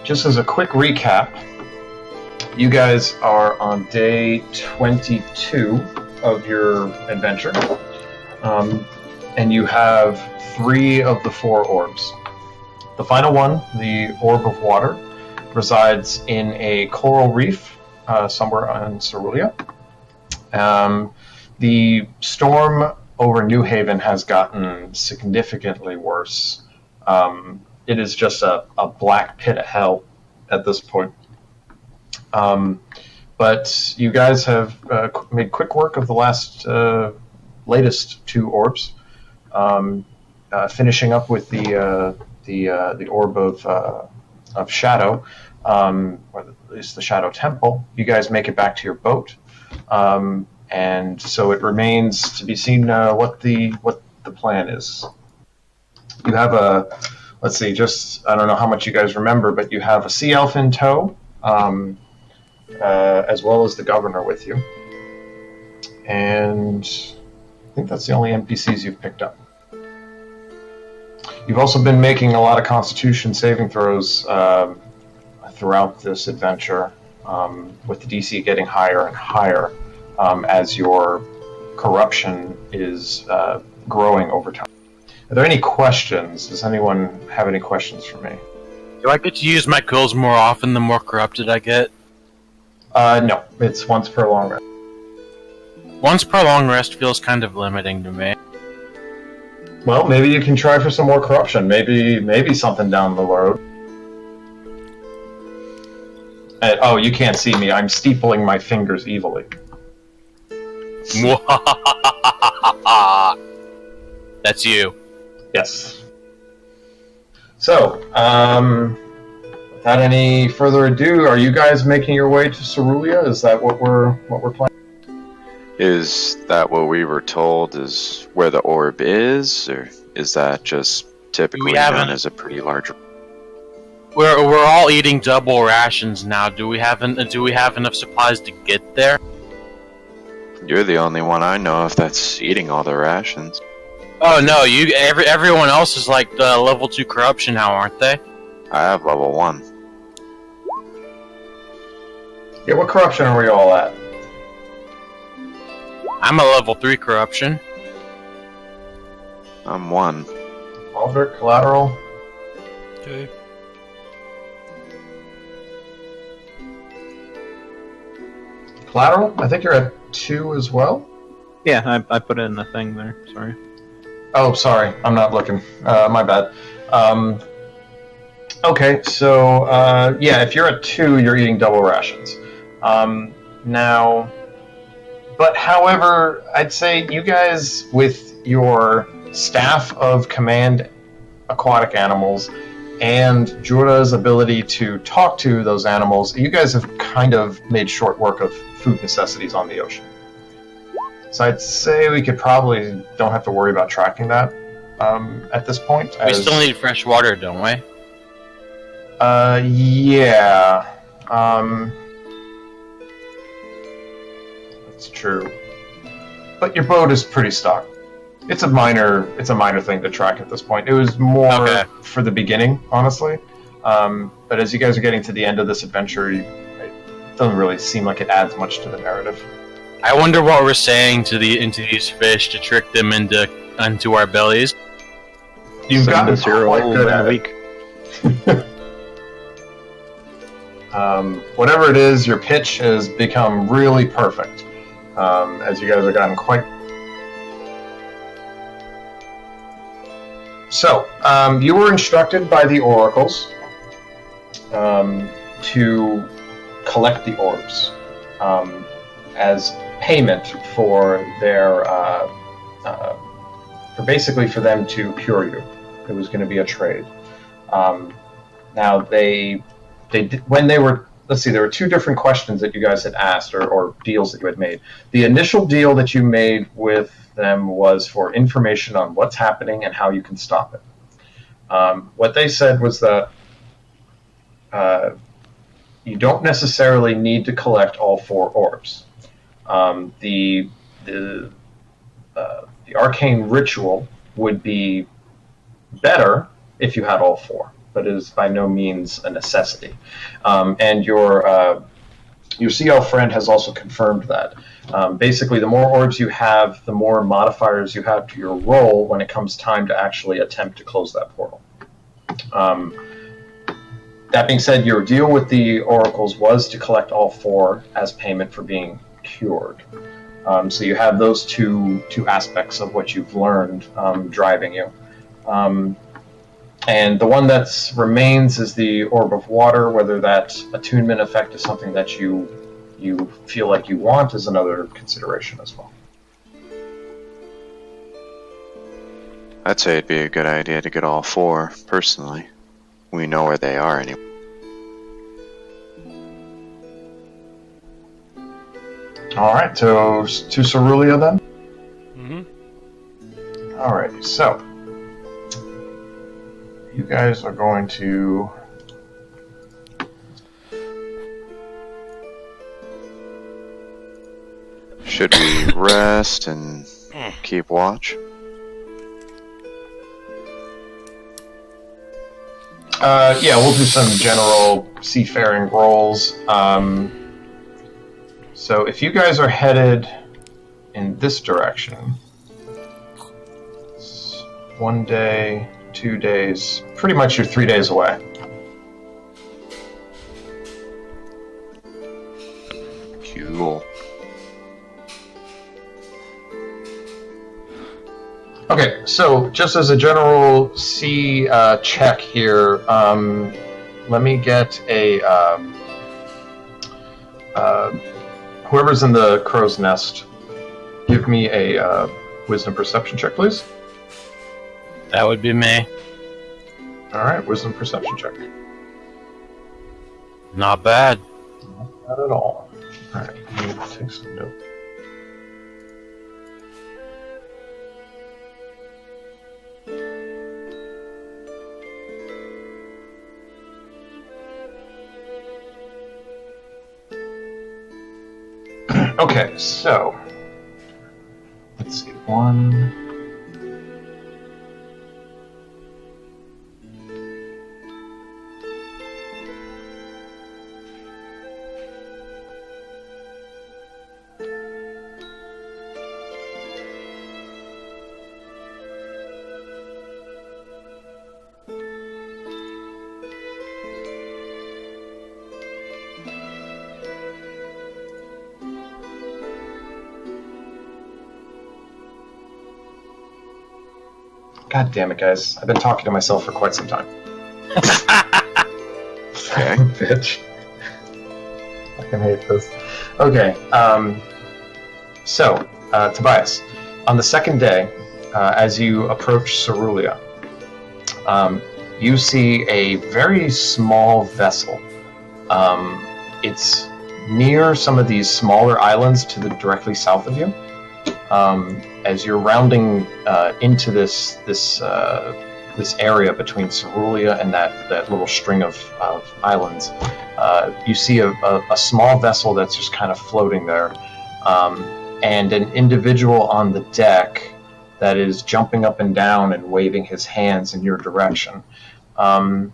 just as a quick recap, you guys are on day 22 of your adventure, and you have 3 of the 4 orbs. The final one, the Orb of Water, resides in a coral reef somewhere in Cerulean. The storm over New Haven has gotten significantly worse. It is just a black pit of hell at this point. But you guys have made quick work of the latest 2 orbs, finishing up with the Orb of Shadow, or at least the Shadow Temple. You guys make it back to your boat, and so it remains to be seen what the plan is. You have let's see, just I don't know how much you guys remember, but you have a sea elf in tow, as well as the governor with you, and I think that's the only NPCs you've picked up. You've also been making a lot of Constitution saving throws throughout this adventure, with the DC getting higher and higher as your corruption is growing over time. Are there any questions? Does anyone have any questions for me? Do I get to use my quills more often the more corrupted I get? No, it's once per long rest. Once per long rest feels kind of limiting to me. Well, maybe you can try for some more corruption. Maybe something down the road. Oh, you can't see me. I'm steepling my fingers evilly. That's you. Yes. So, without any further ado, are you guys making your way to Cerulean? Is that what we're planning? Is that what we were told is where the orb is, or is that just typically known as a pretty large? We're all eating double rations now. Do we have enough supplies to get there? You're the only one I know of that's eating all the rations. Oh no, everyone else is like level 2 corruption now, aren't they? I have level 1. Yeah, what corruption are we all at? I'm a level 3 corruption. I'm 1. Aldrich, collateral. Okay. Collateral? I think you're at 2 as well? Yeah, I put it in the thing there, sorry. Oh, sorry, I'm not looking. My bad. Okay, so, yeah, if you're at 2, you're eating double rations. Now, but however, I'd say you guys, with your staff of command aquatic animals and Jura's ability to talk to those animals, you guys have kind of made short work of food necessities on the ocean. So I'd say we could probably don't have to worry about tracking that at this point. We still need fresh water, don't we? Yeah. That's true. But your boat is pretty stocked. It's a minor thing to track at this point. It was more for the beginning, honestly. But as you guys are getting to the end of this adventure, it doesn't really seem like it adds much to the narrative. I wonder what we're saying into these fish to trick them into our bellies. You've gotten quite good at it. Whatever it is, your pitch has become really perfect. As you guys have gotten quite... So, you were instructed by the oracles to collect the orbs as payment for their... for them to cure you. It was going to be a trade. Now, they did, when they were... Let's see, there were 2 different questions that you guys had asked, or deals that you had made. The initial deal that you made with them was for information on what's happening and how you can stop it. What they said was that you don't necessarily need to collect all 4 orbs. The arcane ritual would be better if you had all 4. but is by no means a necessity. And your CL friend has also confirmed that. Basically, the more orbs you have, the more modifiers you have to your roll when it comes time to actually attempt to close that portal. That being said, your deal with the oracles was to collect all 4 as payment for being cured. So you have those two aspects of what you've learned driving you. And the one that remains is the Orb of Water. Whether that attunement effect is something that you feel like you want is another consideration as well. I'd say it'd be a good idea to get all 4, personally. We know where they are anyway. Alright, so to Cerulia then? Mm-hmm. Alrighty, so you guys are going to Should we rest and keep watch? Yeah, we'll do some general seafaring rolls. So if you guys are headed in this direction, it's 1 day, 2 days, pretty much you're 3 days away. Cool. Okay, so just as a general sea check here, let me get a whoever's in the crow's nest, give me a wisdom perception check, please. That would be me. All right, wisdom perception check. Not bad. Not at all. All right, let me take some notes. Okay, so let's see. 1. God damn it, guys. I've been talking to myself for quite some time. Okay. Bitch. I can hate this. Okay, so, Tobias, on the second day, as you approach Cerulia, you see a very small vessel. It's near some of these smaller islands to the directly south of you. As you're rounding into this area between Cerulia and that little string of islands, you see a small vessel that's just kind of floating there, and an individual on the deck that is jumping up and down and waving his hands in your direction. The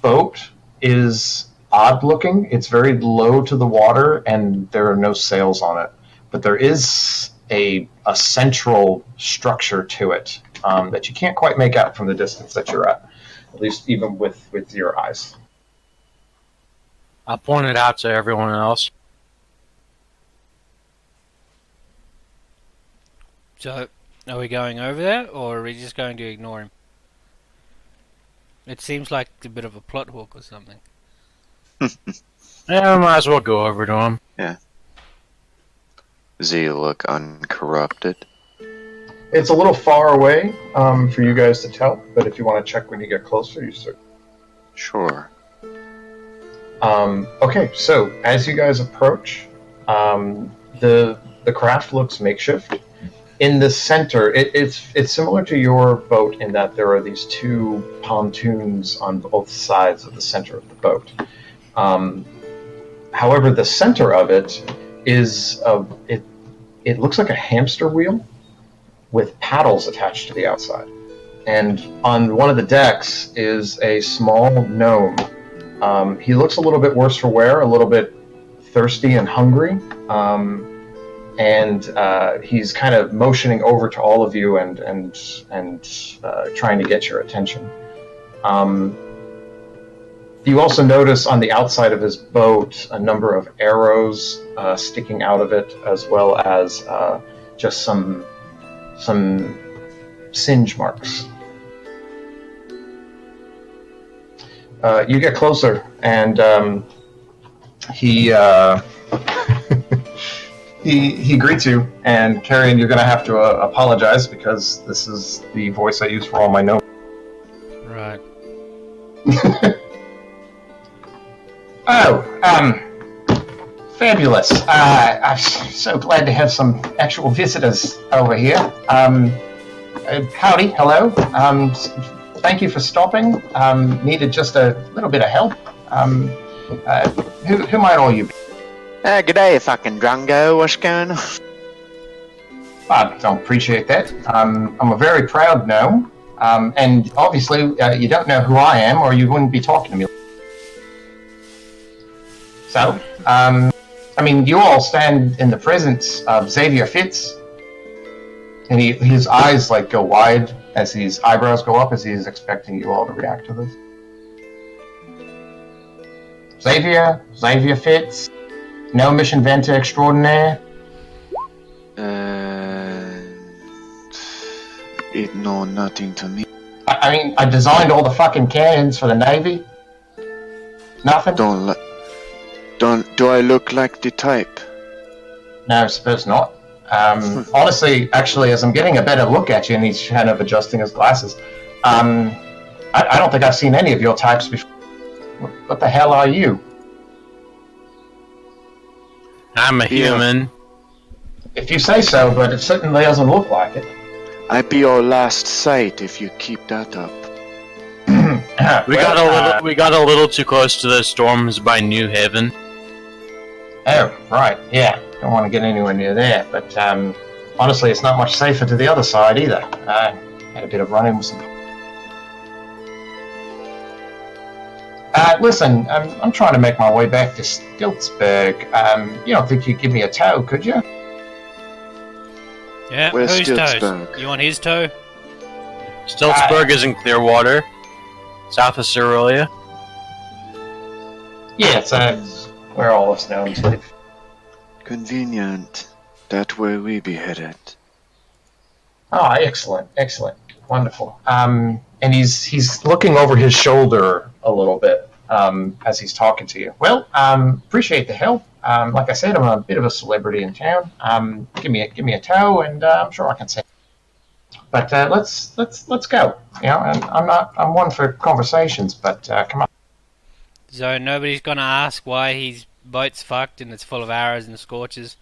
boat is odd looking. It's very low to the water, and there are no sails on it. But there is a central structure to it that you can't quite make out from the distance that you're at least even with your eyes. I'll point it out to everyone else. So, are we going over there, or are we just going to ignore him? It seems like a bit of a plot hook or something. Yeah, I might as well go over to him. Yeah. Does he look uncorrupted? It's a little far away for you guys to tell, but if you want to check when you get closer, you certainly. Sure. Okay, so as you guys approach, the craft looks makeshift. In the center, it's similar to your boat in that there are these two pontoons on both sides of the center of the boat. However, the center of it is it looks like a hamster wheel with paddles attached to the outside. and on one of the decks is a small gnome. He looks a little bit worse for wear, a little bit thirsty and hungry, and he's kind of motioning over to all of you and trying to get your attention. You also notice on the outside of his boat a number of arrows sticking out of it, as well as just some singe marks. You get closer, and he he greets you. And Carrion, you're going to have to apologize because this is the voice I use for all my notes. Right. Oh, fabulous. I'm so glad to have some actual visitors over here. Howdy, hello. Thank you for stopping. Needed just a little bit of help. Who might all you be? G'day, fucking Drongo. What's going on? I don't appreciate that. I'm a very proud gnome. And obviously, you don't know who I am, or you wouldn't be talking to me. So, I mean, you all stand in the presence of Xavier Fitz, and his eyes like go wide as his eyebrows go up as he's expecting you all to react to this. Xavier Fitz, gnome inventor extraordinaire. It know nothing to me. I mean, I designed all the fucking cannons for the Navy. Nothing? Do I look like the type? No, I suppose not. Honestly, actually, as I'm getting a better look at you, and he's kind of adjusting his glasses, I don't think I've seen any of your types before. What the hell are you? I'm a human. If you say so, but it certainly doesn't look like it. I be your last sight if you keep that up. We got a little too close to the storms by New Haven. Oh, right, yeah. Don't want to get anywhere near there, but honestly, it's not much safer to the other side either. Had a bit of run-in with some... listen, I'm trying to make my way back to Stiltsburg. You don't think you'd give me a tow, could you? Yeah, Where's whose toes? Stiltsburg? You want his toe? Stiltsburg is in Clearwater, south of Cerulean. Yeah, it's where all us gnomes live. Convenient. That way we be headed. Oh, excellent, wonderful. And he's looking over his shoulder a little bit as he's talking to you. Well, appreciate the help. Like I said, I'm a bit of a celebrity in town. Give me a tow, and I'm sure I can say. But let's go. You know, and I'm one for conversations, but come on. So nobody's gonna ask why his boat's fucked and it's full of arrows and scorches.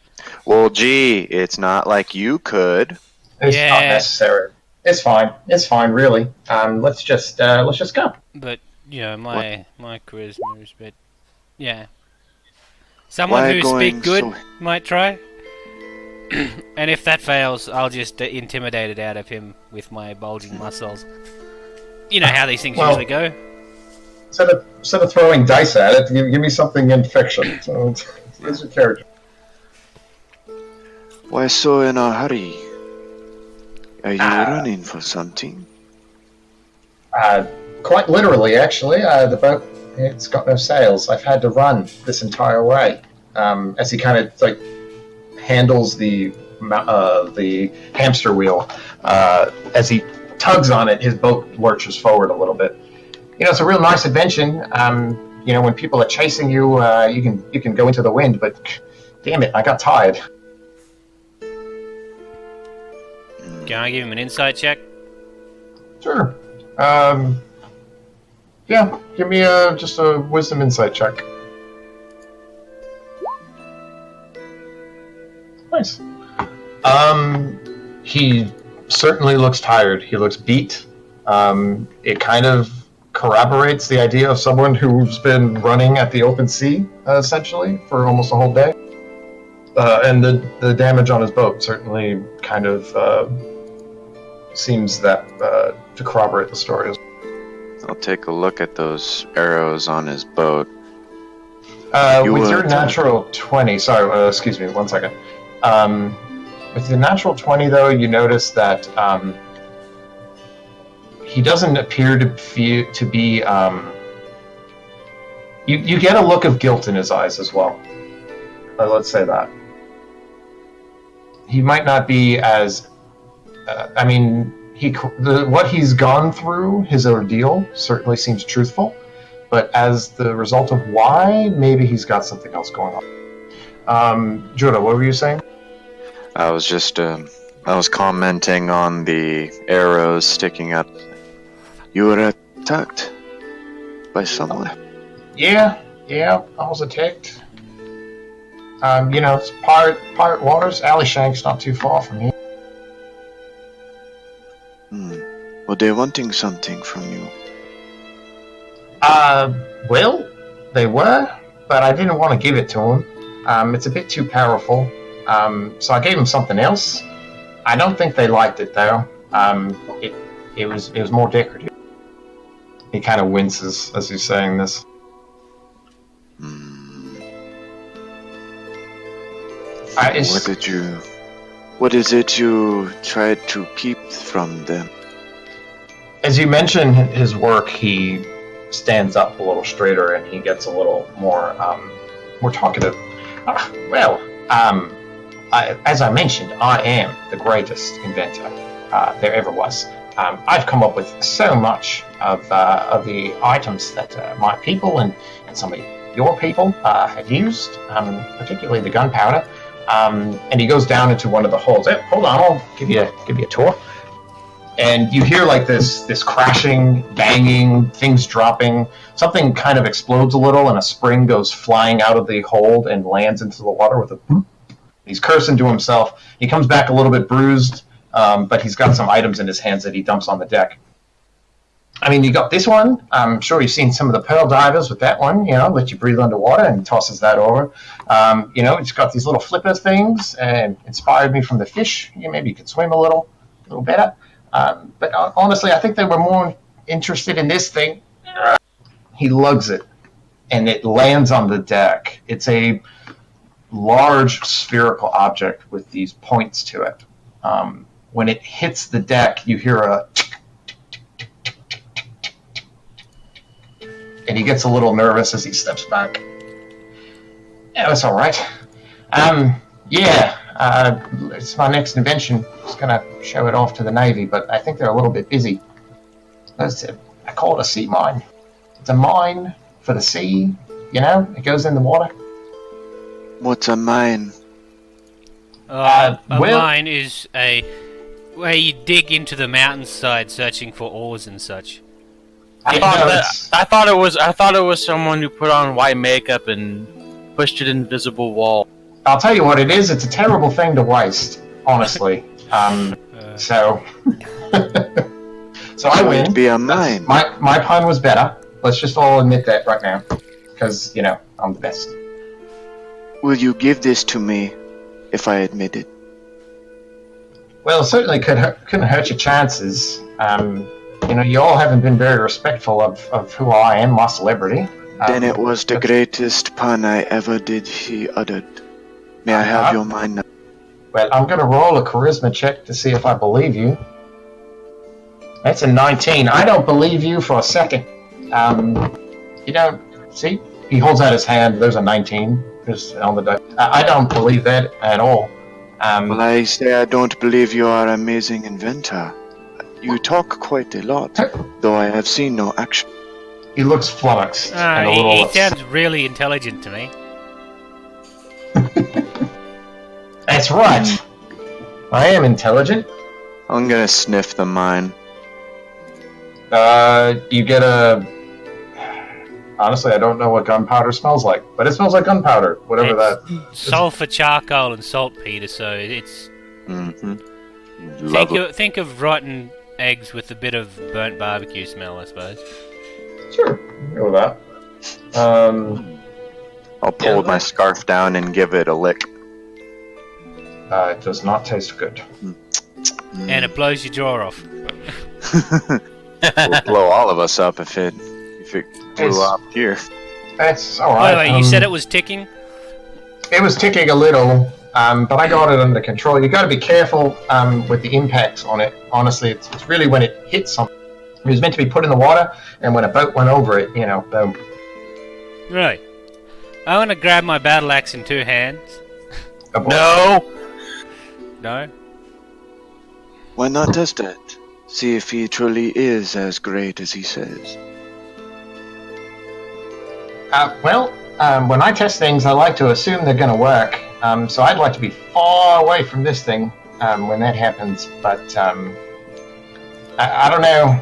Well, gee, it's not like you could. It's not necessary. It's fine, really. Let's just go. But you know, my charisma is a bit, yeah. Someone Why who going speaks good so- might try. And if that fails, I'll just intimidate it out of him with my bulging muscles. You know how these things usually go. Instead of throwing dice at it, give me something in fiction. So here's your character. Why so in a hurry? Are you running for something? Quite literally, actually. The boat, it's got no sails. I've had to run this entire way. As he kind of like handles the hamster wheel, as he tugs on it, his boat lurches forward a little bit. You know, it's a real nice invention. You know, when people are chasing you, you can go into the wind. But damn it, I got tired. Can I give him an insight check? Sure. Yeah, give me just a wisdom insight check. Nice. He certainly looks tired. He looks beat. It kind of corroborates the idea of someone who's been running at the open sea, essentially, for almost a whole day. And the damage on his boat certainly kind of seems that to corroborate the story. I'll take a look at those arrows on his boat. With your natural 20, sorry, excuse me, 1 second. With the natural 20, though, you notice that he doesn't appear to be. You get a look of guilt in his eyes as well. Let's say that. He might not be as. What he's gone through, his ordeal, certainly seems truthful. But as the result of why, maybe he's got something else going on. Judah, what were you saying? I was just, I was commenting on the arrows sticking up. You were attacked by someone. Yeah, I was attacked. It's Pirate Waters. Allyshank's not too far from here. Were they wanting something from you? Well, they were, but I didn't want to give it to them. It's a bit too powerful. So I gave them something else. I don't think they liked it though. It was more decorative. He kind of winces as he's saying this. What is it you tried to keep from them? As you mention his work, he stands up a little straighter and he gets a little more talkative. As I mentioned, I am the greatest inventor there ever was. I've come up with so much of the items that my people and some of your people have used, particularly the gunpowder. And he goes down into one of the holes. Hey, hold on, I'll give you a tour. And you hear like this crashing, banging, things dropping. Something kind of explodes a little, and a spring goes flying out of the hole and lands into the water with a boop. He's cursing to himself. He comes back a little bit bruised, but he's got some items in his hands that he dumps on the deck. I mean, you got this one. I'm sure you've seen some of the pearl divers with that one, let you breathe underwater, and he tosses that over. It's got these little flipper things, and inspired me from the fish. Maybe you could swim a little better. But honestly, I think they were more interested in this thing. He lugs it, and it lands on the deck. It's a large spherical object with these points to it. When it hits the deck, you hear a and he gets a little nervous as he steps back. Yeah, that's all right. It's my next invention. I was going to show it off to the Navy, but I think they're a little bit busy. I call it a sea mine. It's a mine for the sea, it goes in the water. What's a mine? Mine is where you dig into the mountainside searching for ores and such. I thought it was someone who put on white makeup and pushed an invisible wall. I'll tell you what it is. It's a terrible thing to waste, honestly. So I win. Be a mine. My pun was better. Let's just all admit that right now, because I'm the best. Will you give this to me if I admit it? Well, it certainly couldn't hurt your chances. You all haven't been very respectful of who I am, my celebrity. Then it was the greatest pun I ever did, he uttered. May I have your mind now? Well, I'm going to roll a charisma check to see if I believe you. That's a 19. I don't believe you for a second. See? He holds out his hand. There's a 19. Just on the dice. I don't believe that at all. Well, I say I don't believe you are an amazing inventor. You talk quite a lot, though I have seen no action. He looks flummoxed. And a little he sounds really intelligent to me. That's right. I am intelligent. I'm gonna sniff the mine. You get a... Honestly, I don't know what gunpowder smells like, but it smells like gunpowder, whatever that... Sulfur, charcoal, and saltpeter, so it's... Mm-hmm. Think of rotten eggs with a bit of burnt barbecue smell, I suppose. Sure, go with that. I'll pull my scarf down and give it a lick. It does not taste good. And it blows your jaw off. Will blow all of us up if it blew It's- up here. It's alright. Wait, you said it was ticking? It was ticking a little, but I got it under control. You got to be careful with the impacts on it. Honestly, it's really when it hits something. It was meant to be put in the water, and when a boat went over it, boom. Right. I want to grab my battle axe in 2 hands. Oh, boy. No. No? Why not test it? See if he truly is as great as he says. When I test things, I like to assume they're going to work. So I'd like to be far away from this thing when that happens. But I don't know.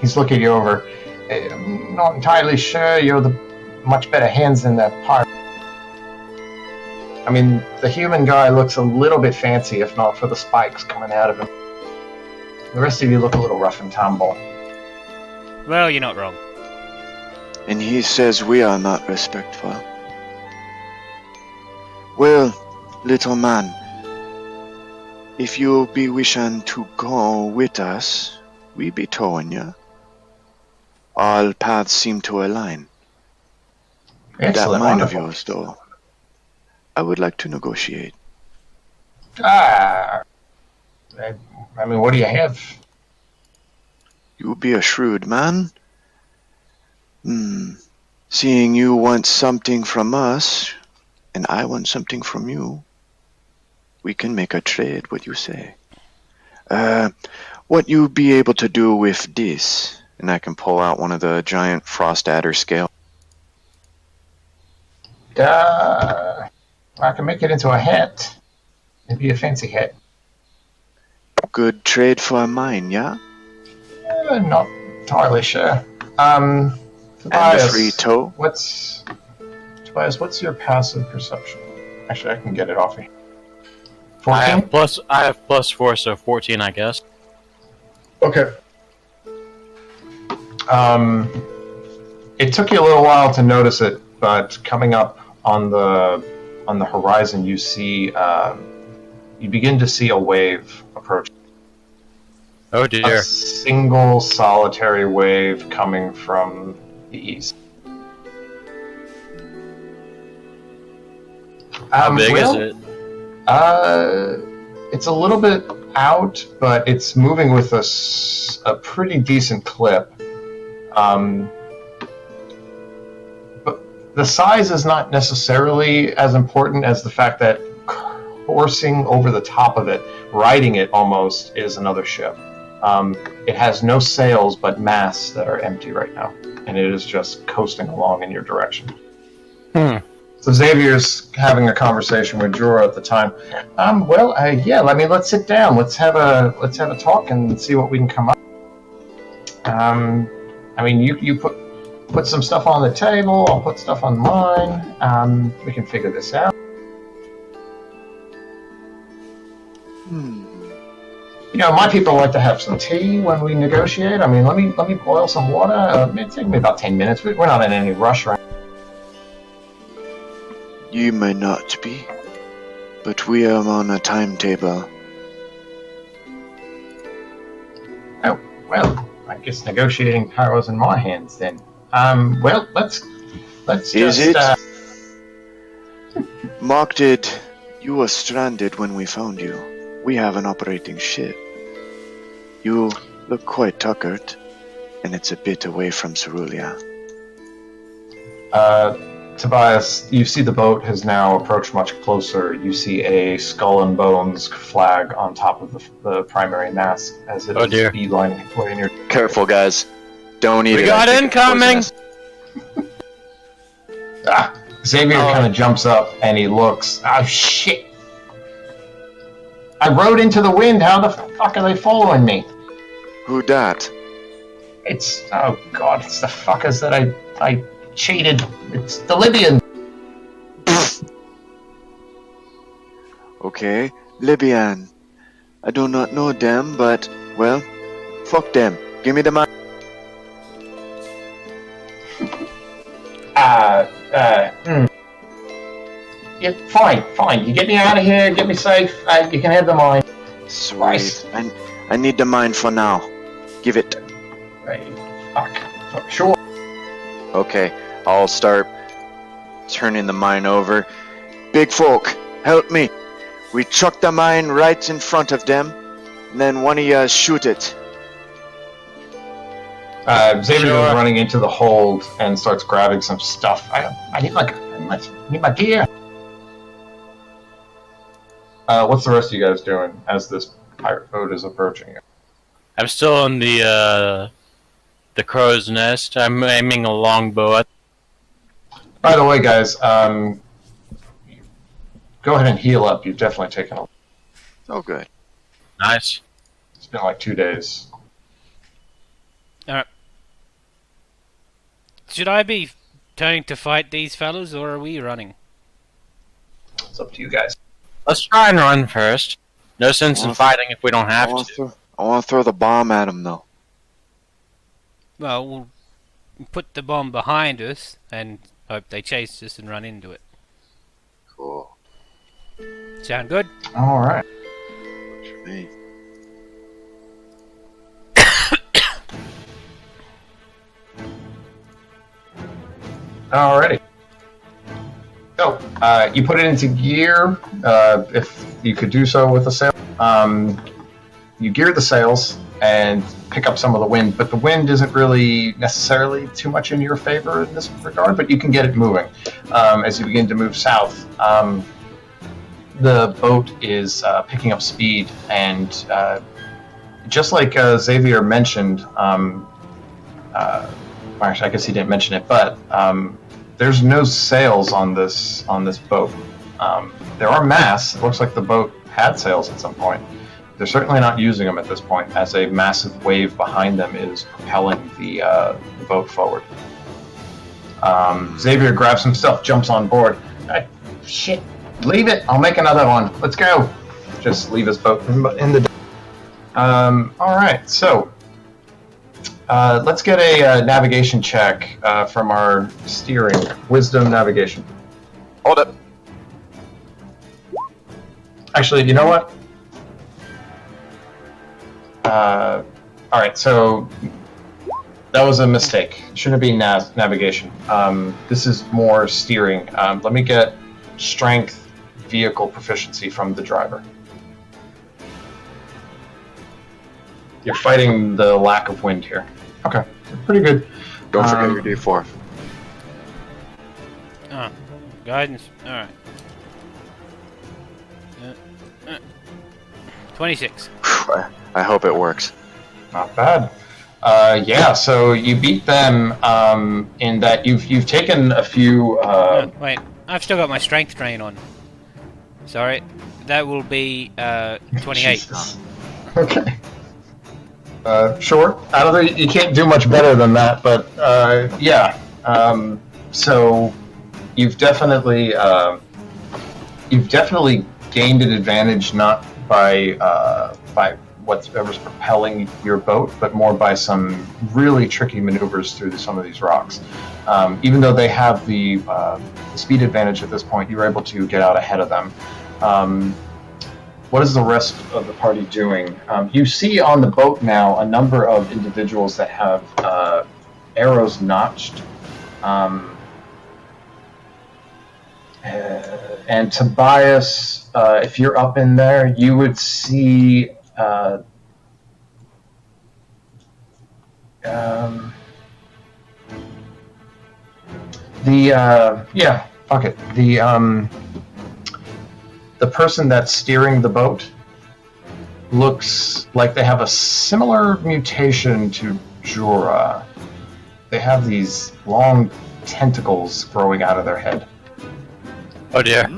He's looking you over. I'm not entirely sure you're the much better hands than the pirate. I mean, the human guy looks a little bit fancy, if not for the spikes coming out of him. The rest of you look a little rough and tumble. Well, you're not wrong. And he says we are not respectful. Well, little man, if you be wishing to go with us, we be towing you. All paths seem to align. That Excellent, mind of wonderful. yours, though, I would like to negotiate. I mean, what do you have? You be a shrewd man. Seeing you want something from us, and I want something from you, we can make a trade, what you say? What you be able to do with this? And I can pull out one of the giant frost adder scale. I can make it into a hat. Maybe a fancy hat. Good trade for mine, yeah? Not entirely sure. And a Tobias, free tow. Tobias, what's your passive perception? Actually, I can get it off you. I 14? have plus 4, so 14, I guess. Okay. It took you a little while to notice it, but coming up on the horizon, you see you begin to see a wave approach. Oh dear. A single solitary wave coming from the east. How big well, is it? It's a little bit out, but it's moving with a pretty decent clip. But the size is not necessarily as important as the fact that coursing over the top of it, riding it almost, is another ship. It has no sails but masts that are empty right now, and it is just coasting along in your direction. So Xavier's having a conversation with Jorah at the time. Let's sit down. Let's have a talk and see what we can come up. You put some stuff on the table. I'll put stuff on mine. We can figure this out. My people like to have some tea when we negotiate. I mean, let me boil some water. It'll take me about 10 minutes. We're not in any rush right now. You may not be, but we are on a timetable. Oh, well, I guess negotiating power was in my hands then. Let's Is just... it? Marked it. You were stranded when we found you. We have an operating ship. You look quite tuckered, and it's a bit away from Cerulean. Tobias, you see the boat has now approached much closer. You see a skull and bones flag on top of the primary mast as it is beelining its way in your... Careful, guys. Don't eat it. We got I think it's incoming! poisonous. Xavier kind of jumps up and he looks. Oh, shit! I rode into the wind. How the fuck are they following me? Who dat? Oh god, it's the fuckers that I cheated. It's the Libyan. Okay, Libyan. I do not know them, but, well, fuck them. Give me the money. Yeah, fine. You get me out of here, get me safe, you can have the mine. Sweet. I need the mine for now. Give it. Hey, fuck. Sure. Okay, I'll start turning the mine over. Big folk, help me. We chuck the mine right in front of them, and then one of you shoot it. Xavier Sure. goes running into the hold and starts grabbing some stuff. I need my gear. What's the rest of you guys doing as this pirate boat is approaching you? I'm still on the crow's nest. I'm aiming a longbow at. By the way, guys, go ahead and heal up. You've definitely taken a... Oh, good. Nice. It's been like 2 days. Should I be turning to fight these fellows, or are we running? It's up to you guys. Let's try and run first. No sense in Well, fighting if we don't I have want to. to throw the bomb at him, though. Well, we'll put the bomb behind us and hope they chase us and run into it. Cool. Sound good? All right. Works for me. Alrighty. So, you put it into gear, if you could do so with the sail. You gear the sails and pick up some of the wind, but the wind isn't really necessarily too much in your favor in this regard, but you can get it moving. As you begin to move south, the boat is picking up speed, and just like Xavier mentioned, actually, I guess he didn't mention it, but there's no sails on this boat. There are masts. It looks like the boat had sails at some point. They're certainly not using them at this point, as a massive wave behind them is propelling the boat forward. Xavier grabs some stuff, jumps on board. Hey, shit, leave it. I'll make another one. Let's go. Just leave his boat in the. All right, so. Let's get a navigation check from our steering. Wisdom navigation. Hold up. Actually, you know what? All right, so that was a mistake. Shouldn't be navigation. This is more steering. Let me get strength, vehicle proficiency from the driver. You're fighting the lack of wind here. Okay, pretty good. Don't forget your D4. Oh, guidance. Alright. 26. I hope it works. Not bad. Yeah, so you beat them in that you've taken a few. Wait, I've still got my strength drain on. Sorry, that will be 28. Jesus. Okay. Sure. I don't think you can't do much better than that, but yeah. So you've definitely gained an advantage, not by whatever's propelling your boat, but more by some really tricky maneuvers through some of these rocks. Even though they have the speed advantage at this point, you were able to get out ahead of them. What is the rest of the party doing? You see on the boat now a number of individuals that have arrows notched. And Tobias, if you're up in there, you would see the person that's steering the boat looks like they have a similar mutation to Jura. They have these long tentacles growing out of their head. Oh dear.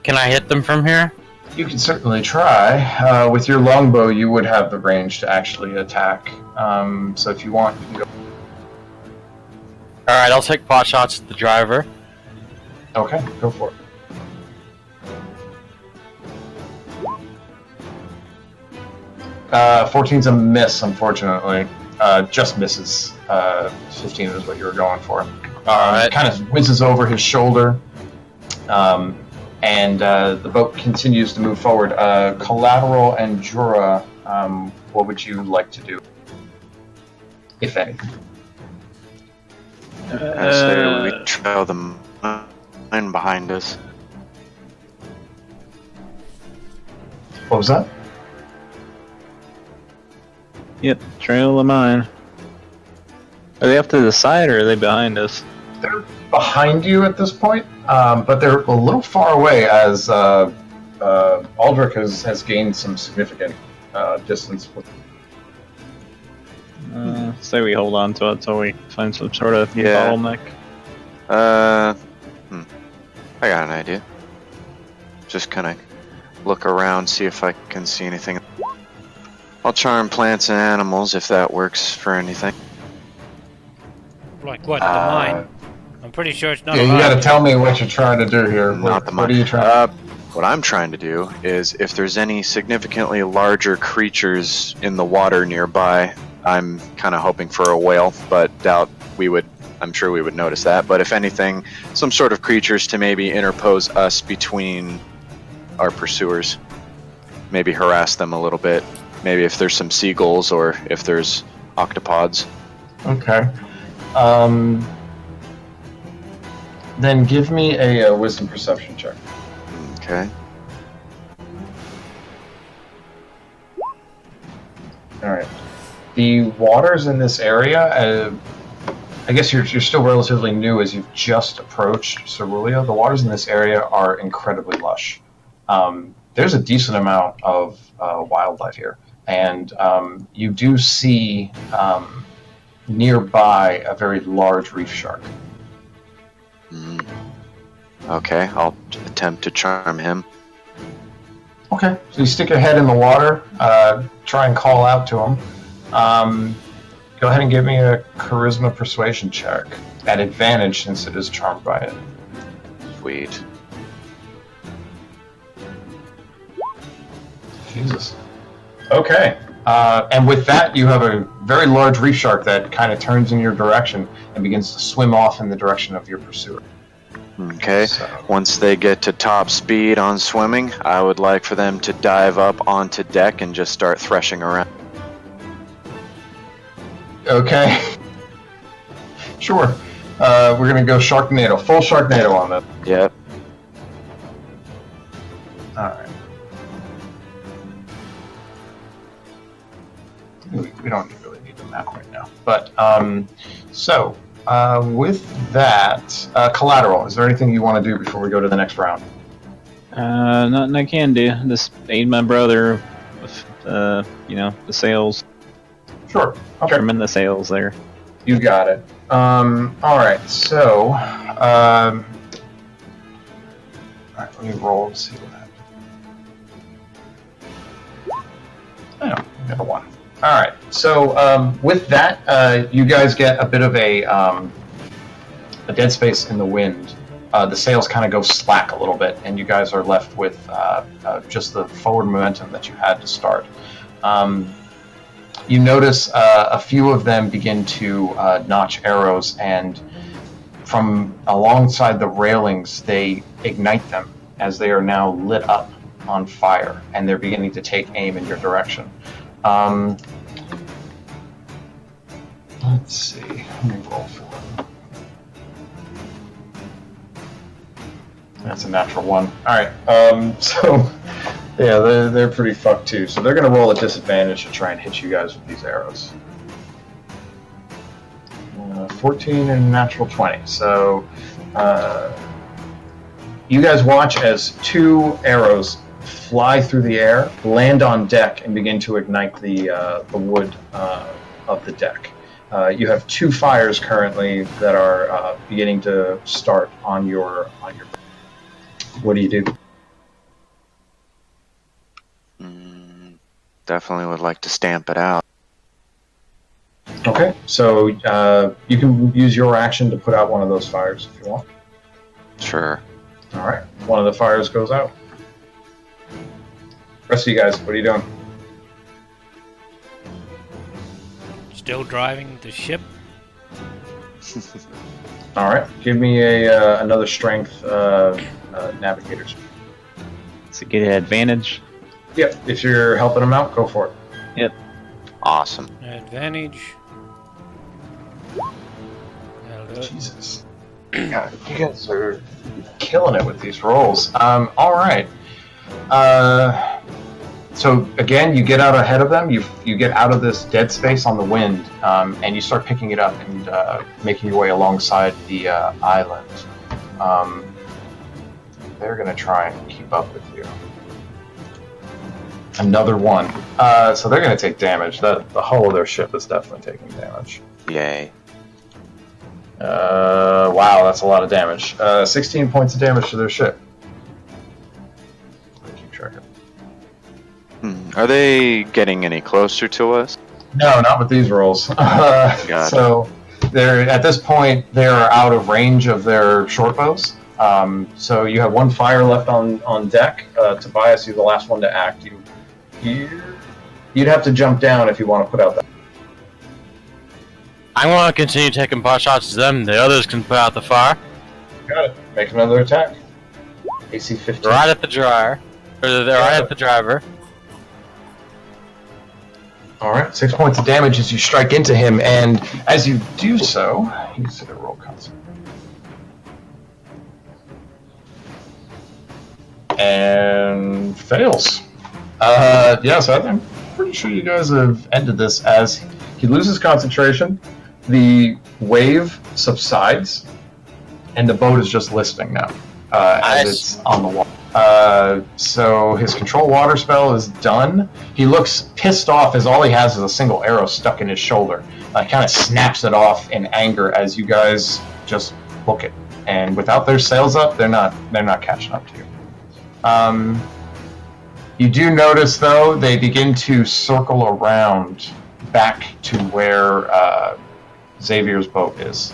Can I hit them from here? You can certainly try. With your longbow, you would have the range to actually attack. So if you want, you can go. Alright, I'll take pot shots at the driver. Okay, go for it. Uh, 14's a miss, unfortunately. Just misses. 15 is what you were going for. Alright. Kind of whizzes over his shoulder, and the boat continues to move forward. Collateral and Jura, what would you like to do? if any. I say we trail the mine behind us. What was that? Yep, trail of mine. Are they up to the side or are they behind us? They're behind you at this point, but they're a little far away as Aldrich has gained some significant distance. Say we hold on to it till we find some sort of Yeah. bottleneck. I got an idea. Just kind of look around, see if I can see anything. I'll charm plants and animals if that works for anything. Like what? The mine? I'm pretty sure it's not. Yeah, you gotta tell me what you're trying to do here. Not the What mine. are you trying? What I'm trying to do is if there's any significantly larger creatures in the water nearby, I'm kind of hoping for a whale, but doubt we would. I'm sure we would notice that. But if anything, some sort of creatures to maybe interpose us between our pursuers. Maybe harass them a little bit. Maybe if there's some seagulls or if there's octopods. Okay. Then give me a wisdom perception check. Okay. All right. The waters in this area, I guess you're still relatively new as you've just approached Cerulean. The waters in this area are incredibly lush. There's a decent amount of wildlife here, and you do see nearby a very large reef shark. Okay, I'll attempt to charm him. Okay, so you stick your head in the water, try and call out to him. Go ahead and give me a charisma persuasion check at advantage since it is charmed by it. Sweet. Jesus. Okay. And with that, you have a very large reef shark that kind of turns in your direction and begins to swim off in the direction of your pursuer. Okay. So, Once they get to top speed on swimming, I would like for them to dive up onto deck and just start threshing around. okay. Sure. We're going to go Sharknado. Full Sharknado on that. Yep. Alright. We don't really need the map right now. But, with that, collateral, is there anything you want to do before we go to the next round? Nothing I can do. Just aid my brother with, the sails. Sure. Okay. Trimming the sails there. You got it. Alright, so, alright, let me roll and see what happens. Oh, got a 1. Alright, so, with that, you guys get a bit of a dead space in the wind. The sails kind of go slack a little bit, and you guys are left with just the forward momentum that you had to start. You notice a few of them begin to notch arrows, and from alongside the railings, they ignite them as they are now lit up on fire, and they're beginning to take aim in your direction. Let's see. Let me roll for them. That's a natural 1. Alright, so... Yeah, they're pretty fucked too. So they're going to roll a disadvantage to try and hit you guys with these arrows. 14 and a natural 20. So you guys watch as 2 arrows fly through the air, land on deck, and begin to ignite the wood of the deck. You have 2 fires currently that are beginning to start on your. What do you do? Definitely would like to stamp it out. Okay, so you can use your action to put out one of those fires if you want. Sure. Alright, one of the fires goes out. Rest of you guys, what are you doing? Still driving the ship. Alright, give me another strength navigators. To get an advantage. Yep, if you're helping them out, go for it. Yep. Awesome. Advantage. Jesus. God, you guys are killing it with these rolls. All right. So again, you get out ahead of them. You get out of this dead space on the wind, and you start picking it up and making your way alongside the island. They're gonna try and keep up with you. Another one. So they're gonna take damage. The hull of their ship is definitely taking damage. Yay. Wow, that's a lot of damage. 16 points of damage to their ship. Keep track of. Are they getting any closer to us? No, not with these rolls. So they're at this point they're out of range of their short bows. So you have one fire left on deck. Tobias, you're the last one to act. You'd have to jump down if you want to put out that. I want to continue taking pot shots at them. The others can put out the fire. Got it. Make another attack. AC 15. Right at the dryer. Or they're right at the driver. Alright, 6 points of damage as you strike into him, and as you do so, he's going to roll concert. And fails. So I'm pretty sure you guys have ended this as he loses concentration, the wave subsides, and the boat is just listing now as it's on the water. So his control water spell is done. He looks pissed off as all he has is a single arrow stuck in his shoulder. Kind of snaps it off in anger as you guys just book it. And without their sails up, they're not catching up to you. You do notice though they begin to circle around back to where Xavier's boat is,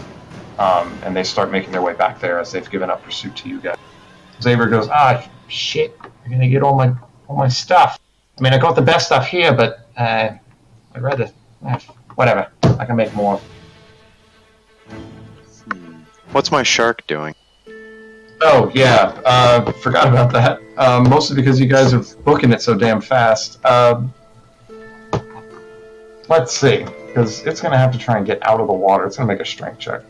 and they start making their way back there as they've given up pursuit to you guys. Xavier goes, shit, you're gonna get all my stuff. I mean, I got the best stuff here, but I'd rather, whatever, I can make more. What's my shark doing? Oh, yeah, forgot about that. Mostly because you guys are booking it so damn fast. Let's see, because it's gonna have to try and get out of the water. It's gonna make a strength check.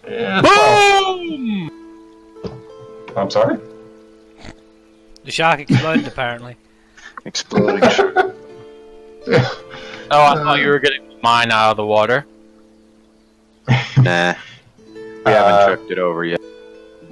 Yeah, Boom! I'm sorry? The shark exploded, apparently. Exploding shark. Oh, I thought you were getting mine out of the water. Nah. We haven't tripped it over yet.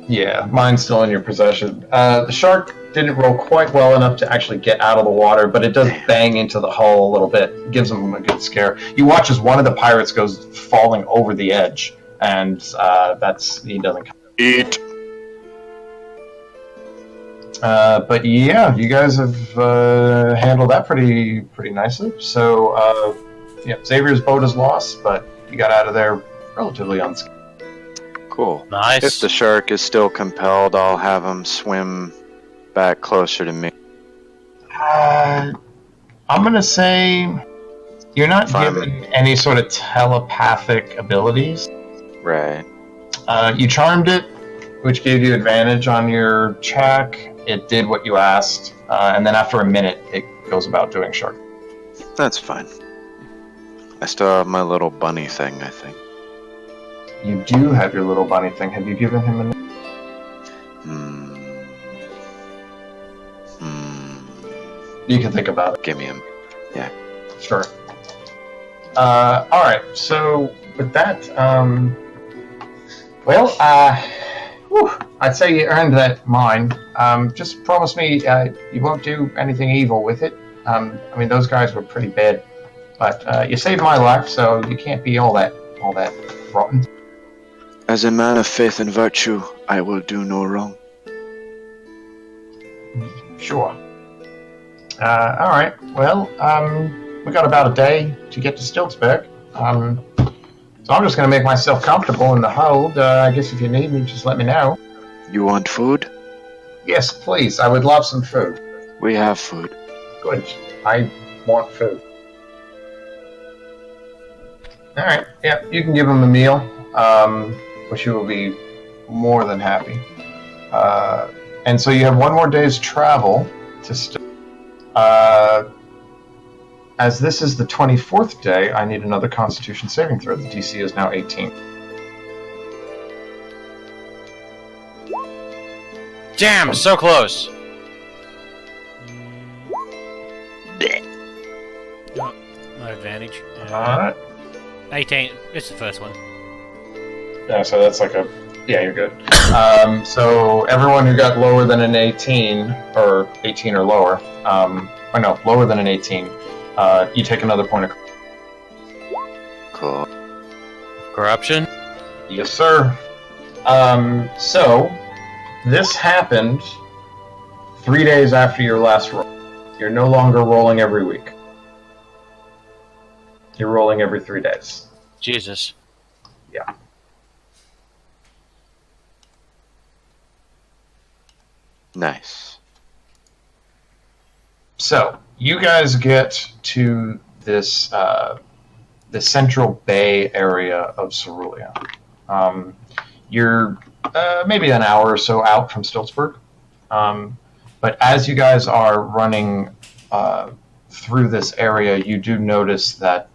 Yeah, mine's still in your possession. The shark didn't roll quite well enough to actually get out of the water, but it does bang into the hull a little bit. It gives them a good scare. You watch as one of the pirates goes falling over the edge, and he doesn't come. Eat. But yeah, you guys have handled that pretty nicely. So Xavier's boat is lost, but you got out of there relatively unscathed. Cool. Nice. If the shark is still compelled, I'll have him swim back closer to me. I'm gonna say you're not given any sort of telepathic abilities. Right. You charmed it, which gave you advantage on your check. It did what you asked, and then after a minute, it goes about doing shark. That's fine. I still have my little bunny thing, I think. You do have your little bunny thing. Have you given him a name? You can think about it. Give me him. Yeah. Sure. Alright, so with that, I'd say you earned that mine. Just promise me you won't do anything evil with it. I mean, those guys were pretty bad, but you saved my life, so you can't be all that rotten. As a man of faith and virtue, I will do no wrong. Sure. Alright, well, we got about a day to get to Stiltsburg. So I'm just going to make myself comfortable in the hold. I guess if you need me, just let me know. You want food? Yes, please. I would love some food. We have food. Good. I want food. Alright, yeah, you can give him a meal, which he will be more than happy. And so you have one more day's travel to as this is the 24th day, I need another Constitution saving throw. The DC is now 18. Damn, so close. No advantage. Alright. 18. It's the first one. Yeah, so that's like a... Yeah, you're good. So everyone who got lower than an 18, or 18 or lower, or no, lower than an 18, you take another point of... Cool. Corruption? Yes, sir. So, this happened 3 days after your last roll. You're no longer rolling every week. You're rolling every 3 days. Jesus. Yeah. Nice. So, you guys get to this the central bay area of Cerulean. You're maybe an hour or so out from Stiltsburg. But as you guys are running through this area, you do notice that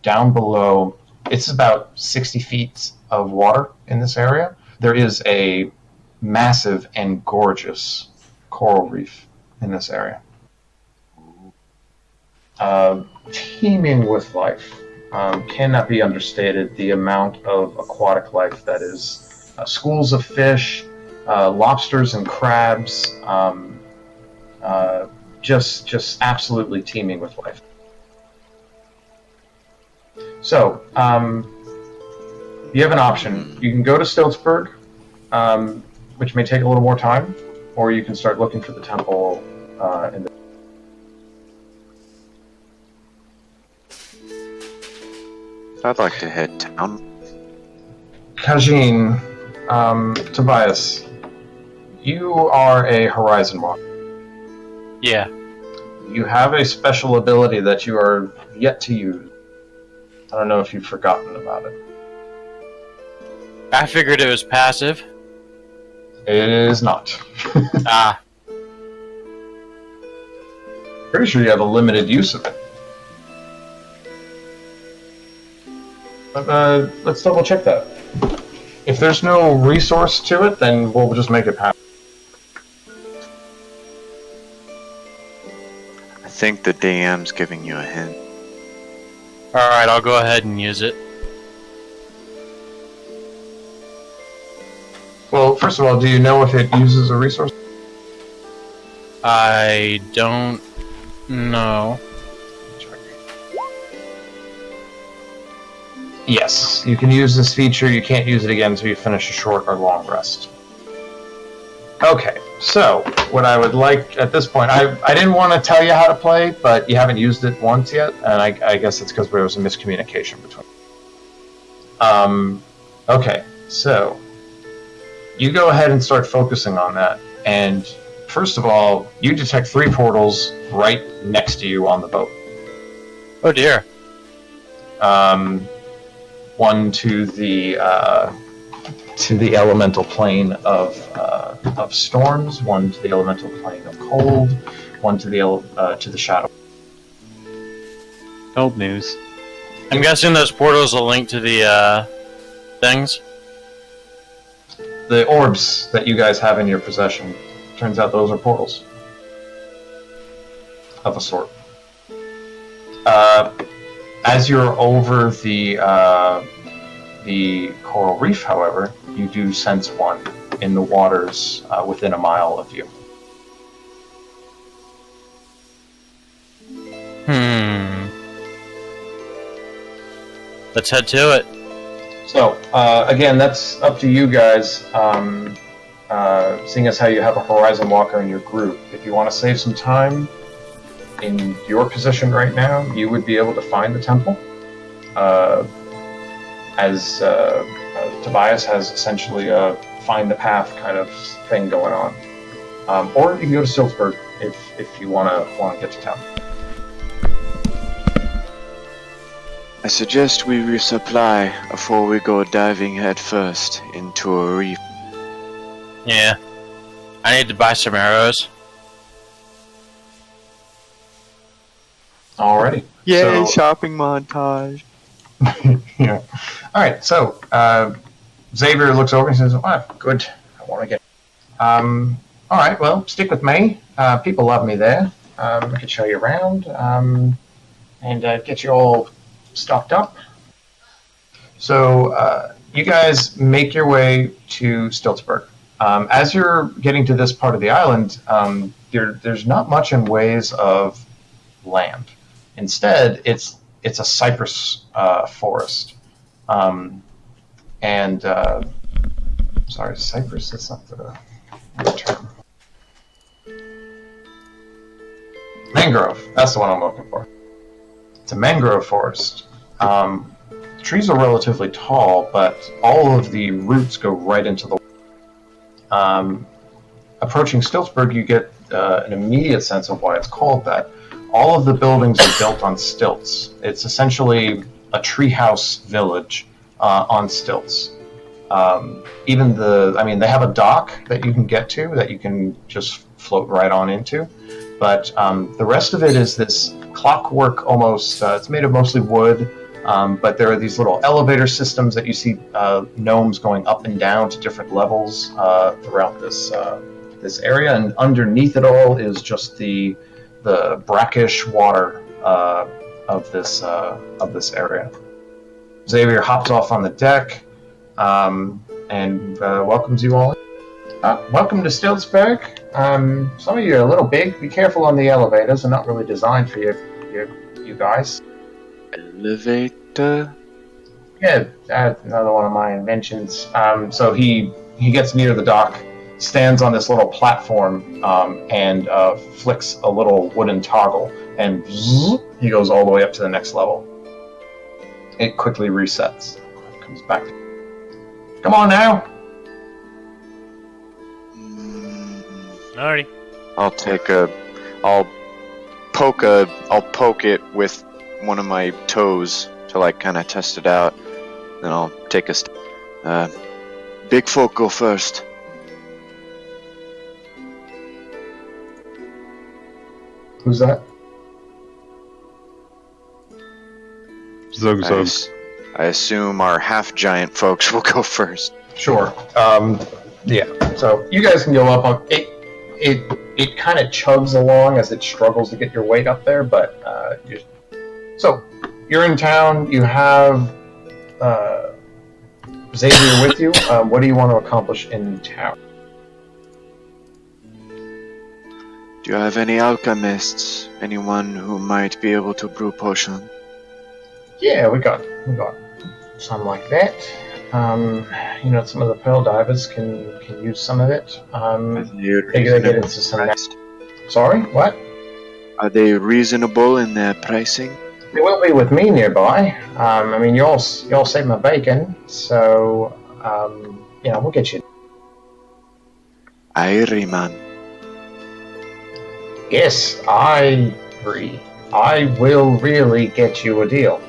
down below, it's about 60 feet of water in this area. There is a massive and gorgeous coral reef in this area. Teeming with life. Cannot be understated the amount of aquatic life that is. Schools of fish, lobsters and crabs, just absolutely teeming with life. So, you have an option. You can go to Stiltsburg, which may take a little more time, or you can start looking for the temple in the... I'd like to head down. Kajin, Tobias, you are a Horizon Walker. Yeah. You have a special ability that you are yet to use. I don't know if you've forgotten about it. I figured it was passive. It is not. Ah. Pretty sure you have a limited use of it. But let's double check that. If there's no resource to it, then we'll just make it passive. I think the DM's giving you a hint. Alright, I'll go ahead and use it. Well, first of all, do you know if it uses a resource? I don't know. Yes, you can use this feature. You can't use it again until you finish a short or long rest. Okay, so what I would like at this point, I didn't want to tell you how to play, but you haven't used it once yet, and I guess it's because there was a miscommunication between. Okay, so you go ahead and start focusing on that, and first of all, you detect 3 portals right next to you on the boat. Oh dear. One to the elemental plane of storms, one to the elemental plane of cold, one to the shadow. Old news. I'm guessing those portals will link to the things. The orbs that you guys have in your possession, turns out those are portals of a sort. As you're over the coral reef, however, you do sense one in the waters within a mile of you. Let's head to it. So, again, that's up to you guys, seeing as how you have a Horizon Walker in your group. If you want to save some time, in your position right now, you would be able to find the temple, as Tobias has essentially a find the path kind of thing going on. Or you can go to Stiltsburg if you want to get to town. I suggest we resupply before we go diving headfirst into a reef. Yeah. I need to buy some arrows. Alrighty. Yay, So- shopping montage. Yeah. All right. So Xavier looks over and says, "Oh, good. I want to get." All right. Well, stick with me. People love me there. I can show you around and get you all stocked up. So you guys make your way to Stiltsburg. As you're getting to this part of the island, there's not much in ways of land. Instead, it's a cypress forest, and sorry, cypress. That's not the term. Mangrove. That's the one I'm looking for. It's a mangrove forest. Trees are relatively tall, but all of the roots go right into the. Approaching Stiltsburg, you get an immediate sense of why it's called that. All of the buildings are built on stilts. It's essentially a treehouse village on stilts. Even they have a dock that you can get to that you can just float right on into. But the rest of it is this clockwork almost, it's made of mostly wood, but there are these little elevator systems that you see gnomes going up and down to different levels throughout this area, and underneath it all is just the brackish water of this area. Xavier hops off on the deck and welcomes you all. Welcome to Stiltsburg. Some of you are a little big. Be careful on the elevators. They're not really designed for you guys. Elevator? Yeah, another one of my inventions. So he gets near the dock, stands on this little platform, and flicks a little wooden toggle, and he goes all the way up to the next level. It quickly resets. Comes back. Come on now. Alrighty. I'll poke it with one of my toes to like kind of test it out. Then I'll take a step. Big folk go first. Who's that? Zug Zug. I assume our half-giant folks will go first. Sure. Yeah. So you guys can go up on it. It kind of chugs along as it struggles to get your weight up there, but so you're in town. You have Xavier with you. What do you want to accomplish in town? Do you have any alchemists? Anyone who might be able to brew potion? Yeah, we got some like that. Some of the pearl divers can use some of it. They get into some. Sorry, what? Are they reasonable in their pricing? They will be with me nearby. You'll save my bacon, so we'll get you. Airy man. Yes, I agree. I will really get you a deal.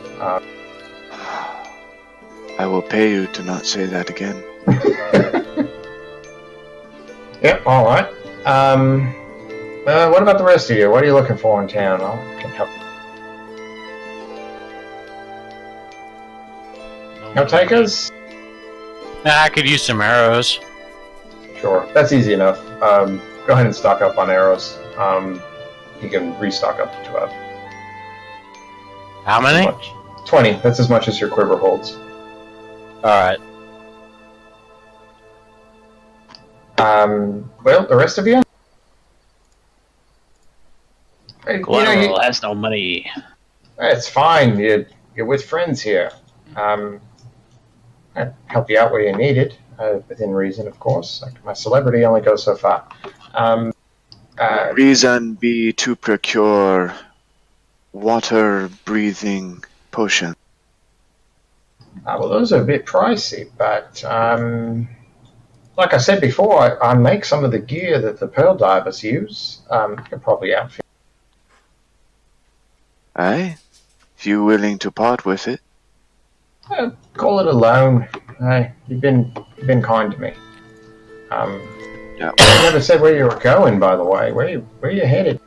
I will pay you to not say that again. Yep, all right. What about the rest of you? What are you looking for in town? I can help. No takers? I could use some arrows. Sure, that's easy enough. Go ahead and stock up on arrows. You can restock up to 12. How many? 20. That's as much as your quiver holds. Alright. Well, the rest of you? Collateral has no money. It's fine. You're with friends here. I'd help you out where you need it, within reason, of course. Like, my celebrity only goes so far. Reason be to procure water-breathing potion. Well, those are a bit pricey, but like I said before, I make some of the gear that the pearl divers use. You can probably outfit. Aye? If you're willing to part with it. Call it a loan. You've been kind to me. Yeah. I never said where you were going, by the way. Where are you headed?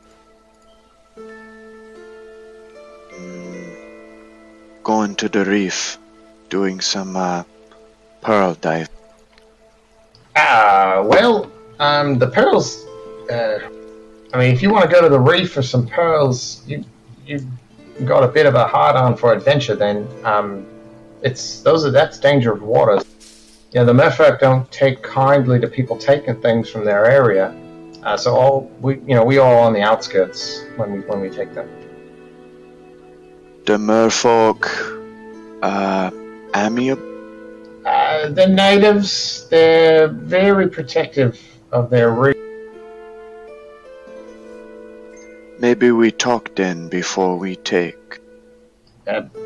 to the reef, doing some pearl dive. The pearls. If you want to go to the reef for some pearls, you've got a bit of a hard-on for adventure. Then that's dangerous waters. Yeah, the merfolk don't take kindly to people taking things from their area. So we all on the outskirts when we take them. The merfolk, amiable? The natives, they're very protective of their reef. Maybe we talk then before we take.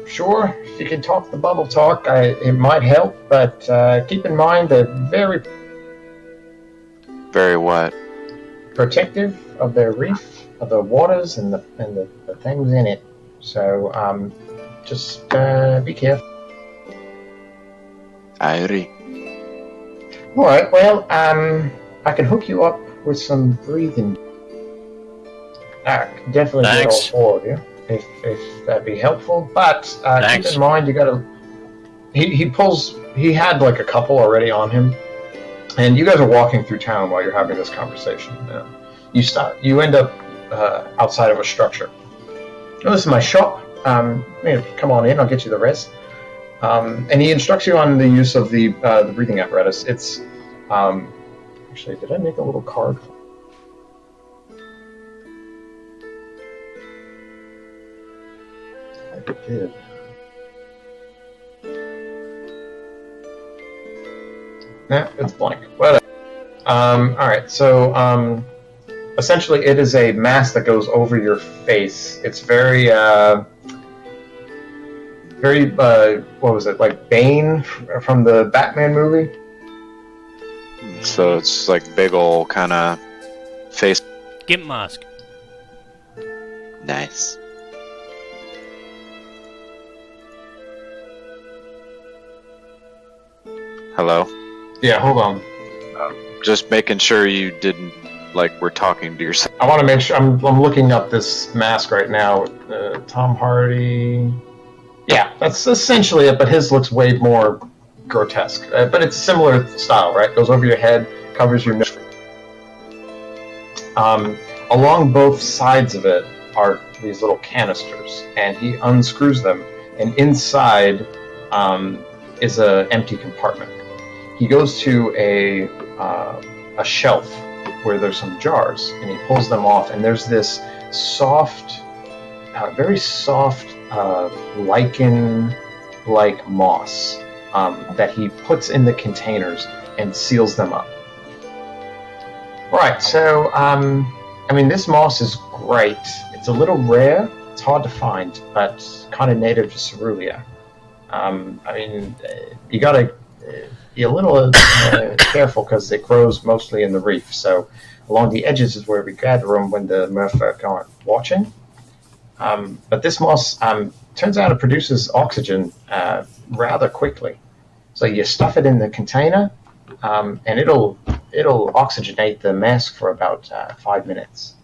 Sure, if you can talk the bubble talk, it might help, but keep in mind they're very Very what? protective of their reef, of the waters, and the things in it. So just be careful. Irie. All right. Well, I can hook you up with some breathing. I can definitely get all Thanks. four of you if that'd be helpful. But keep Thanks. in mind you gotta. He had like a couple already on him, and you guys are walking through town while you're having this conversation. You end up outside of a structure. Oh, this is my shop. Come on in. I'll get you the rest. And he instructs you on the use of the breathing apparatus. It's actually, did I make a little card? I did. Nah, it's blank. Whatever. All right. So essentially, it is a mask that goes over your face. It's very what was it, like Bane from the Batman movie? So it's like big ol' kind of face. Gimp mask. Nice. Hello? Yeah, hold on. Just making sure you didn't, were talking to yourself. I want to make sure. I'm looking up this mask right now. Tom Hardy. Yeah, that's essentially it, but his looks way more grotesque. But it's a similar style, right? Goes over your head, covers your nose. Along both sides of it are these little canisters, and he unscrews them, and inside is an empty compartment. He goes to a shelf where there's some jars, and he pulls them off, and there's this soft, very soft lichen-like moss that he puts in the containers and seals them up. Right, so this moss is great. It's a little rare. It's hard to find, but kind of native to Cerulean. You gotta be a little careful because it grows mostly in the reef. So along the edges is where we gather them when the merfolk aren't watching. But this moss turns out it produces oxygen rather quickly. So you stuff it in the container, and it'll oxygenate the mask for about 5 minutes.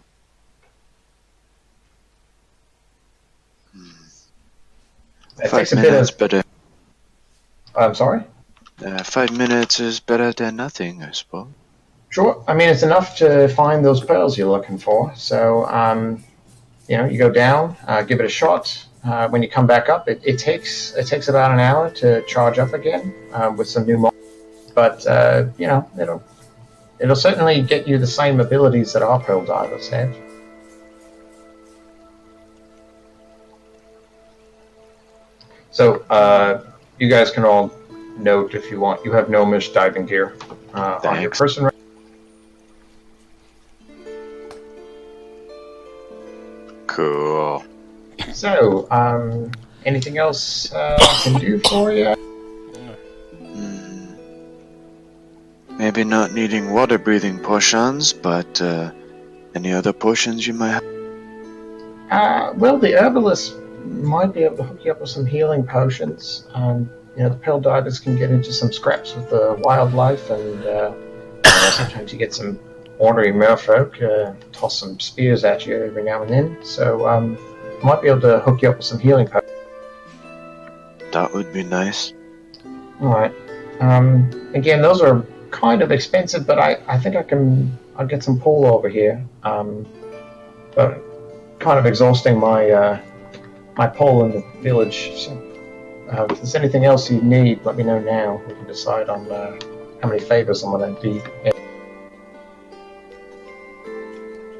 It 5 takes a bit minutes of. better. I'm sorry. 5 minutes is better than nothing, I suppose. Sure. It's enough to find those pearls you're looking for. So, you go down, give it a shot. When you come back up, it takes about an hour to charge up again with some new moss. But it'll certainly get you the same abilities that our pearl divers have. So, you guys can all note if you want. You have gnomish diving gear on your person. Right? Cool. So, anything else I can do for you? Maybe not needing water breathing potions, but any other potions you might have? The herbalist might be able to hook you up with some healing potions. The pearl divers can get into some scraps with the wildlife, and sometimes you get some ornery merfolk toss some spears at you every now and then. So might be able to hook you up with some healing potions. That would be nice. Alright. Again, those are kind of expensive, but I think I'll get some pull over here. But kind of exhausting my my pull in the village. So, if there's anything else you need, let me know now. We can decide on how many favors I'm gonna be.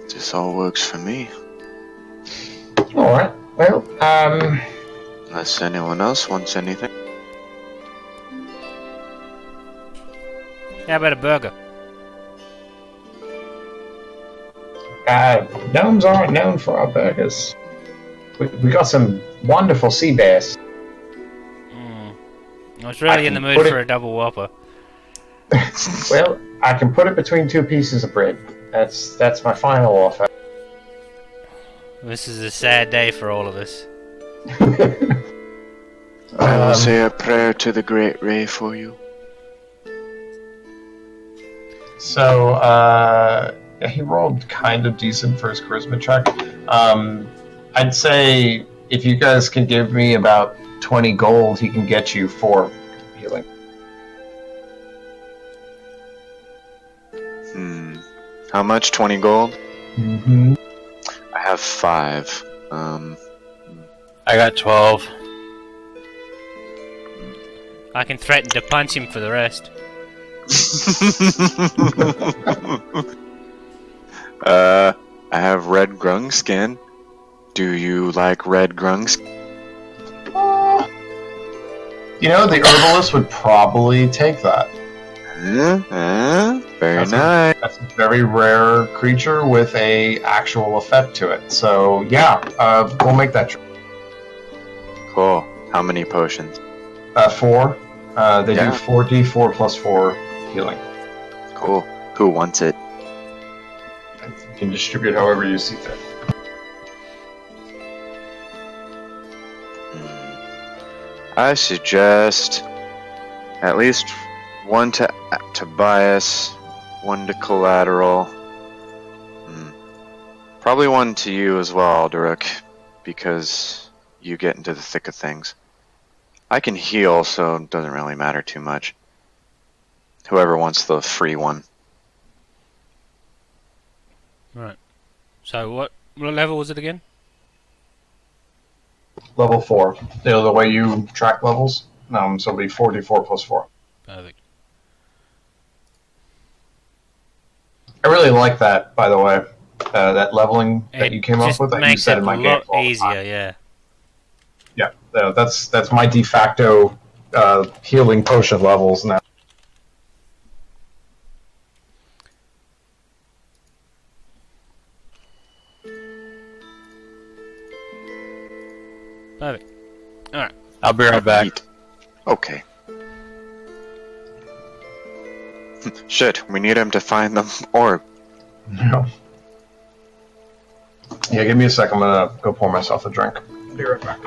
This all works for me. Alright. Well, Unless anyone else wants anything. How about a burger? Gnomes aren't known for our burgers. We got some wonderful sea bass. I was really in the mood for a double whopper. Well, I can put it between two pieces of bread. That's my final offer. This is a sad day for all of us. I will say a prayer to the Great Ray for you. So, yeah, he rolled kind of decent for his charisma check. I'd say if you guys can give me about 20 gold, he can get you 4 healing. How much? 20 gold? Mm-hmm. I have 5. I got 12. I can threaten to punch him for the rest. I have red grung skin. Do you like red grung skin? You know, the herbalist would probably take that. Very That's nice. That's a very rare creature with a actual effect to it. So yeah, we'll make that true. Cool. How many potions? 4. They Yeah. do 4d4 plus 4 healing. Cool. Who wants it? You can distribute however you see fit. I suggest at least 1 to Tobias, 1 to Collateral. Probably 1 to you as well, Alderuk, because you get into the thick of things. I can heal, so it doesn't really matter too much. Whoever wants the free one. Right. So what level was it again? Level 4. The way you track levels. So it'll be 4d4 plus 4. Perfect. I really like that, by the way. That leveling that you came up with. I use that in my game. Makes it a lot easier, yeah. Yeah, that's my de facto healing potion levels now. Perfect. Alright. I'll be right back. Eat. Okay. Shit, we need him to find the orb. No. Yeah, give me a sec. I'm gonna go pour myself a drink. Be right back.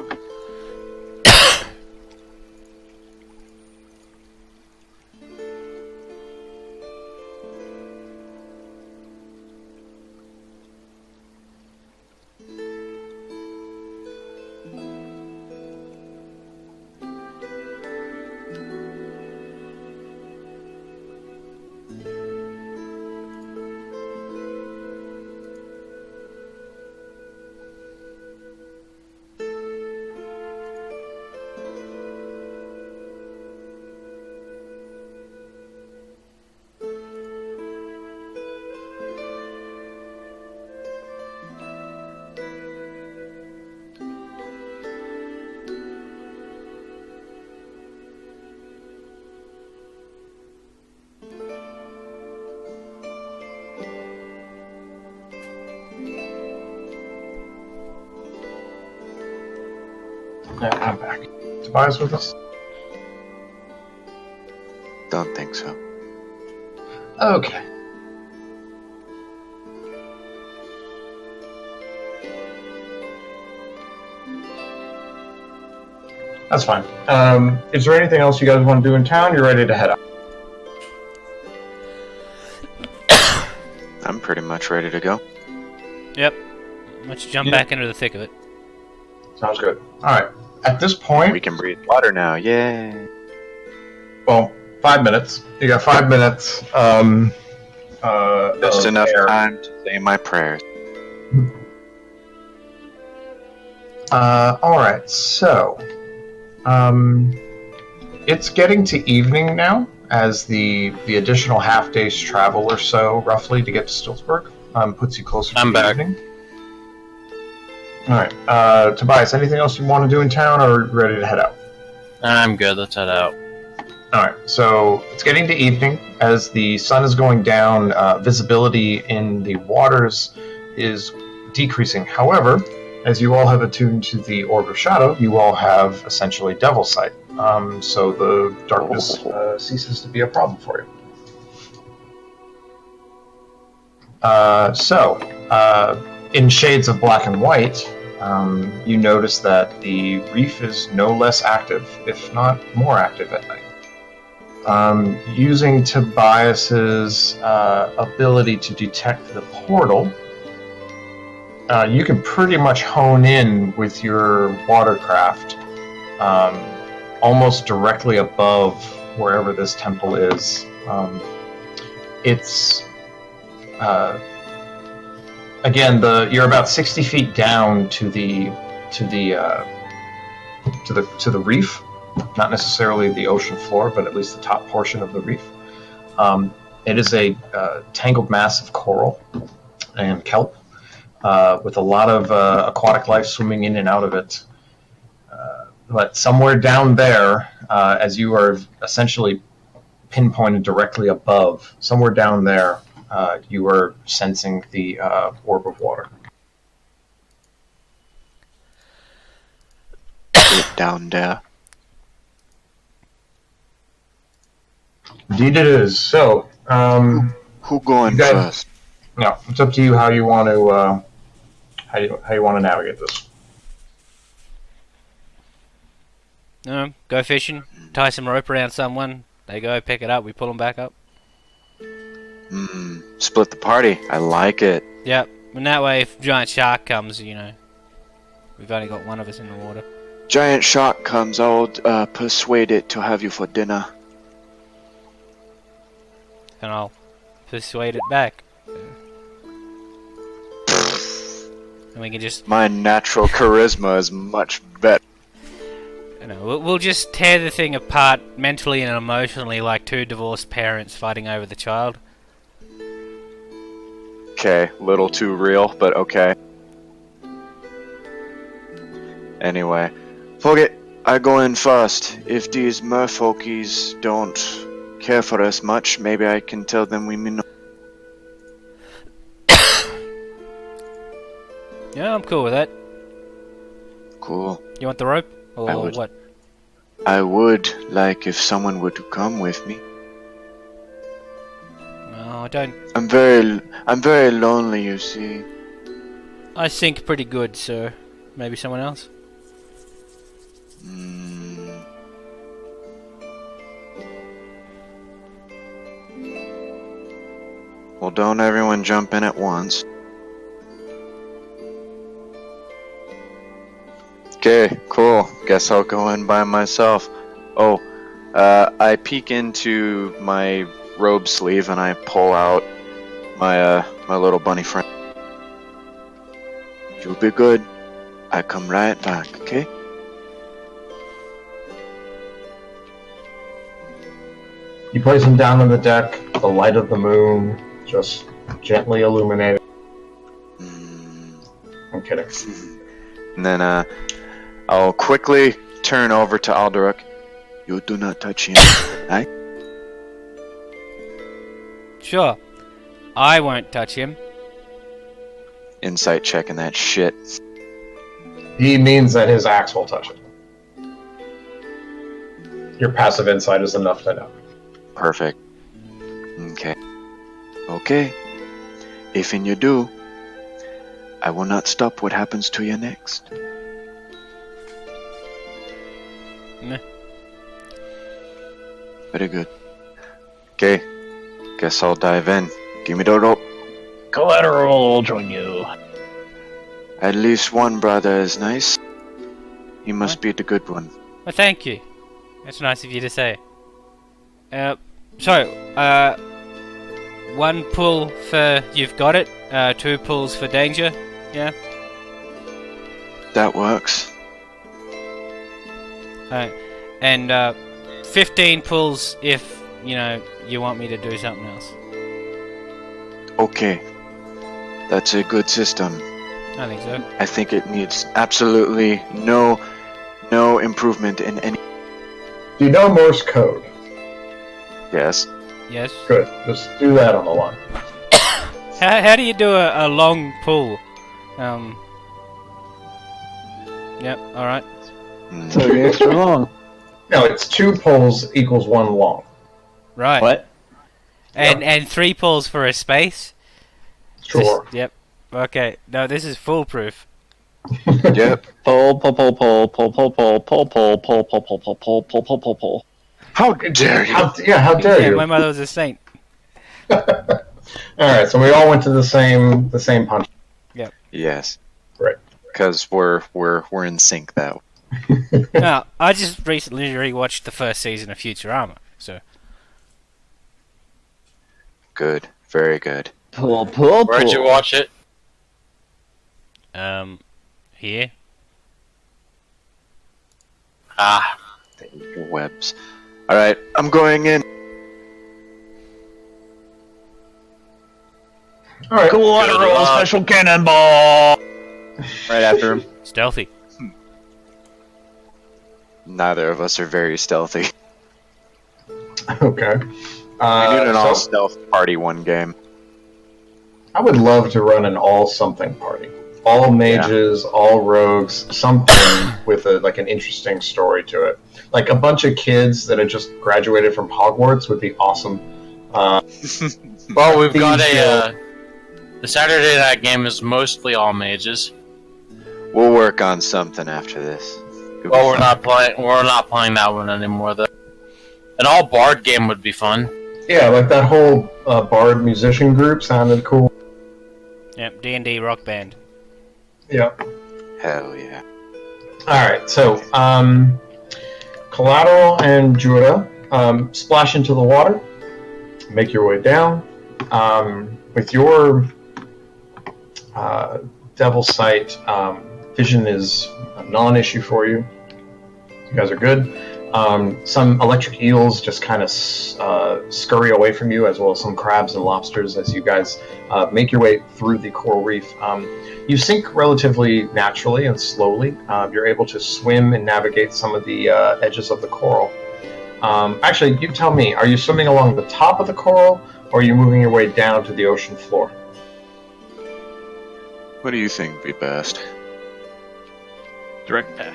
Yeah, I'm back. Tobias with us? Don't think so. Okay. That's fine. Is there anything else you guys want to do in town? You're ready to head out. I'm pretty much ready to go. Yep. Let's jump Yeah. back into the thick of it. Sounds good. Alright. at this point, We can breathe water now. Yay. well, 5 minutes. You got 5 minutes. Just of enough air. time to say my prayers. All right. So, it's getting to evening now, as the additional half day's travel or so, roughly, to get to Stiltsburg, puts you closer to I'm the back. evening. All right, Tobias. Anything else you want to do in town, or ready to head out? I'm good. Let's head out. All right, so it's getting to evening. As the sun is going down, visibility in the waters is decreasing. However, as you all have attuned to the Orb of Shadow, you all have essentially Devil Sight. So the darkness ceases to be a problem for you. In shades of black and white, you notice that the reef is no less active, if not more active at night. Using Tobias's ability to detect the portal, you can pretty much hone in with your watercraft almost directly above wherever this temple is. It's again, you're about 60 feet down to the reef. Not necessarily the ocean floor, but at least the top portion of the reef. It is a tangled mass of coral and kelp, with a lot of aquatic life swimming in and out of it. But somewhere down there, as you are essentially pinpointed directly above, somewhere down there, you are sensing the orb of water. Get down there. Indeed it is. So, Who going You guys- first? no, it's up to you how you want to how you want to navigate this. Go fishing, tie some rope around someone, they go, pick it up, we pull them back up. Split the party. I like it. Yep, and that way if giant shark comes, you know, we've only got one of us in the water. Giant shark comes, I'll persuade it to have you for dinner. And I'll persuade it back. And we can just, My natural charisma is much better. you know, we'll just tear the thing apart mentally and emotionally like two divorced parents fighting over the child. Okay, little too real, but okay. Anyway, fuck it. I go in first. If these merfolkies don't care for us much, maybe I can tell them we mean no. Yeah, I'm cool with that. Cool. You want the rope? I Or would. what? I would like if someone were to come with me. No, I don't. I'm very lonely, you see. I sink pretty good, sir. Maybe someone else? Well, don't everyone jump in at once. Okay, cool. Guess I'll go in by myself. Oh, I peek into my robe sleeve and I pull out my my little bunny friend. You'll be good. I come right back, okay? You place him down on the deck. The light of the moon just gently illuminated. I'm kidding. And then I'll quickly turn over to Alderuk. You do not touch him, right? Sure. I won't touch him. Insight checking that shit. He means that his axe will touch it. Your passive insight is enough to know. Perfect. Okay. Okay. If and you do, I will not stop what happens to you next. Meh. Very good. Okay. Guess I'll dive in. Give me the rope. Collateral will join you. At least one brother is nice. He must be the good one. Well, thank you. That's nice of you to say. So, one pull for you've got it, 2 pulls for danger, yeah? That works. And 15 pulls if, you want me to do something else. Okay. That's a good system. I think so. I think it needs absolutely no improvement in any... Do you know Morse code? Yes. Yes. Good. Just do that on the line. How do you do a long pull? Yep, alright. Mm. So you're extra long. No, it's 2 pulls equals 1 long. Right. What? And 3 pulls for a space? Sure. Yep. Okay. No, this is foolproof. Yep. Pull, pull, pull, pull, pull, pull, pull, pull, pull, pull, pull, pull, pull, pull, pull, pull, pull, pull. How dare you? How dare Yeah, you? my mother was a saint. Alright, so we all went to the same punch. Yes. Right. Because we're in sync though. No, I just recently rewatched the first season of Futurama, so... Good. Very good. Pull, pull, pull. Where'd you watch it? Here? Ah, The webs. Alright, I'm going in. Alright. Cool honor Good roll, luck. special cannonball. Right after him. Stealthy. Neither of us are very stealthy. Okay. We need an So all-stealth party one game. I would love to run an all something party. All mages, all rogues, something with an interesting story to it. Like a bunch of kids that had just graduated from Hogwarts would be awesome. well, we've got These, the Saturday night game is mostly all mages. We'll work on something after this. It'll Well, be we're fun. not playing. We're not playing that one anymore, though. An all bard game would be fun. Yeah, like that whole bard musician group sounded cool. Yep, D&D rock band. Yeah. Hell yeah. Alright, so Collateral and Judah splash into the water, make your way down. With your Devil Sight, vision is a non-issue for you. You guys are good. Some electric eels just kind of scurry away from you, as well as some crabs and lobsters as you guys make your way through the coral reef. You sink relatively naturally and slowly. You're able to swim and navigate some of the edges of the coral. Actually, you tell me, are you swimming along the top of the coral, or are you moving your way down to the ocean floor? What do you think would be best? Direct path.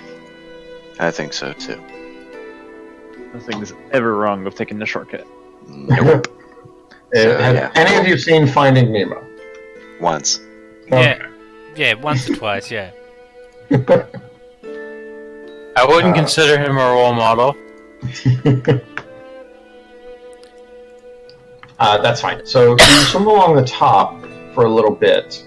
I think so too. Nothing is ever wrong with taking the shortcut. Nope. Have yeah. any of you seen Finding Nemo? Once. Yeah, once or twice, yeah. I wouldn't consider him a role model. That's fine. So you swim along the top for a little bit.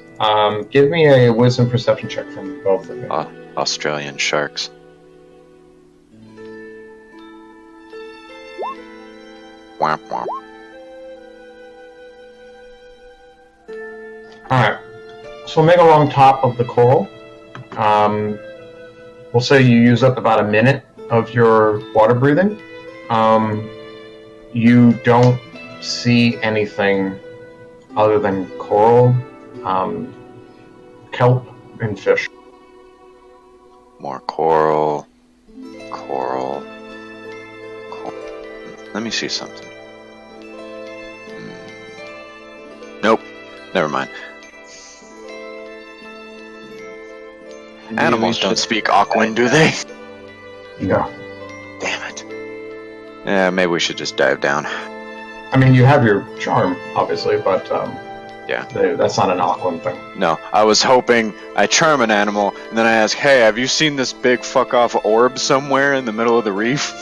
Give me a wisdom perception check from both of you. Australian sharks. Womp womp. Alright. Swimming along top of the coral. We'll say you use up about a minute of your water breathing. You don't see anything other than coral, kelp, and fish. More coral. Let me see something. Nope. Never mind. Animals don't speak Aquan, do they? No. Damn it. Yeah, maybe we should just dive down. I mean, you have your charm, obviously, but Yeah. that's not an Aquan thing. No, I was hoping I charm an animal, and then I ask, hey, have you seen this big fuck-off orb somewhere in the middle of the reef?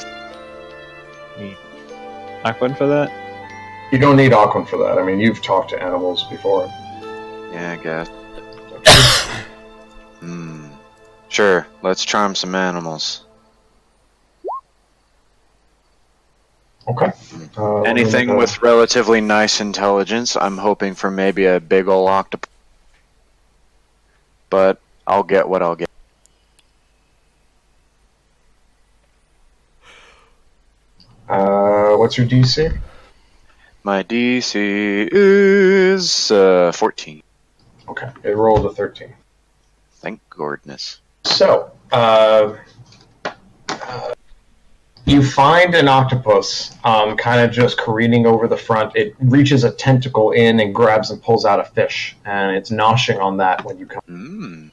Aquan for that? You don't need Aquan for that. I mean, you've talked to animals before. Yeah, I guess. Sure, let's charm some animals. Okay. Anything with relatively nice intelligence. I'm hoping for maybe a big ol' octopus. But I'll get what I'll get. What's your DC? My DC is 14. Okay, it rolled a 13. Thank goodness. So, you find an octopus kind of just careening over the front. It reaches a tentacle in and grabs and pulls out a fish, and it's noshing on that when you come.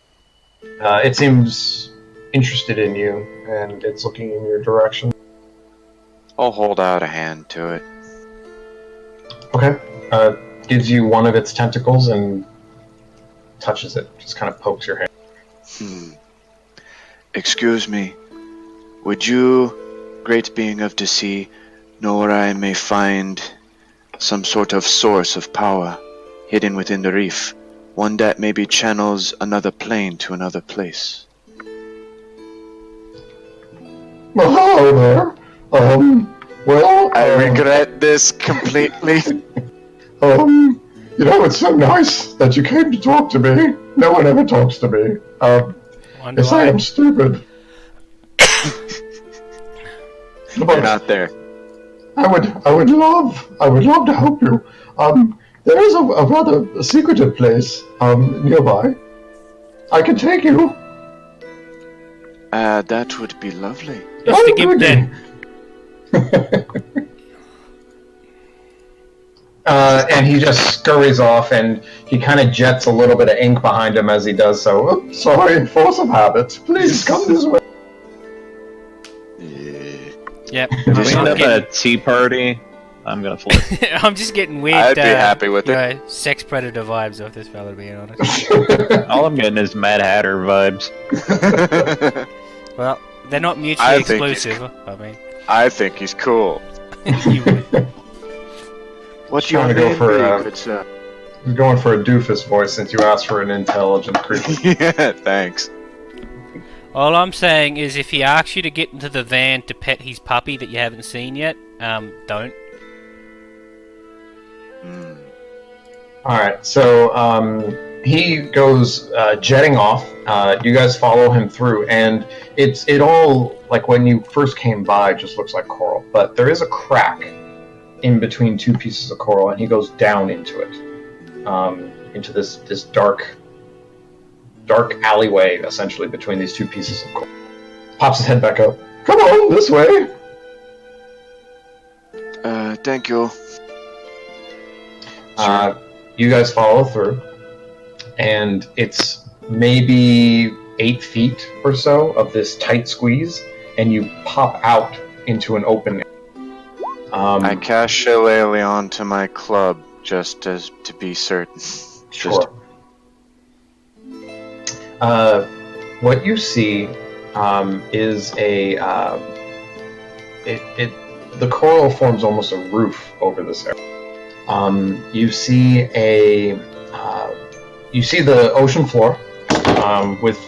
It seems interested in you, and it's looking in your direction. I'll hold out a hand to it. Okay. Gives you one of its tentacles and touches it. Just kind of pokes your hand. Excuse me. Would you, great being of the sea, know where I may find some sort of source of power hidden within the reef? One that maybe channels another plane to another place. Well, hello there. I regret this completely. It's so nice that you came to talk to me. No one ever talks to me. Yes, I am stupid. You're not there. I would love to help you. There is a rather secretive place nearby. I can take you. That would be lovely. It's the gift then. And he just scurries off, and he kind of jets a little bit of ink behind him as he does so. Oh, sorry, force of habit. Please come this way. Yep. Do we end up at a tea party? I'm gonna flip. I'm just getting weird. I'd be happy with it. Sex predator vibes off this fella, to be honest. All I'm getting is Mad Hatter vibes. Well, they're not mutually exclusive. I think he's cool. You would. What's your name? He's going for a doofus voice since you asked for an intelligent creature. Yeah, thanks. All I'm saying is, if he asks you to get into the van to pet his puppy that you haven't seen yet, don't. Alright, so he goes jetting off. You guys follow him through, and it all, like when you first came by, just looks like coral. But there is a crack in between two pieces of coral, and he goes down into it, into this dark alleyway, essentially, between these two pieces of coral. Pops his head back up. Come on, this way! Thank you. You guys follow through, and it's maybe 8 feet or so of this tight squeeze, and you pop out into an open area. I cast Shillelagh onto my club just to be certain. Sure. What you see is the coral forms almost a roof over this area. You see the ocean floor with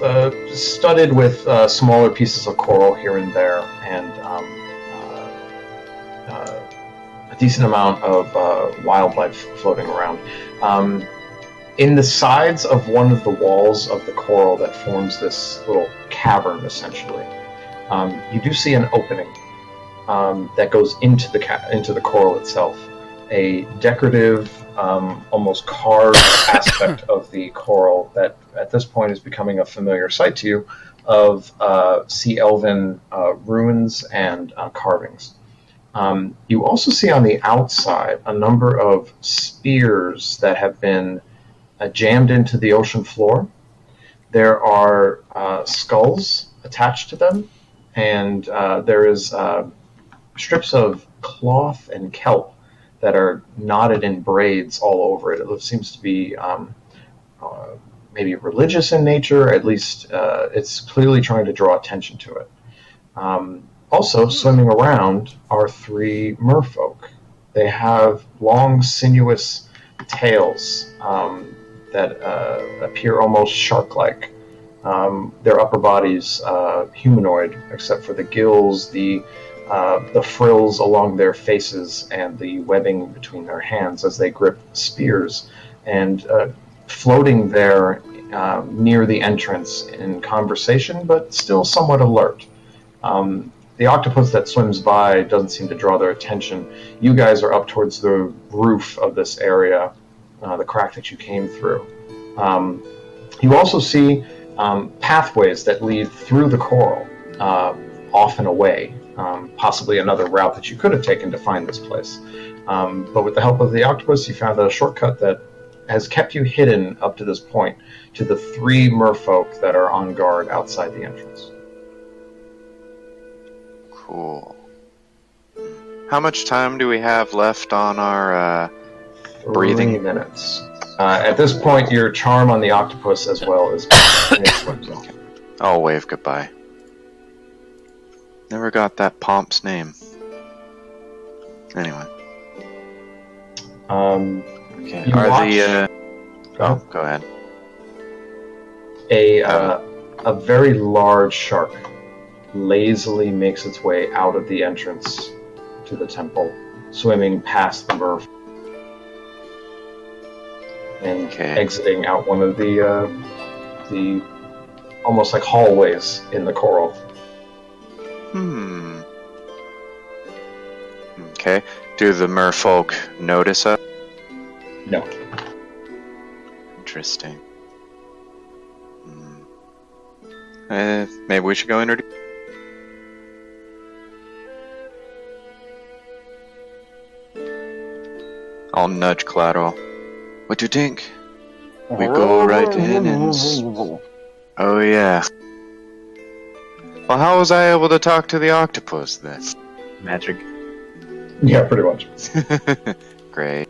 studded with smaller pieces of coral here and there, and a decent amount of wildlife floating around. In the sides of one of the walls of the coral that forms this little cavern, essentially, you do see an opening that goes into the coral itself. A decorative, almost carved aspect of the coral that at this point is becoming a familiar sight to you, of Sea Elven ruins and carvings. You also see on the outside a number of spears that have been jammed into the ocean floor. There are skulls attached to them, and there is strips of cloth and kelp that are knotted in braids all over it. It seems to be maybe religious in nature. At least it's clearly trying to draw attention to it. Also, swimming around are 3 merfolk. They have long, sinuous tails that appear almost shark-like. Their upper bodies humanoid, except for the gills, the frills along their faces, and the webbing between their hands as they grip spears. And floating there near the entrance in conversation, but still somewhat alert. The octopus that swims by doesn't seem to draw their attention. You guys are up towards the roof of this area, the crack that you came through. You also see pathways that lead through the coral, off and away, possibly another route that you could have taken to find this place. But with the help of the octopus, you found a shortcut that has kept you hidden up to this point to the 3 merfolk that are on guard outside the entrance. Cool. How much time do we have left on our breathing? 3 minutes. At this point, your charm on the octopus as well as I'll wave goodbye. Never got that Pomp's name. Anyway. Okay. Are the go ahead. A very large shark lazily makes its way out of the entrance to the temple, swimming past the merfolk and exiting out one of the almost like hallways in the coral. Okay. Do the merfolk notice us? No. Interesting. Maybe we should go introduce. I'll nudge Collateral. What do you think? We go right in and... Oh yeah. Well, how was I able to talk to the octopus then? Magic. Yeah, pretty much. Great.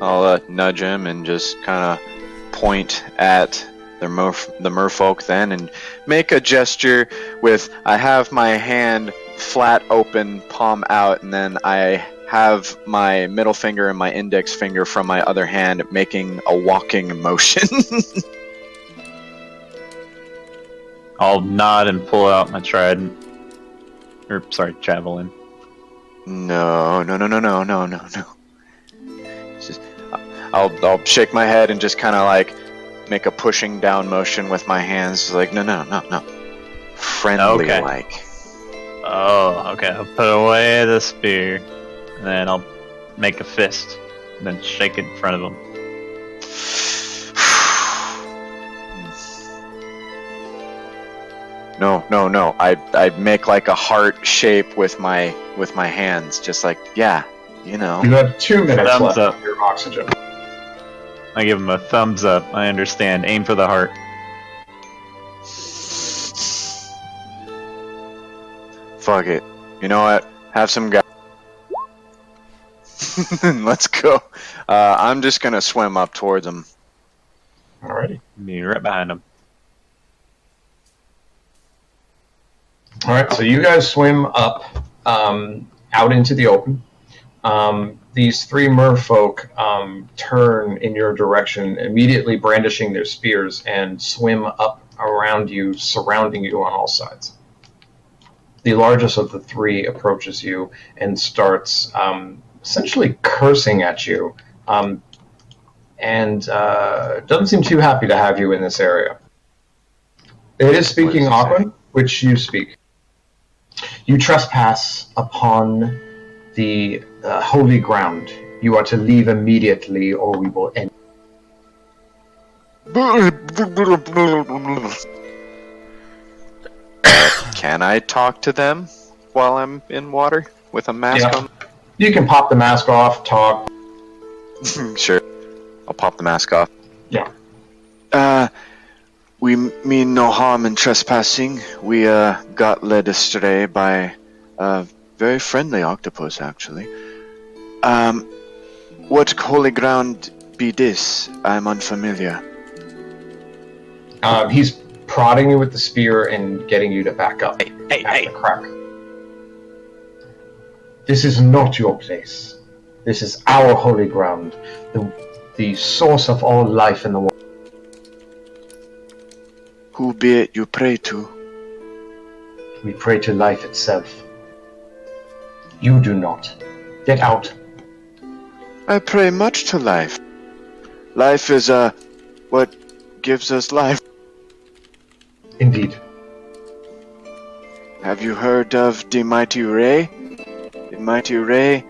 I'll nudge him and just kind of point at the merfolk then and make a gesture with, I have my hand flat open, palm out, and then I have my middle finger and my index finger from my other hand making a walking motion. I'll nod and pull out my trident. Or, sorry, javelin. No. Just, I'll shake my head and just kind of like make a pushing down motion with my hands, like no. Friendly like. Oh, okay. I'll put away the spear, and then I'll make a fist, and then shake it in front of him. No. I make like a heart shape with my hands, just like, yeah, you know. You have 2 minutes Thumbs left up. of your oxygen. I give him a thumbs up. I understand. Aim for the heart. Fuck it. You know what? Have some guys. Let's go. I'm just gonna swim up towards him. Alrighty. Be right behind him. Alright, so you guys swim up out into the open. These 3 merfolk turn in your direction, immediately brandishing their spears, and swim up around you, surrounding you on all sides. The largest of the 3 approaches you and starts essentially cursing at you, and doesn't seem too happy to have you in this area. It is speaking Aquan, which you speak. You trespass upon the holy ground. You are to leave immediately, or we will end. Can I talk to them while I'm in water with a mask on? You can pop the mask off, talk. Sure. I'll pop the mask off. Yeah. We mean no harm in trespassing. We got led astray by a very friendly octopus, actually. What holy ground be this? I'm unfamiliar. He's prodding you with the spear and getting you to back up. Hey. The crack. This is not your place. This is our holy ground, the source of all life in the world. Who be it you pray to? We pray to life itself. You do not. Get out. I pray much to life. Life is, what gives us life. Indeed. Have you heard of the Mighty Ray? The Mighty Ray,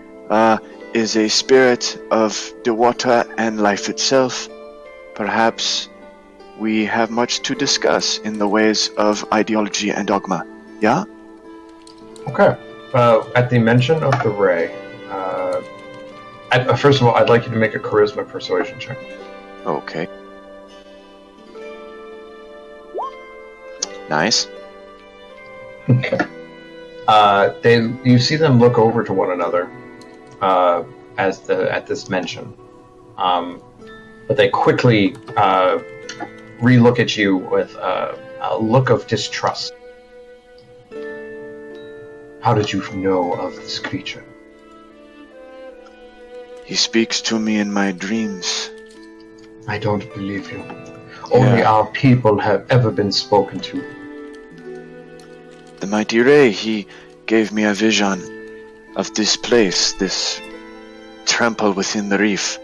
is a spirit of the water and life itself. Perhaps we have much to discuss in the ways of ideology and dogma. Yeah? Okay. At the mention of the ray, first of all, I'd like you to make a charisma persuasion check. Okay. Nice. Okay. You see them look over to one another at this mention, but they quickly re-look at you with a look of distrust. How did you know of this creature? He speaks to me in my dreams. I don't believe you. Only our people have ever been spoken to. The Mighty Ray, he gave me a vision of this place, this temple within the reef.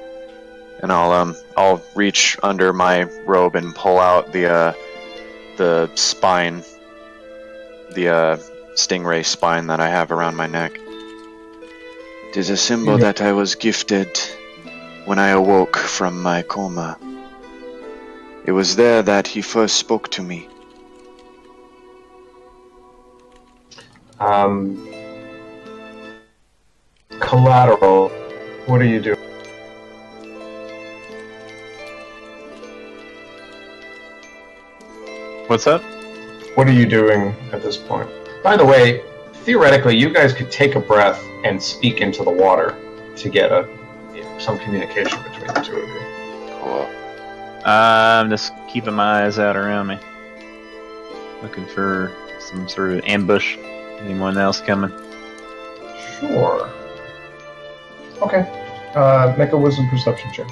And I'll reach under my robe and pull out the spine, the stingray spine that I have around my neck. It is a symbol that I was gifted when I awoke from my coma. It was there that he first spoke to me. Collateral, what are you doing? What's that? What are you doing at this point? By the way, theoretically, you guys could take a breath and speak into the water to get some communication between the two of you. Cool. I'm just keeping my eyes out around me, looking for some sort of ambush. Anyone else coming? Sure. Okay. Make a wisdom perception check.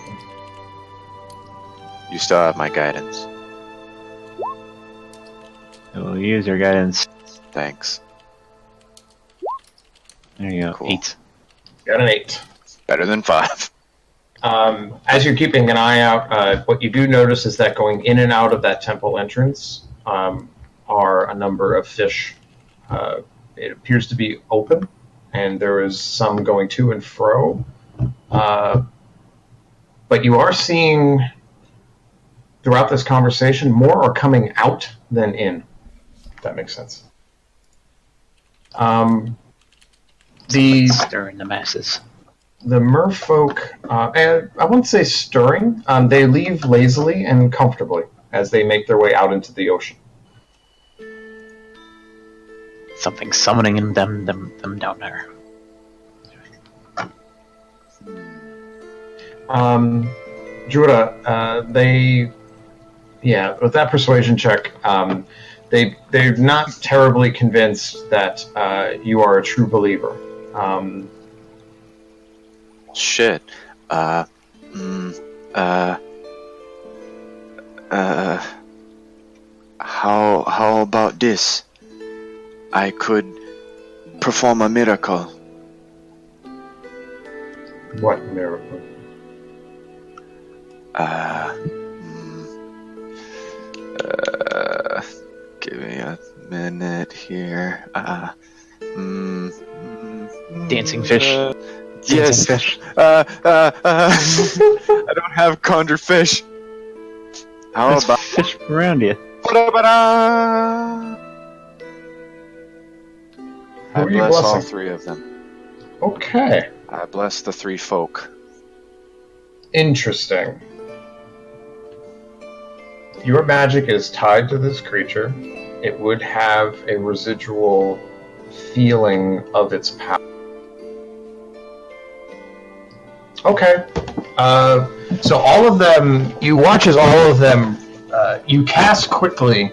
You still have my guidance. We'll use your guidance. Thanks. There you go. Cool. 8. Got an 8. Better than 5. As you're keeping an eye out, what you do notice is that going in and out of that temple entrance are a number of fish. It appears to be open, and there is some going to and fro. But you are seeing, throughout this conversation, more are coming out than in. If that makes sense. Stirring the masses. The merfolk, I wouldn't say stirring, they leave lazily and comfortably as they make their way out into the ocean. Something summoning them down there. Jura, with that persuasion check, they're not terribly convinced that you are a true believer. Shit. How about this? I could perform a miracle. What miracle? Give me a minute here. Dancing fish. Yes. Fish. I don't have conjure fish. How There's about fish around you? I Who are you bless all blessing? 3 of them. Okay. I bless the 3 folk. Interesting. Your magic is tied to this creature. It would have a residual feeling of its power. Okay. So all of them, you watch as all of them, you cast quickly,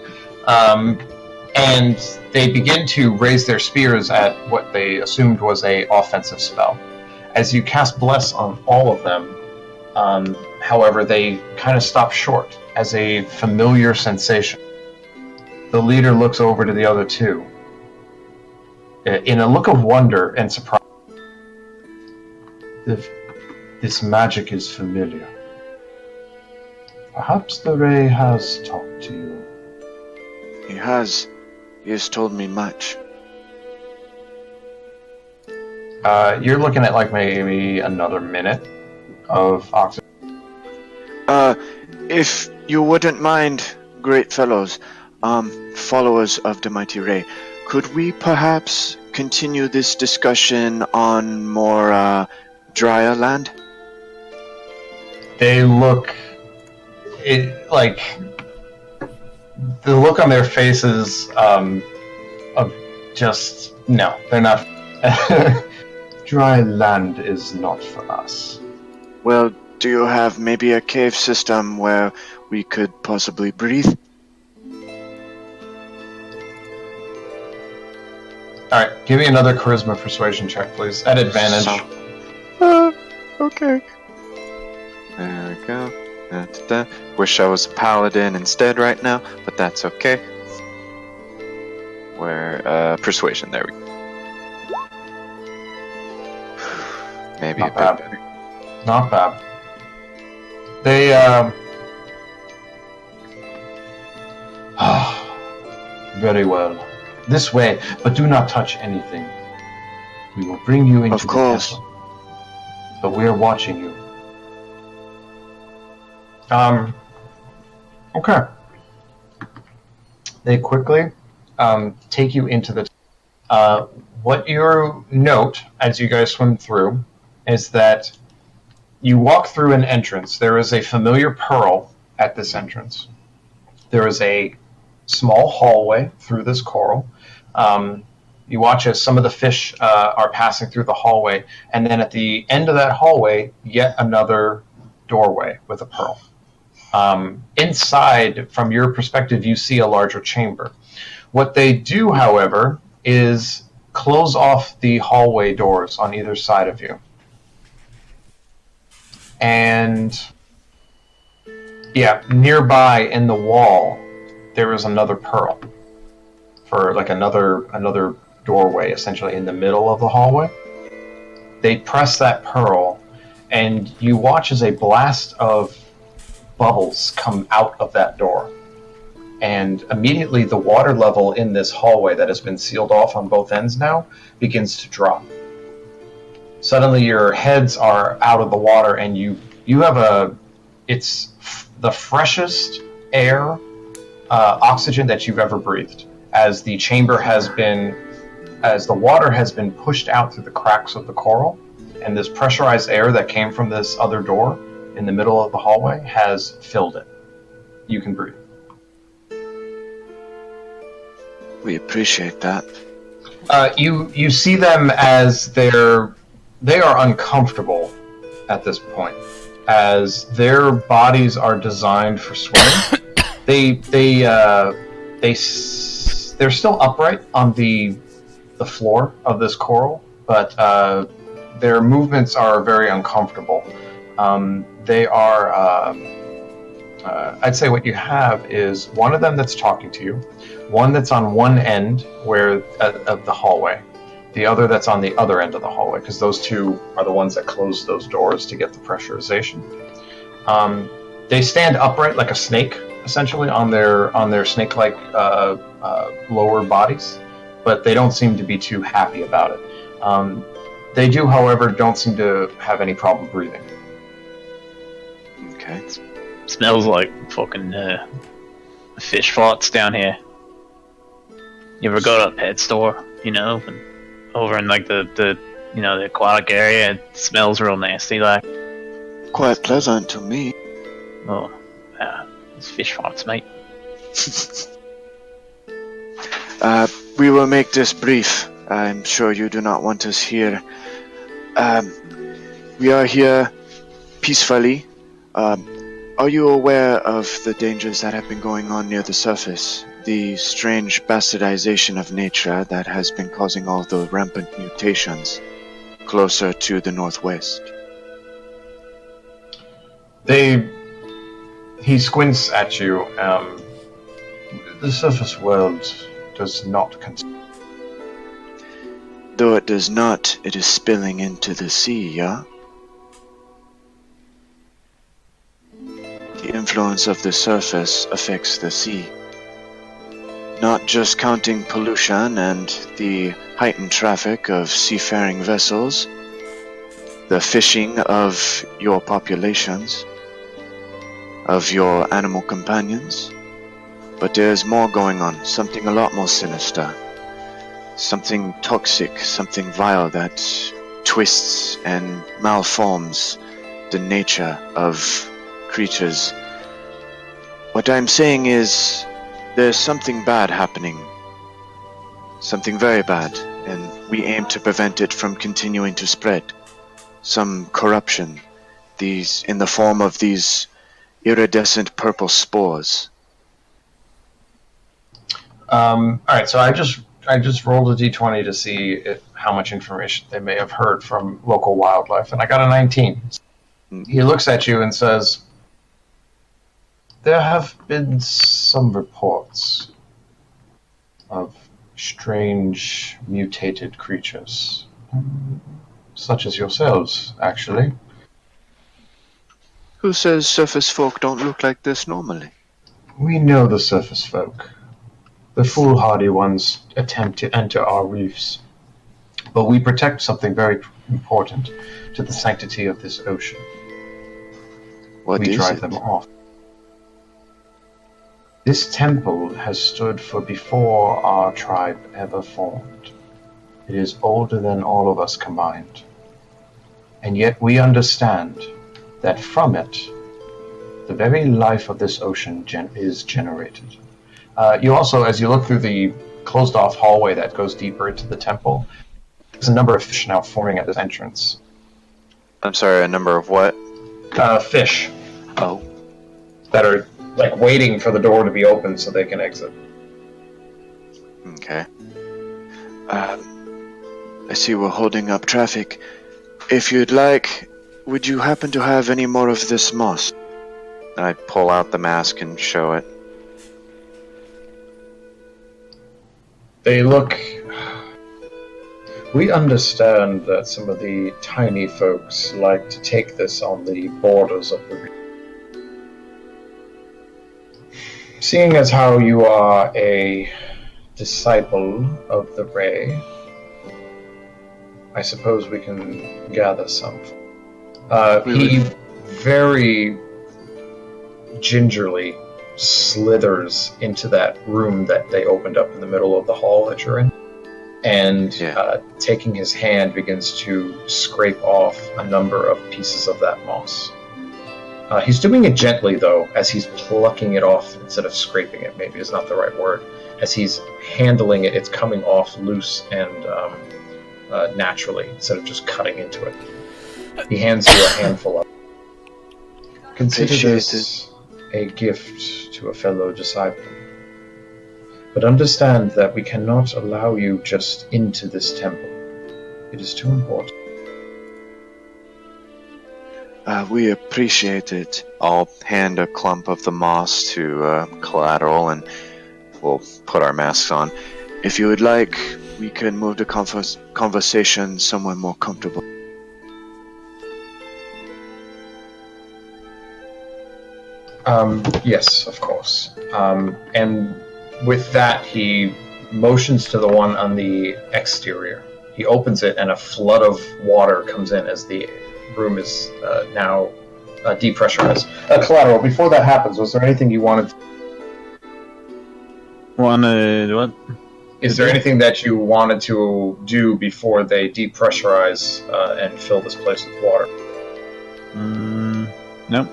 and they begin to raise their spears at what they assumed was a offensive spell. As you cast Bless on all of them, however, they kind of stop short as a familiar sensation The leader looks over to the other two in a look of wonder and surprise. This magic is familiar. Perhaps the Ray has talked to you. He has. He has told me much. You're looking at like maybe another minute of oxygen. If you wouldn't mind, great fellows, followers of the mighty Ray, could we perhaps continue this discussion on more, drier land? They look, like, the look on their faces, of just, no, they're not. Dry land is not for us. Well, do you have maybe a cave system where we could possibly breathe? Alright, give me another charisma persuasion check, please. At advantage. Okay. There we go. Da-da-da. Wish I was a paladin instead right now, but that's okay. Where, persuasion, there we go. Maybe Not a bad. bit better. Not bad. They, very well. This way, but do not touch anything. We will bring you into Of course. the temple. But we are watching you. Okay. They quickly take you into the what you note as you guys swim through is that you walk through an entrance. There is a familiar pearl at this entrance. There is a small hallway through this coral. You watch as some of the fish are passing through the hallway, and then at the end of that hallway, yet another doorway with a pearl. Inside, from your perspective, you see a larger chamber. What they do, however, is close off the hallway doors on either side of you. And yeah, nearby in the wall, there is another pearl for like another doorway, essentially in the middle of the hallway. They press that pearl, and you watch as a blast of bubbles come out of that door. And immediately the water level in this hallway that has been sealed off on both ends now begins to drop. Suddenly your heads are out of the water, and you have it's the freshest air, oxygen that you've ever breathed, as the water has been pushed out through the cracks of the coral, and this pressurized air that came from this other door in the middle of the hallway has filled it. You can breathe. We appreciate that. You see them as they are uncomfortable at this point, as their bodies are designed for swimming. They're still upright on the floor of this coral, but their movements are very uncomfortable. They are. I'd say what you have is one of them that's talking to you, one that's on one end of the hallway, the other that's on the other end of the hallway, because those two are the ones that close those doors to get the pressurization. They stand upright like a snake, essentially, on their snake-like lower bodies, but they don't seem to be too happy about it. They do, however, don't seem to have any problem breathing. Okay. Smells like fucking fish farts down here. You ever go to a pet store, and over in like the aquatic area, it smells real nasty like. Quite pleasant to me. Oh, yeah, it's fish farts, mate. We will make this brief. I'm sure you do not want us here. We are here peacefully. Are you aware of the dangers that have been going on near the surface? The strange bastardization of nature that has been causing all the rampant mutations closer to the northwest. He squints at you. The surface world does not Though it does not, it is spilling into the sea, yeah? The influence of the surface affects the sea. Not just counting pollution and the heightened traffic of seafaring vessels, the fishing of your populations, of your animal companions, but there's more going on, something a lot more sinister. Something toxic, something vile that twists and malforms the nature of creatures. What I'm saying is, there's something bad happening. Something very bad, and we aim to prevent it from continuing to spread. Some corruption, these in the form of these iridescent purple spores. Alright, so I just rolled a d20 to see how much information they may have heard from local wildlife, and I got a 19. He looks at you and says, there have been some reports of strange mutated creatures, such as yourselves, actually. Who says surface folk don't look like this normally? We know the surface folk. The foolhardy ones attempt to enter our reefs, but we protect something very important to the sanctity of this ocean. We drive them off. This temple has stood for before our tribe ever formed. It is older than all of us combined. And yet we understand that from it, the very life of this ocean is generated. You also, as you look through the closed-off hallway that goes deeper into the temple, there's a number of fish now forming at this entrance. I'm sorry, a number of what? Fish. Oh. That are, like, waiting for the door to be opened so they can exit. Okay. I see we're holding up traffic. If you'd like, would you happen to have any more of this moss? I pull out the mask and show it. They look... We understand that some of the tiny folks like to take this on the borders of the region. Seeing as how you are a disciple of the Ray, I suppose we can gather some. He very gingerly slithers into that room that they opened up in the middle of the hall that you're in, and taking his hand begins to scrape off a number of pieces of that moss. He's doing it gently, though, as he's plucking it off instead of scraping it, maybe is not the right word. As he's handling it, it's coming off loose and naturally, instead of just cutting into it. He hands you a handful of it. Consider this a gift to a fellow disciple. But understand that we cannot allow you just into this temple. It is too important. We appreciate it. I'll hand a clump of the moss to Collateral and we'll put our masks on. If you would like, we can move the conversation somewhere more comfortable. Yes, of course. And with that, he motions to the one on the exterior. He opens it, and a flood of water comes in as the room is now depressurized. Collateral, before that happens, was there anything you wanted? Wanted what? Is there anything that you wanted to do before they depressurize and fill this place with water? No.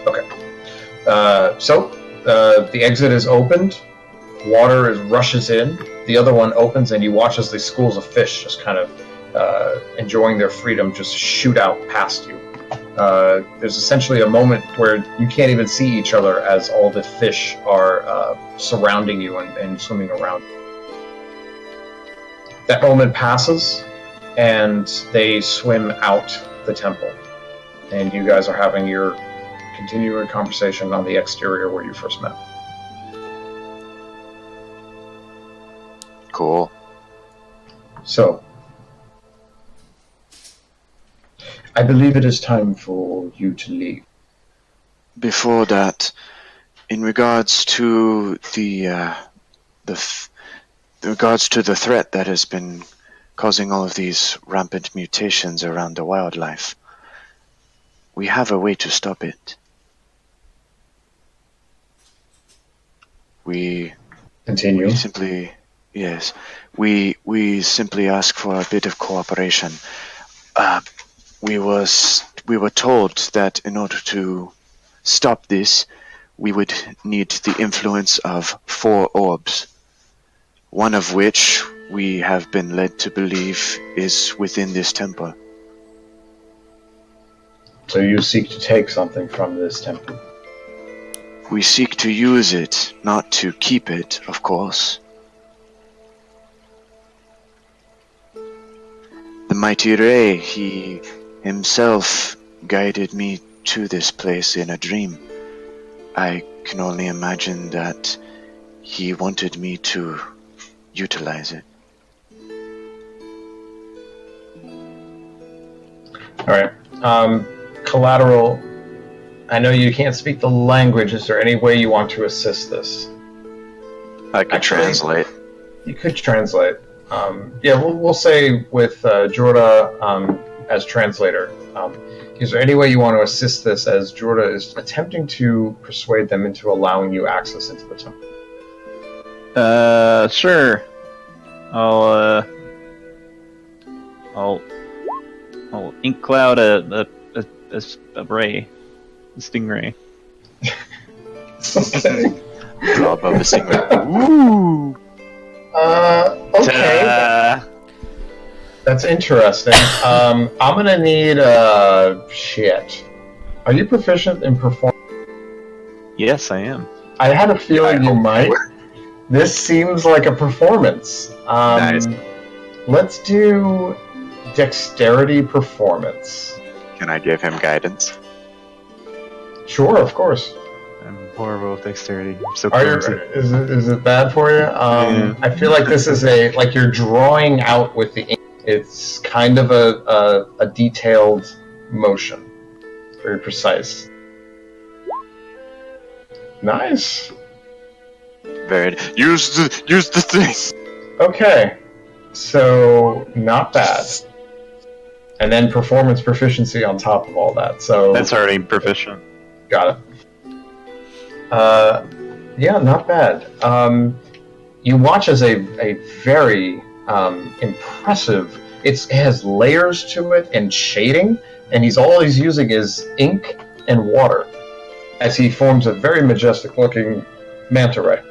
Okay. So the exit is opened. Water rushes in. The other one opens, and you watch as these schools of fish just kind of enjoying their freedom just shoot out past you. There's essentially a moment where you can't even see each other as all the fish are surrounding you and swimming around. That moment passes, and they swim out the temple. And you guys are having your continuing conversation on the exterior where you first met. Cool. So, I believe it is time for you to leave. Before that, in regards to in regards to the threat that has been causing all of these rampant mutations around the wildlife, we have a way to stop it. We Continue. we simply ask for a bit of cooperation. We were told that in order to stop this, we would need the influence of 4 orbs, one of which we have been led to believe is within this temple. So you seek to take something from this temple. We seek to use it, not to keep it, of course. The mighty Ray, he himself guided me to this place in a dream. I can only imagine that he wanted me to utilize it. Alright. Collateral, I know you can't speak the language. Is there any way you want to assist this? I can translate. You could translate. We'll say with Jorda as translator. Is there any way you want to assist this as Jorda is attempting to persuade them into allowing you access into the temple? Sure. I'll ink cloud a ray, a stingray. Okay. Blob of a stingray. Ooh. Okay. That's interesting. I'm gonna need shit. Are you proficient in perform? Yes, I am. I had a feeling you might. This seems like a performance. Nice. Let's do dexterity performance. Can I give him guidance? Sure, of course. I'm horrible with dexterity. I'm so Are you, clumsy. is it bad for you? Yeah. I feel like this is like you're drawing out with the ink. It's kind of a detailed motion. Very precise. Nice. Very. Use the thing. Okay. So, not bad. And then performance proficiency on top of all that. So That's already proficient. got it. Yeah, not bad. You watch as a very impressive. It has layers to it and shading, and all he's using is ink and water as he forms a very majestic-looking manta ray.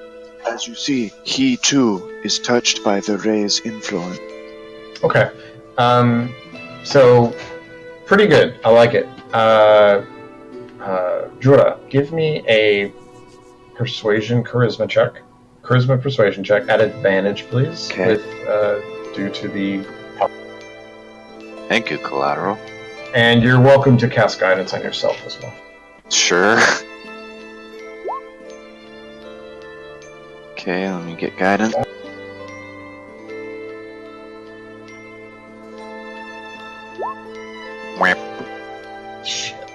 As you see, he too is touched by the ray's influence. Okay. So pretty good. I like it. Jura, give me a charisma persuasion check at advantage, please. Okay. With due to the. Thank you, Collateral. And you're welcome to cast guidance on yourself as well. Sure. Okay, let me get guidance. Shit.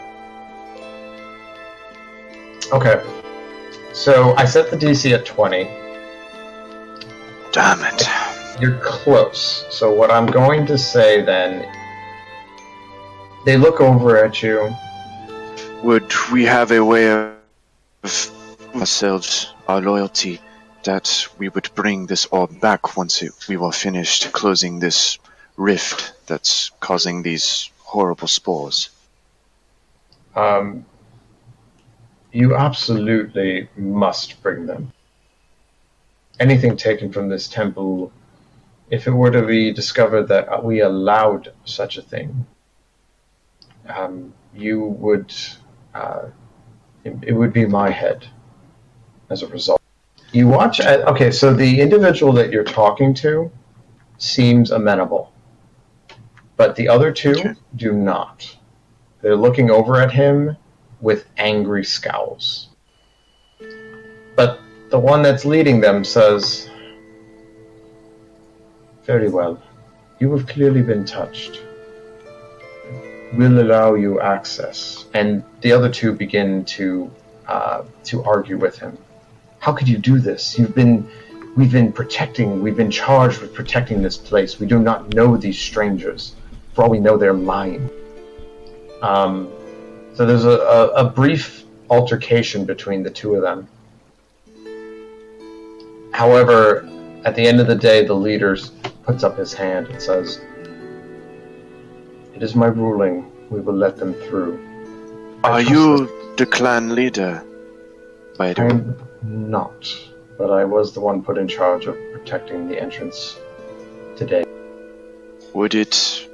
Okay. So I set the DC at 20. Damn it. You're close. So what I'm going to say then, they look over at you. Would we have a way of ourselves, our loyalty, that we would bring this orb back once we were finished closing this rift that's causing these horrible spores? You absolutely must bring them. Anything taken from this temple, if it were to be discovered that we allowed such a thing, you would, it would be my head as a result. You watch, okay, so the individual that you're talking to seems amenable, but the other two do not. They're looking over at him with angry scowls. But the one that's leading them says, Very well. You have clearly been touched. We'll allow you access. And the other two begin to argue with him. How could you do this? We've been charged with protecting this place. We do not know these strangers. For all we know, they're lying. So there's a brief altercation between the two of them. However, at the end of the day, the leader puts up his hand and says, "It is my ruling. We will let them through." Are you the clan leader, by the way? I'm not, but I was the one put in charge of protecting the entrance today. Would it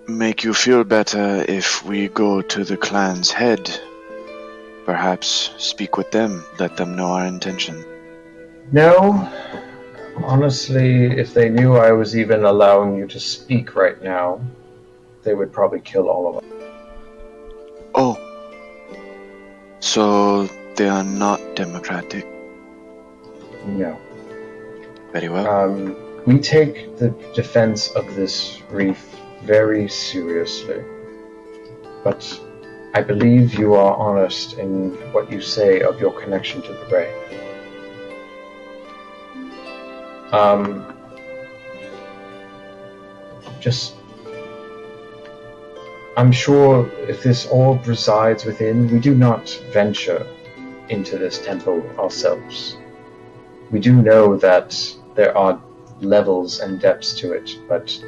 make you feel better if we go to the clan's head? Perhaps speak with them, let them know our intention. No. Honestly, if they knew I was even allowing you to speak right now, they would probably kill all of us. Oh. So they are not democratic. No. Very well. We take the defense of this reef very seriously. But I believe you are honest in what you say of your connection to the Ray. I'm sure if this orb resides within, we do not venture into this temple ourselves. We do know that there are levels and depths to it, but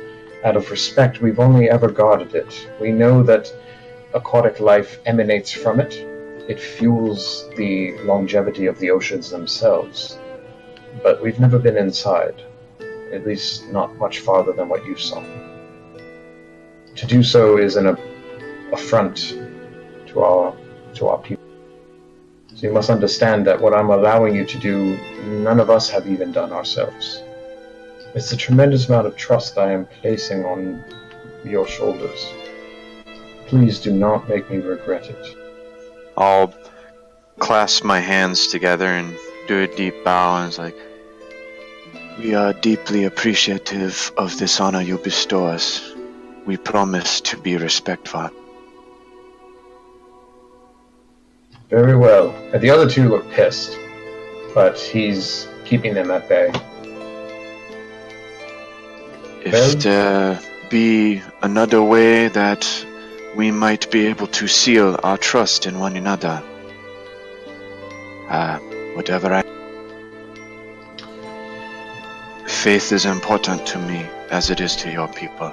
out of respect, we've only ever guarded it. We know that aquatic life emanates from it. It fuels the longevity of the oceans themselves. But we've never been inside, at least not much farther than what you saw. To do so is an affront to our people. So you must understand that what I'm allowing you to do, none of us have even done ourselves. It's a tremendous amount of trust I am placing on your shoulders. Please do not make me regret it. I'll clasp my hands together and do a deep bow, and it's like, we are deeply appreciative of this honor you bestow us. We promise to be respectful. Very well. And the other two look pissed, but he's keeping them at bay. If there be another way that we might be able to seal our trust in one another, whatever faith is important to me as it is to your people.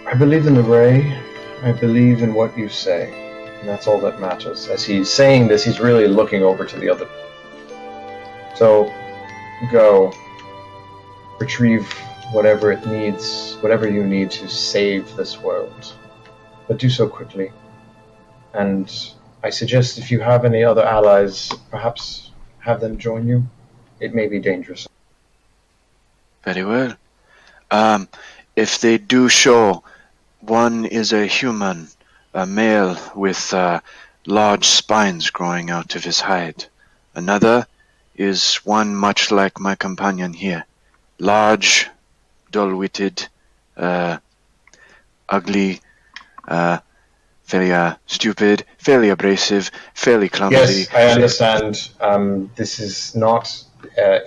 I believe in the Ray. I believe in what you say. And that's all that matters. As he's saying this, he's really looking over to the other. So, go. Retrieve whatever it needs, whatever you need to save this world. But do so quickly. And I suggest if you have any other allies, perhaps have them join you. It may be dangerous. Very well. If they do show, one is a human, a male with large spines growing out of his hide. Another is one much like my companion here. Large, dull-witted, ugly, fairly stupid, fairly abrasive, fairly clumsy. Yes, I understand. This is not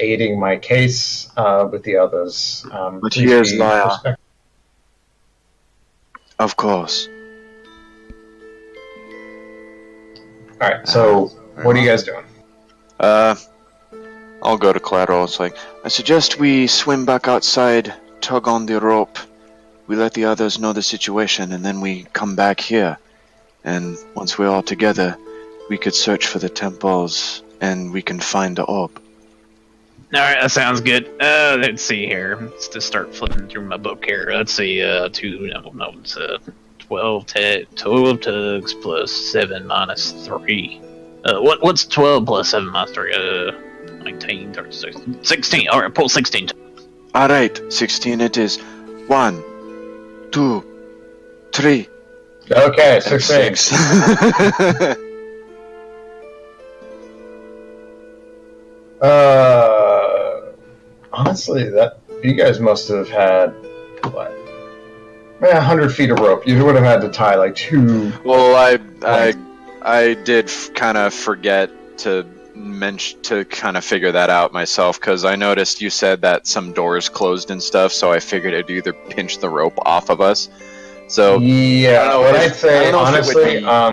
aiding my case with the others. But here's Laya. Of course. Alright, so what are you guys doing? I'll go to collateral. It's like, I suggest we swim back outside, tug on the rope, we let the others know the situation, and then we come back here. And once we're all together, we could search for the temples, and we can find the orb. Alright, that sounds good. Let's see here. Let's just start flipping through my book here. Let's see, 12 tugs plus 7 minus 3. What's 12 plus 7 minus 3? 19, 36, 16. Alright, pull 16. Alright, 16 it is. 1, 2, 3. Okay, 6. Honestly, that you guys must have had what? 100 feet of rope. You would have had to tie like 2. Well, I did kind of forget to kind of figure that out myself, because I noticed you said that some doors closed and stuff, so I figured it'd either pinch the rope off of us. So yeah, what I'd say honestly, I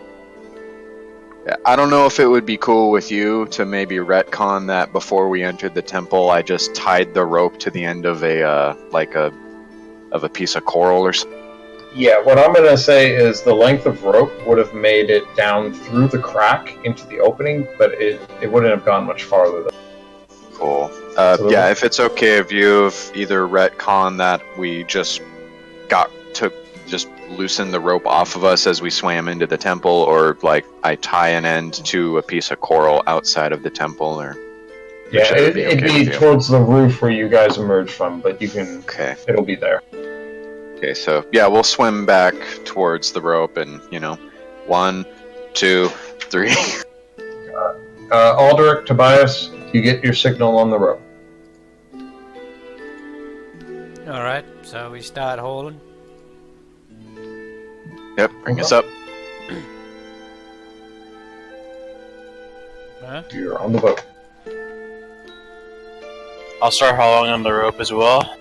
don't know if it would be cool with you to maybe retcon that before we entered the temple, I just tied the rope to the end of a piece of coral or something. yeah, what I'm gonna say is the length of rope would have made it down through the crack into the opening, but it wouldn't have gone much farther. Cool. Yeah, if it's okay if you've either retcon that we just got to just loosen the rope off of us as we swam into the temple, or like I tie an end to a piece of coral outside of the temple, or yeah, it'd be towards the roof where you guys emerged from, but you can. Okay. It'll be there. Okay, so yeah, we'll swim back towards the rope, and 1, 2, 3. Aldrich, Tobias, you get your signal on the rope. Alright, so we start hauling. Yep, bring us up. Huh? You're on the boat. I'll start hauling on the rope as well.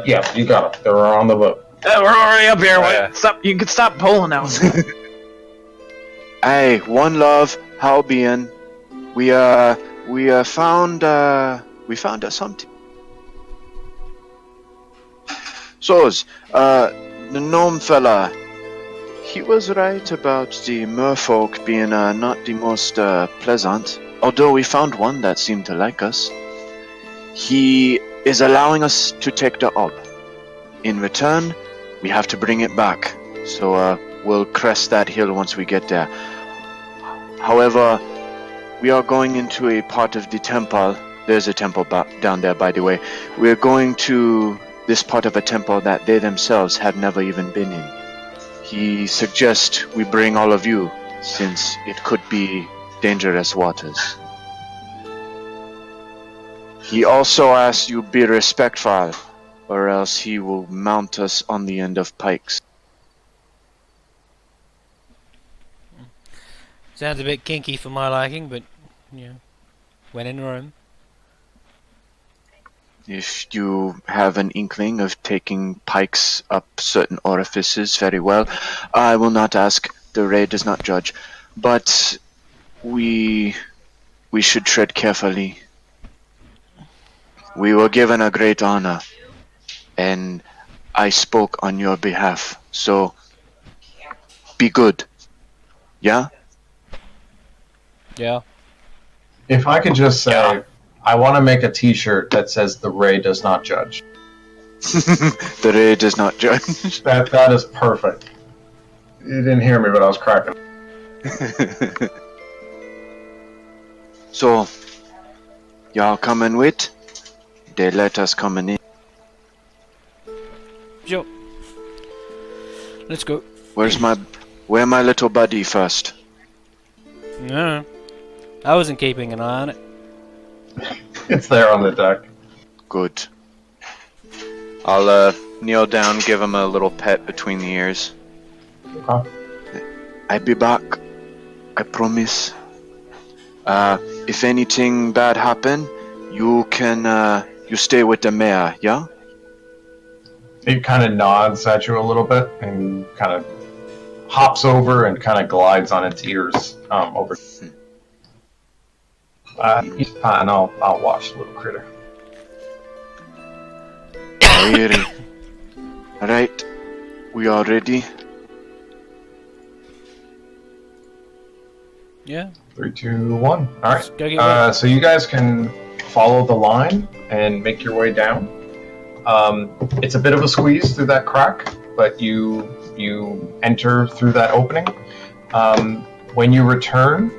Yeah, you got it. They're on the boat. We're already up here. Yeah. Stop! You can stop pulling now. Hey, one love, how being? We found us something. So, the gnome fella, he was right about the merfolk being not the most pleasant. Although we found one that seemed to like us. He is allowing us to take the orb. In return, we have to bring it back. So we'll crest that hill once we get there. However, we are going into a part of the temple. There's a temple down there, by the way. We're going to this part of a temple that they themselves have never even been in. He suggests we bring all of you, since it could be dangerous waters. He also asks you be respectful, or else he will mount us on the end of pikes. Sounds a bit kinky for my liking, but, when in Rome. If you have an inkling of taking pikes up certain orifices, very well. I will not ask. The raid does not judge. But we should tread carefully. We were given a great honor, and I spoke on your behalf. So, be good. Yeah? Yeah. If I could just say, I want to make a T-shirt that says "The Ray does not judge." The raid does not judge. That is perfect. You didn't hear me, but I was cracking. So, y'all coming with? They let us coming in. Sure. Let's go. Where my little buddy first? No. I wasn't keeping an eye on it. It's there on the deck. Good. I'll kneel down, give him a little pet between the ears. Huh? I'll be back. I promise. If anything bad happen, you can you stay with the mayor, yeah? It kind of nods at you a little bit and kind of hops over and kind of glides on its ears over. He's fine. I'll watch the little critter. Alright, we are ready. Yeah. 3, 2, 1. All right. Go get ready. So you guys can follow the line and make your way down. It's a bit of a squeeze through that crack, but you enter through that opening. When you return,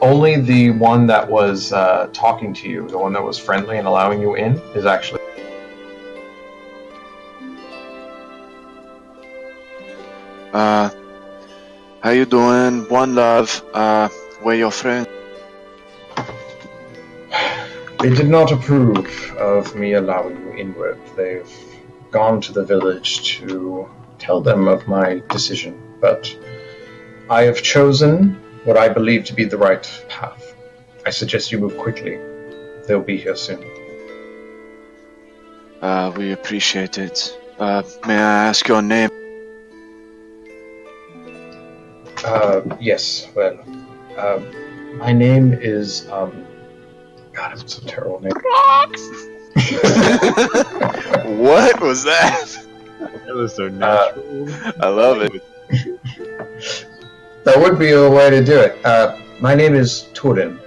only the one that was talking to you, the one that was friendly and allowing you in, is actually. How you doing? One love. Where your friend? They did not approve of me allowing you inward. They've gone to the village to tell them of my decision, but I have chosen what I believe to be the right path. I suggest you move quickly. They'll be here soon. We appreciate it. May I ask your name? Yes, well, my name is, God, it's a terrible name. What was that? That was so natural. I love it. That would be a way to do it. My name is Turin.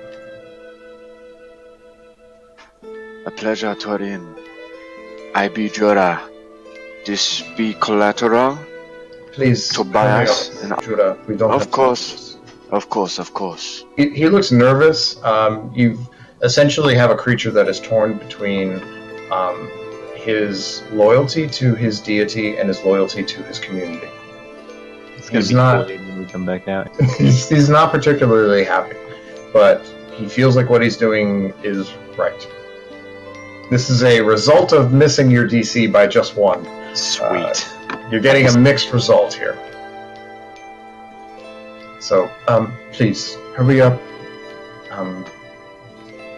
A pleasure, Torin. I be Jura. This be collateral? Please, Tobias hurry and- up, Judah. We don't Of have course. Of course. He looks nervous. You essentially have a creature that is torn between his loyalty to his deity and his loyalty to his community. It's gonna He's be not- delayed when we come back out. he's not particularly happy, but he feels like what he's doing is right. This is a result of missing your DC by just one. Sweet. You're getting a mixed result here. So, please, hurry up.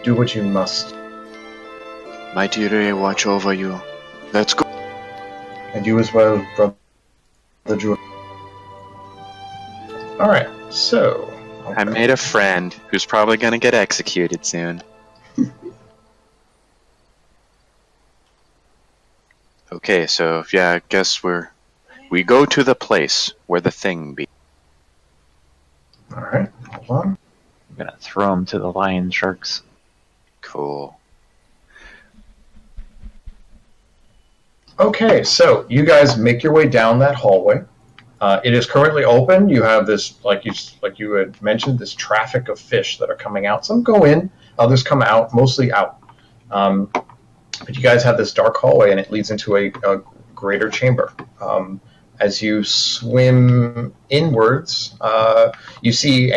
Do what you must. Mighty Ray watch over you. Let's go. And you as well, brother Drew. Alright, so... I made a friend who's probably gonna get executed soon. Okay, so yeah, I guess we go to the place where the thing be. Alright, hold on. I'm gonna throw him to the lion sharks. Cool. Okay, so you guys make your way down that hallway. It is currently open. You have this, like you had mentioned, this traffic of fish that are coming out. Some go in, others come out, mostly out. But you guys have this dark hallway, and it leads into a greater chamber. As you swim inwards, you see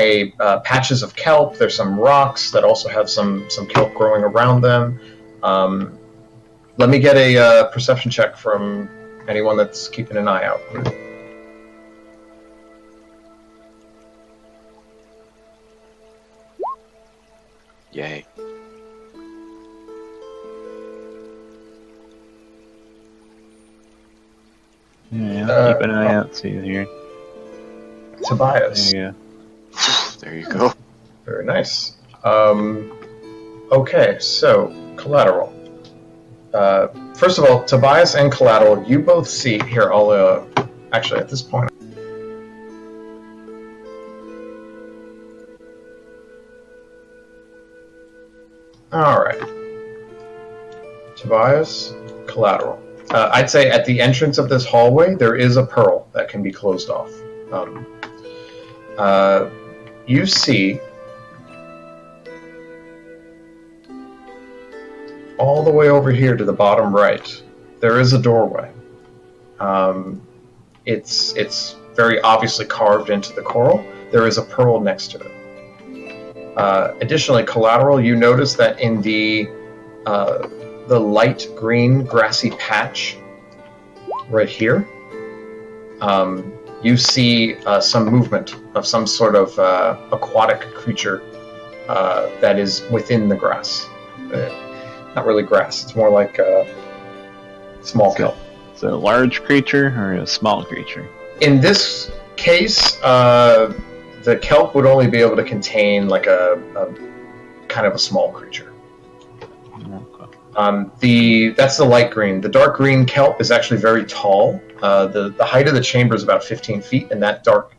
patches of kelp. There's some rocks that also have some kelp growing around them. Let me get a perception check from anyone that's keeping an eye out. Yay. Yeah, keep an eye out. See you here. Tobias. There you There you go. Very nice. Okay, so collateral. First of all, Tobias and collateral, you both see here. I'll actually at this point. All right. Tobias, collateral. I'd say at the entrance of this hallway, there is a pearl that can be closed off. You see all the way over here to the bottom right, there is a doorway. It's very obviously carved into the coral. There is a pearl next to it. Additionally, collateral, you notice that in the light green grassy patch right here, you see some movement of some sort of aquatic creature that is within the grass. Not really grass, it's more like small kelp. Is it a large creature or a small creature? In this case, the kelp would only be able to contain like a kind of a small creature. Okay. That's the light green. The dark green kelp is actually very tall. The height of the chamber is about 15 feet, and that dark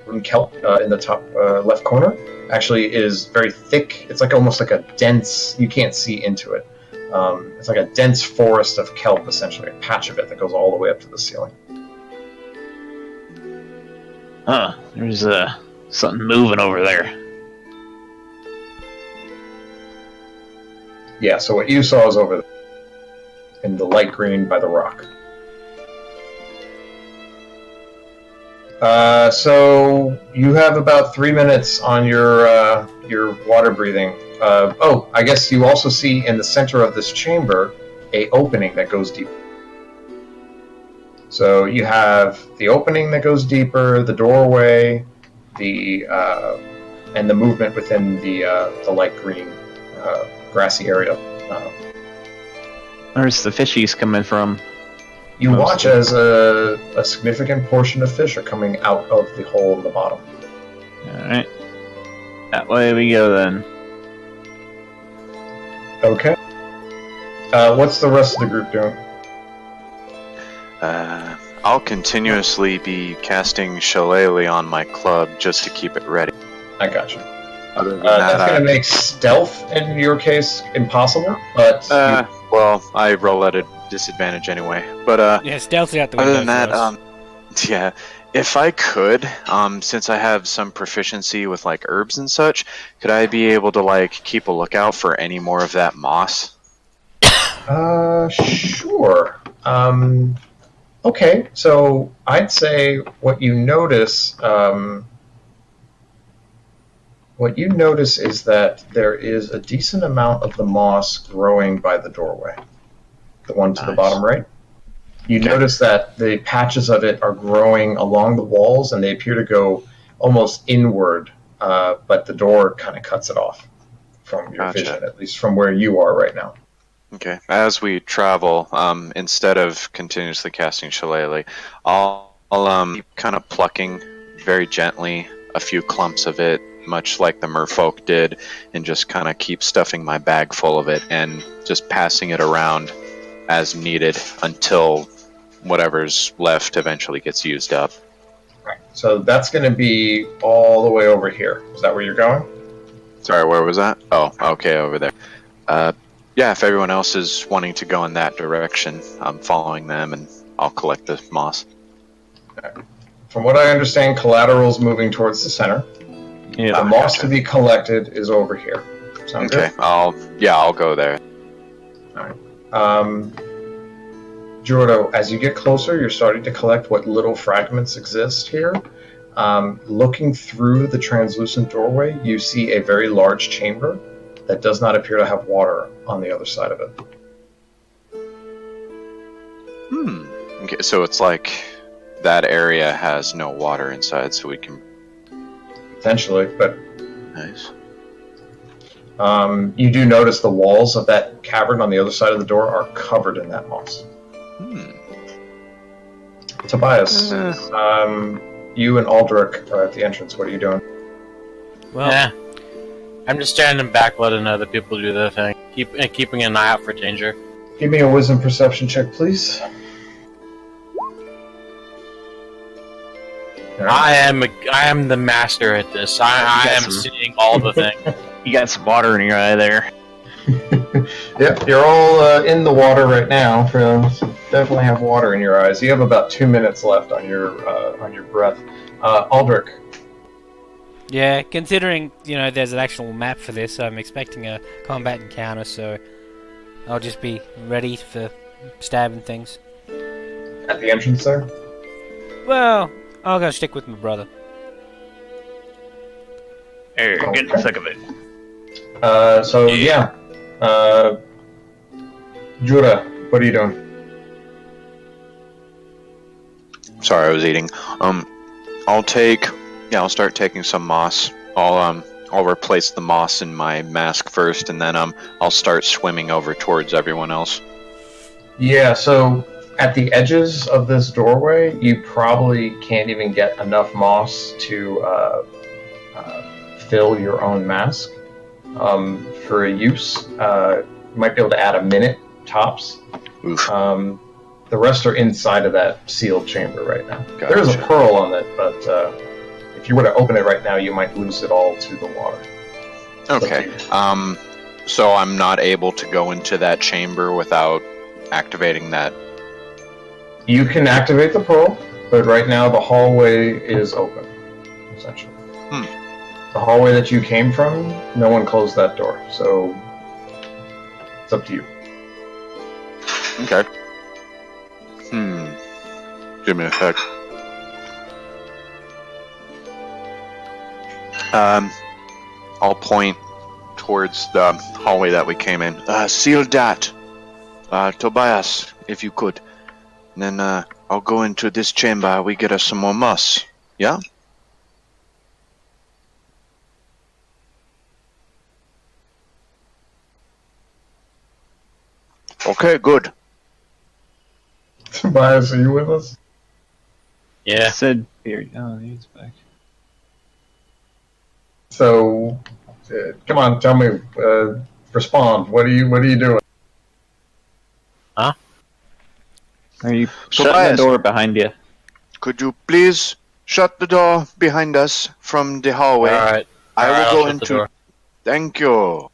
green kelp in the top left corner actually is very thick. It's like almost like a dense, you can't see into it. It's like a dense forest of kelp, essentially, a patch of it that goes all the way up to the ceiling. Huh, there's something moving over there. Yeah, so what you saw is over there, in the light green by the rock. So you have about 3 minutes on your water breathing. I guess you also see in the center of this chamber a opening that goes deep. So you have the opening that goes deeper, the doorway, and the movement within the light green grassy area. Where's the fishies coming from? You watch as a significant portion of fish are coming out of the hole in the bottom. Alright. That way we go then. Okay. What's the rest of the group doing? I'll continuously be casting Shillelagh on my club just to keep it ready. I got you. Other than That's going to make stealth, in your case, impossible, but... well, I roll at a disadvantage anyway. But, Yeah, stealth's out the window. other than that, for us. yeah, if I could, since I have some proficiency with, like, herbs and such, could I be able to, like, keep a lookout for any more of that moss? Sure. Okay, so I'd say what you notice is that there is a decent amount of the moss growing by the doorway, the one to the bottom right. You notice that the patches of it are growing along the walls, and they appear to go almost inward, but the door kind of cuts it off from your vision, at least from where you are right now. Okay. As we travel, instead of continuously casting Shillelagh, I'll keep kind of plucking very gently a few clumps of it, much like the merfolk did, and just kind of keep stuffing my bag full of it and just passing it around as needed until whatever's left eventually gets used up. Right. So that's going to be all the way over here. Is that where you're going? Sorry, where was that? Oh, okay, over there. Yeah, if everyone else is wanting to go in that direction, I'm following them, and I'll collect the moss. Okay. From what I understand, collateral's moving towards the center. Yeah, The moss to be collected is over here. Sound Okay, good? I'll go there. Jordo, as you get closer, you're starting to collect what little fragments exist here. Looking through the translucent doorway, you see a very large chamber that does not appear to have water on the other side of it. Okay, so it's like that area has no water inside, so we can... Potentially, but Nice. you do notice the walls of that cavern on the other side of the door are covered in that moss. Tobias, you and Aldrich are at the entrance. What are you doing? Well, Yeah. I'm just standing back, letting other people do their thing. Keeping an eye out for danger. Give me a wisdom perception check, please. I am the master at this. I am seeing all the things. You got some water in your eye there. Yep, you're all in the water right now. So definitely have water in your eyes. You have about 2 minutes left on your breath. Aldrich. yeah, considering, there's an actual map for this, I'm expecting a combat encounter, so I'll just be ready for stabbing things. At the entrance there? Well, I'll go stick with my brother. Here, get the thick of it. Jura, what are you doing? Sorry, I was eating. I'll start taking some moss. I'll replace the moss in my mask first, and then I'll start swimming over towards everyone else. Yeah, so at the edges of this doorway, you probably can't even get enough moss to fill your own mask. For a use, you might be able to add a minute tops. Oof. The rest are inside of that sealed chamber right now. Gotcha. There is a pearl on it, but if you were to open it right now, you might lose it all to the water. Okay. So I'm not able to go into that chamber without activating that. You can activate the pearl, but right now the hallway is open, essentially. The hallway that you came from, no one closed that door, so it's up to you. Okay. Give me a sec. I'll point towards the hallway that we came in. Seal that. Tobias, if you could. And then I'll go into this chamber. We get us some more moss. Yeah? Okay, good. Tobias, are you with us? Yeah. Said here. Oh, he's back. So, come on, tell me. Respond. What are you doing? Are you shutting Tobias, the door behind you? could you please shut the door behind us from the hallway? Alright. I will I'll go shut the into. door. Thank you. All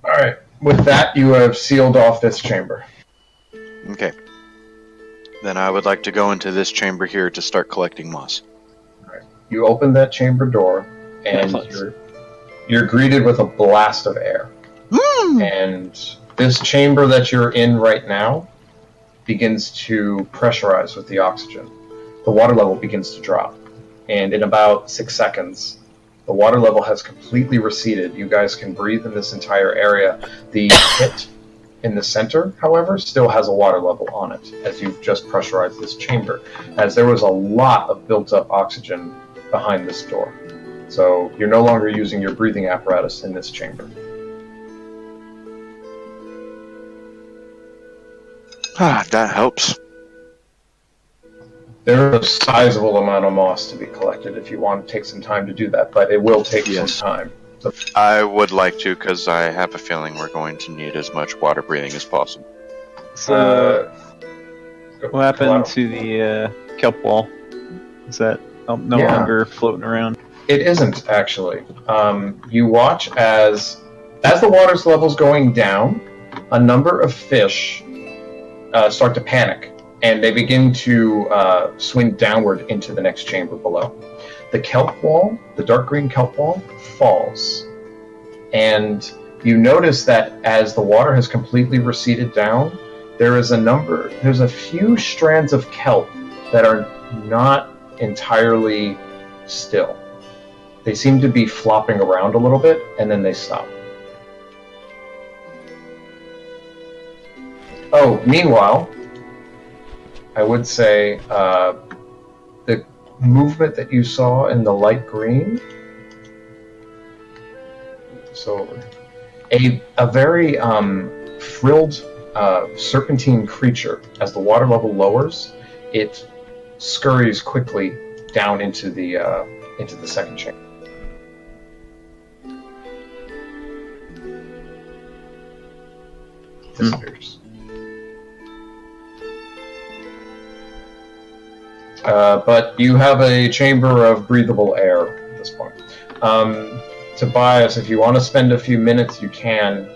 right. With that, you have sealed off this chamber. Okay. Then I would like to go into this chamber here to start collecting moss. You open that chamber door, and you're greeted with a blast of air. And this chamber that you're in right now begins to pressurize with the oxygen. The water level begins to drop. And in about 6 seconds, the water level has completely receded. You guys can breathe in this entire area. The pit in the center, however, still has a water level on it, as you've just pressurized this chamber, as there was a lot of built-up oxygen behind this door. So you're no longer using your breathing apparatus in this chamber. That helps. There is a sizable amount of moss to be collected if you want to take some time to do that, but it will take some time. So, I would like to, because I have a feeling we're going to need as much water breathing as possible. So, what happened collateral. to the kelp wall? Is that no Yeah. longer floating around? It isn't, actually. You watch as the water's level's going down, a number of fish start to panic, and they begin to swing downward into the next chamber below. The kelp wall, the dark green kelp wall, falls. And you notice that as the water has completely receded down, there's a few strands of kelp that are not entirely still. They seem to be flopping around a little bit, and then they stop. Oh, meanwhile, I would say the movement that you saw in the light green. So, a very frilled serpentine creature. As the water level lowers, it scurries quickly down into the second chamber. Disappears. But you have a chamber of breathable air at this point. Tobias, if you want to spend a few minutes, you can,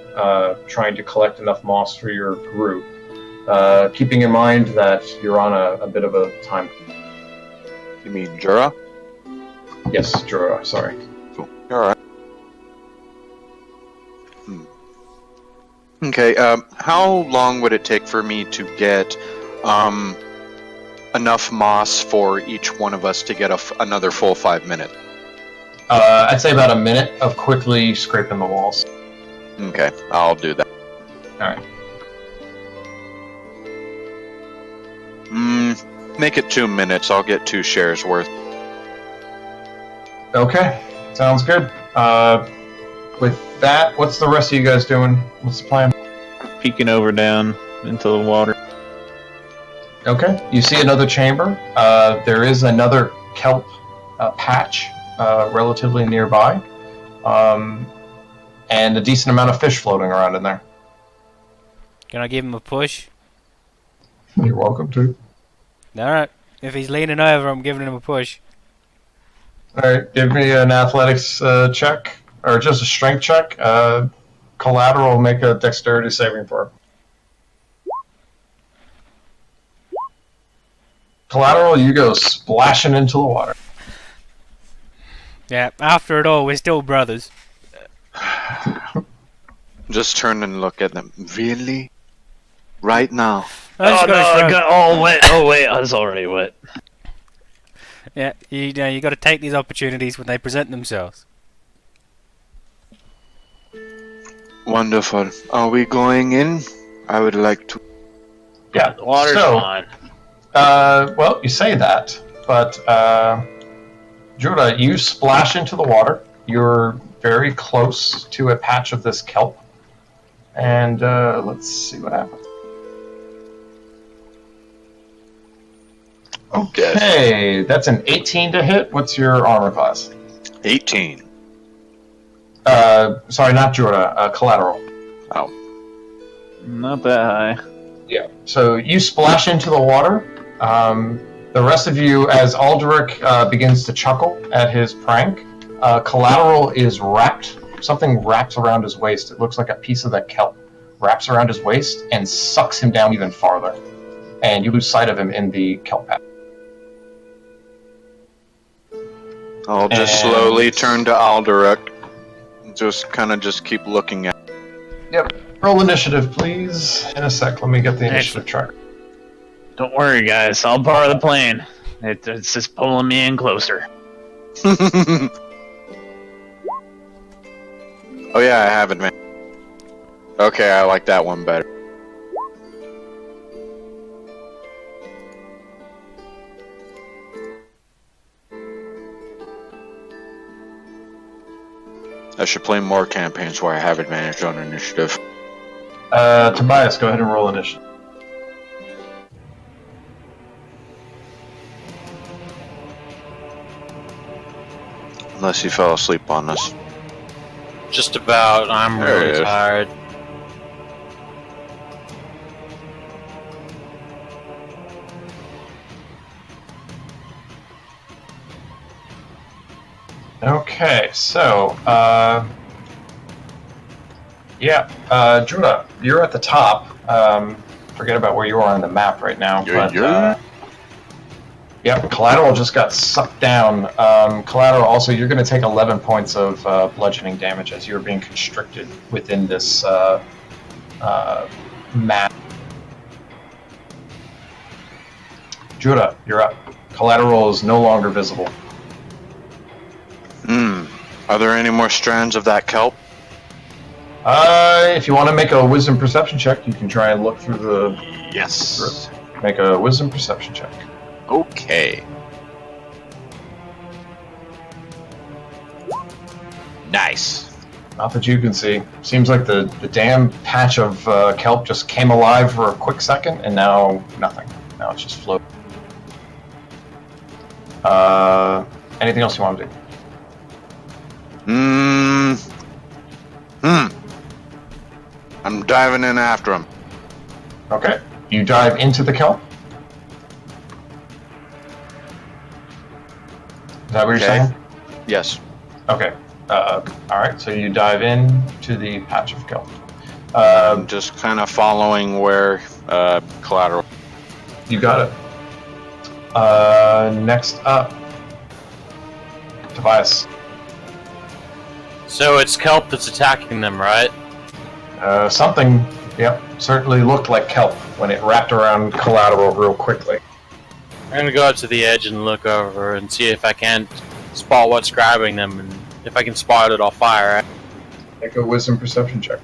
trying to collect enough moss for your group. Keeping in mind that you're on a bit of a time. You mean Jura? Yes, Jura, sorry. Cool. Alright. Okay, how long would it take for me to get enough moss for each one of us to get another full 5 minutes? I'd say about a minute of quickly scraping the walls. Okay, I'll do that. Alright. Make it 2 minutes. I'll get 2 shares worth. Okay, sounds good. With that, what's the rest of you guys doing? What's the plan? Peeking over down into the water. Okay, you see another chamber. There is another kelp patch relatively nearby, and a decent amount of fish floating around in there. Can I give him a push? You're welcome to. Alright. If he's leaning over, I'm giving him a push. Alright, give me an athletics check, or just a strength check. Collateral, make a dexterity saving throw. Collateral, you go splashing into the water. Yeah, after it all, we're still brothers. Just turn and look at them. Really? Right now? I just gotta shrug. all wet. Oh wait, I was already wet. Yeah, you know, you got to take these opportunities when they present themselves. Wonderful. Are we going in? I would like to. Yeah. The water's so, fine. Well, you say that, but Judah, you splash into the water. You're very close to a patch of this kelp, and let's see what happens. Okay, that's an 18 to hit. What's your armor class? 18. Sorry, not Judah. Collateral. Oh. Not that high. Yeah. So you splash into the water. The rest of you, as Aldrich begins to chuckle at his prank, Collateral is wrapped. Something wraps around his waist. It looks like a piece of that kelp wraps around his waist and sucks him down even farther. And you lose sight of him in the kelp patch. I'll just slowly turn to Alderac. Just keep looking at. Yep. Roll initiative, please. In a sec. Let me get the initiative tracker. Don't worry, guys. I'll borrow the plane. It's just pulling me in closer. Oh yeah, I have it, man. Okay, I like that one better. I should play more campaigns where I have advantage on initiative. Tobias, go ahead and roll initiative. Unless he fell asleep on us. Just about. I'm There it really is. tired. Okay, so, Judah, you're at the top. Forget about where you are on the map right now. Collateral just got sucked down. Collateral, also, you're going to take 11 points of bludgeoning damage as you're being constricted within this map. Judah, you're up. Collateral is no longer visible. Are there any more strands of that kelp? If you want to make a wisdom perception check, you can try and look through the... Yes. Make a wisdom perception check. Okay. Nice. Not that you can see. Seems like the damn patch of kelp just came alive for a quick second, and now nothing. Now it's just floating. Anything else you want to do? I'm diving in after him. Okay. You dive into the kelp? Is that what you're saying? Yes. Okay. Alright, so you dive in to the patch of kelp. I'm just kind of following where Collateral. You got it. Next up, Tobias. So it's kelp that's attacking them, right? Something, certainly looked like kelp when it wrapped around Collateral real quickly. I'm gonna go up to the edge and look over and see if I can't spot what's grabbing them, and if I can spot it, I'll fire. Make a wisdom perception check.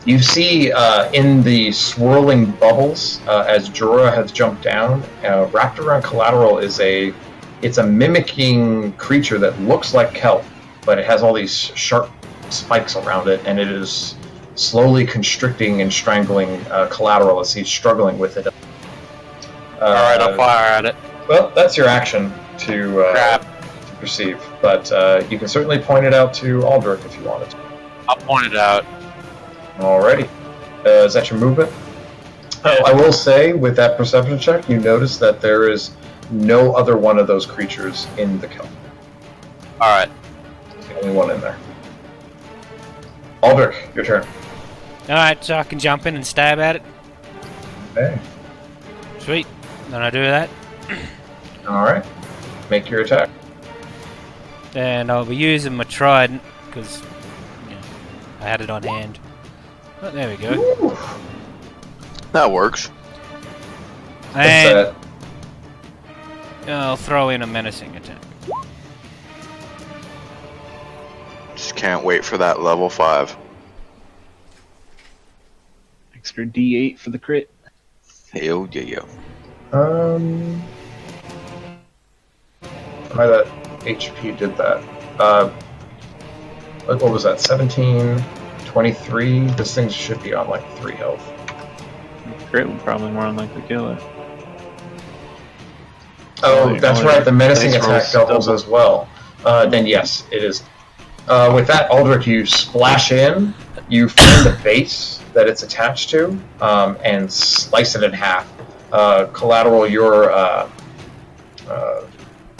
You see in the swirling bubbles as Jorah has jumped down, wrapped around Collateral is it's a mimicking creature that looks like kelp, but it has all these sharp spikes around it, and it is slowly constricting and strangling Collateral as he's struggling with it. Alright, I'll fire at it. Well, that's your action to perceive, but you can certainly point it out to Aldrich if you wanted to. I'll point it out. Alrighty. Is that your movement? Oh, I will say, with that perception check, you notice that there is no other one of those creatures in the kelp. Alright. There's the only one in there. Aldrich, your turn. Alright, so I can jump in and stab at it. Okay. Sweet. Then I do that. Alright. Make your attack. And I'll be using my trident, because I had it on hand. Oh, there we go. Ooh. That works. And I'll throw in a menacing attack. Just can't wait for that level 5. Extra D8 for the crit. Hell yeah. Why that HP did that? What was that? 17, 23? This thing should be on like 3 health. Crit would probably more than likely kill it. Oh, that's only right. The menacing dice attack rolls doubles double. as well. Then yes, it is. With that, Aldrich, you splash in. You find the base that it's attached to, and slice it in half. Collateral, you're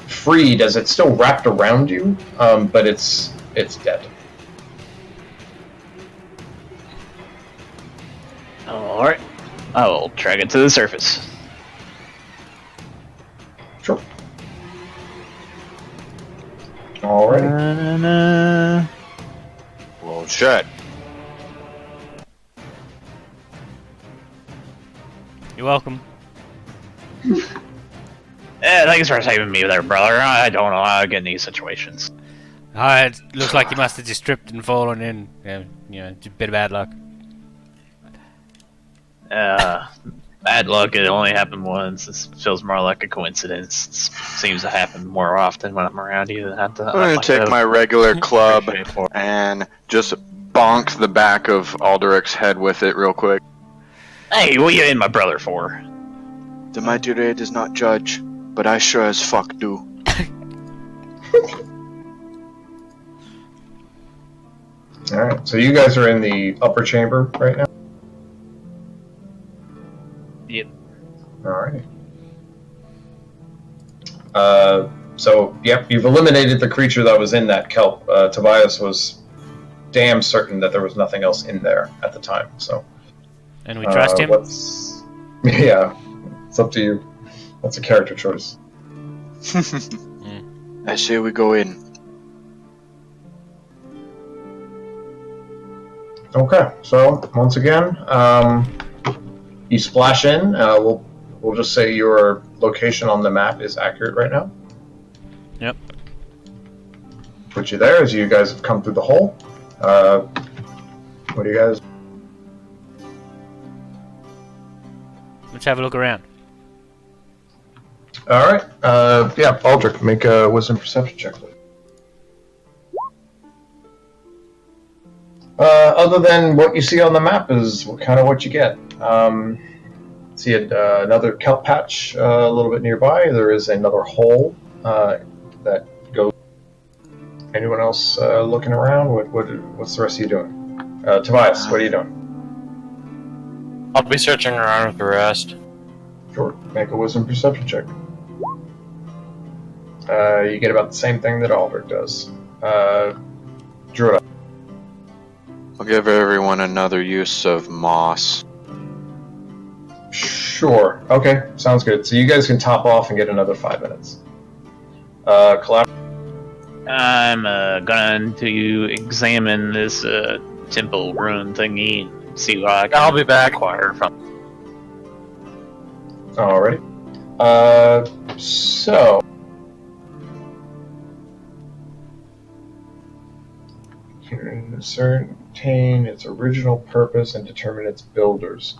freed as it's still wrapped around you, but it's dead. Alright. I will drag it to the surface. Sure. Alrighty. Na-na-na. Well, shit. You're welcome. Thanks for saving me there, brother. I don't know how to get in these situations. It looks like you must have just tripped and fallen in. Just a bit of bad luck. Bad luck, it only happened once. This feels more like a coincidence. It seems to happen more often when I'm around you. I'm gonna take my regular club straightforward. and just bonk the back of Aldrich's head with it real quick. Hey, what you in my brother for? The mighty ray does not judge, but I sure as fuck do. Alright, so you guys are in the upper chamber right now? Yep. Alrighty. So, yep, you've eliminated the creature that was in that kelp. Tobias was damn certain that there was nothing else in there at the time, so... And we trust him? Yeah, it's up to you. That's a character choice. I say we go in. Okay, so, once again, you splash in. We'll just say your location on the map is accurate right now. Yep. Put you there as you guys have come through the hole. What do you guys... Let's have a look around. Alright, yeah, Aldrich, make a wisdom perception check, please. Other than what you see on the map is kind of what you get. See another kelp patch a little bit nearby. There is another hole that goes... Anyone else looking around? What's the rest of you doing? Tobias, what are you doing? I'll be searching around with the rest. Sure, make a wisdom perception check. You get about the same thing that Aldrich does. Drew it up. I'll give everyone another use of moss. Sure. Okay, sounds good. So you guys can top off and get another 5 minutes. Collateral. I'm going to examine this temple ruin thingy and see what I can I'll be back. acquire from. Alrighty. So... You ascertain its original purpose and determine its builders.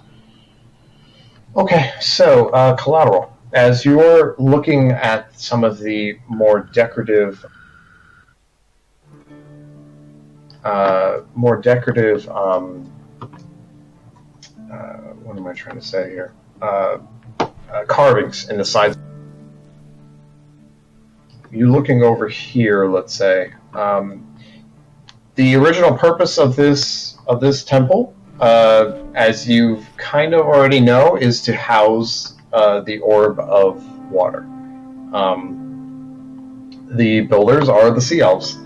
Okay, so, collateral. As you're looking at some of the more decorative... what am I trying to say here? Carvings in the sides. You looking over here, let's say. The original purpose of this temple, as you kind of already know, is to house the orb of water. The builders are the sea elves,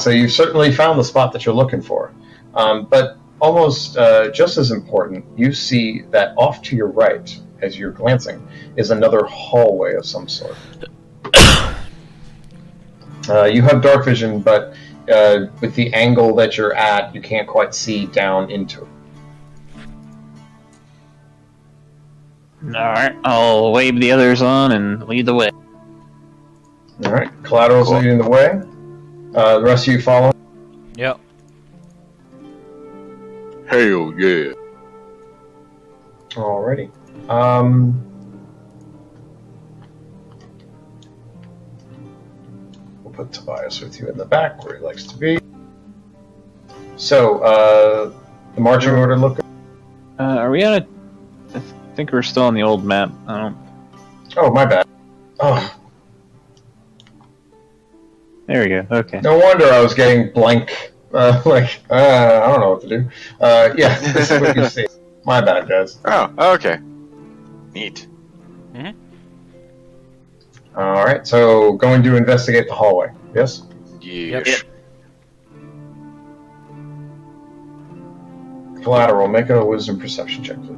so you've certainly found the spot that you're looking for. But almost just as important, you see that off to your right, as you're glancing, is another hallway of some sort. You have dark vision, but with the angle that you're at, you can't quite see down into it. Alright, I'll wave the others on and lead the way. All right. Collateral's Cool. leading the way. The rest of you follow. Yep. Hell yeah. Alrighty. We'll put Tobias with you in the back where he likes to be. So, the marching order look. Are we on a? I think we're still on the old map. I don't. Oh, my bad. Oh, There we go. Okay. no wonder I was getting blank. I don't know what to do. Yeah, this is what you see. My bad, guys. Oh, okay. Neat. Alright, so going to investigate the hallway. Yes? Yes. Collateral, make a wisdom perception check, please.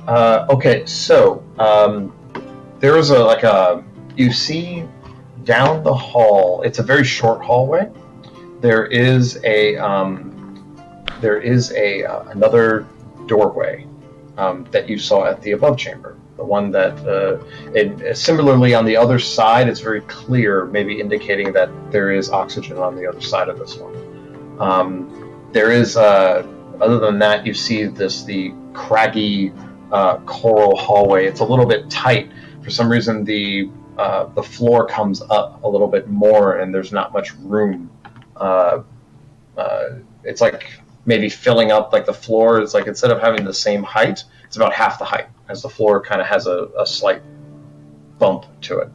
Okay, so there is you see down the hall. It's a very short hallway. There is another doorway that you saw at the above chamber. The one that, similarly on the other side, it's very clear, maybe indicating that there is oxygen on the other side of this one. There is, other than that, you see the craggy coral hallway. It's a little bit tight. For some reason, the floor comes up a little bit more, and there's not much room. It's like maybe filling up, like the floor is like, instead of having the same height, it's about half the height, as the floor kind of has a slight bump to it.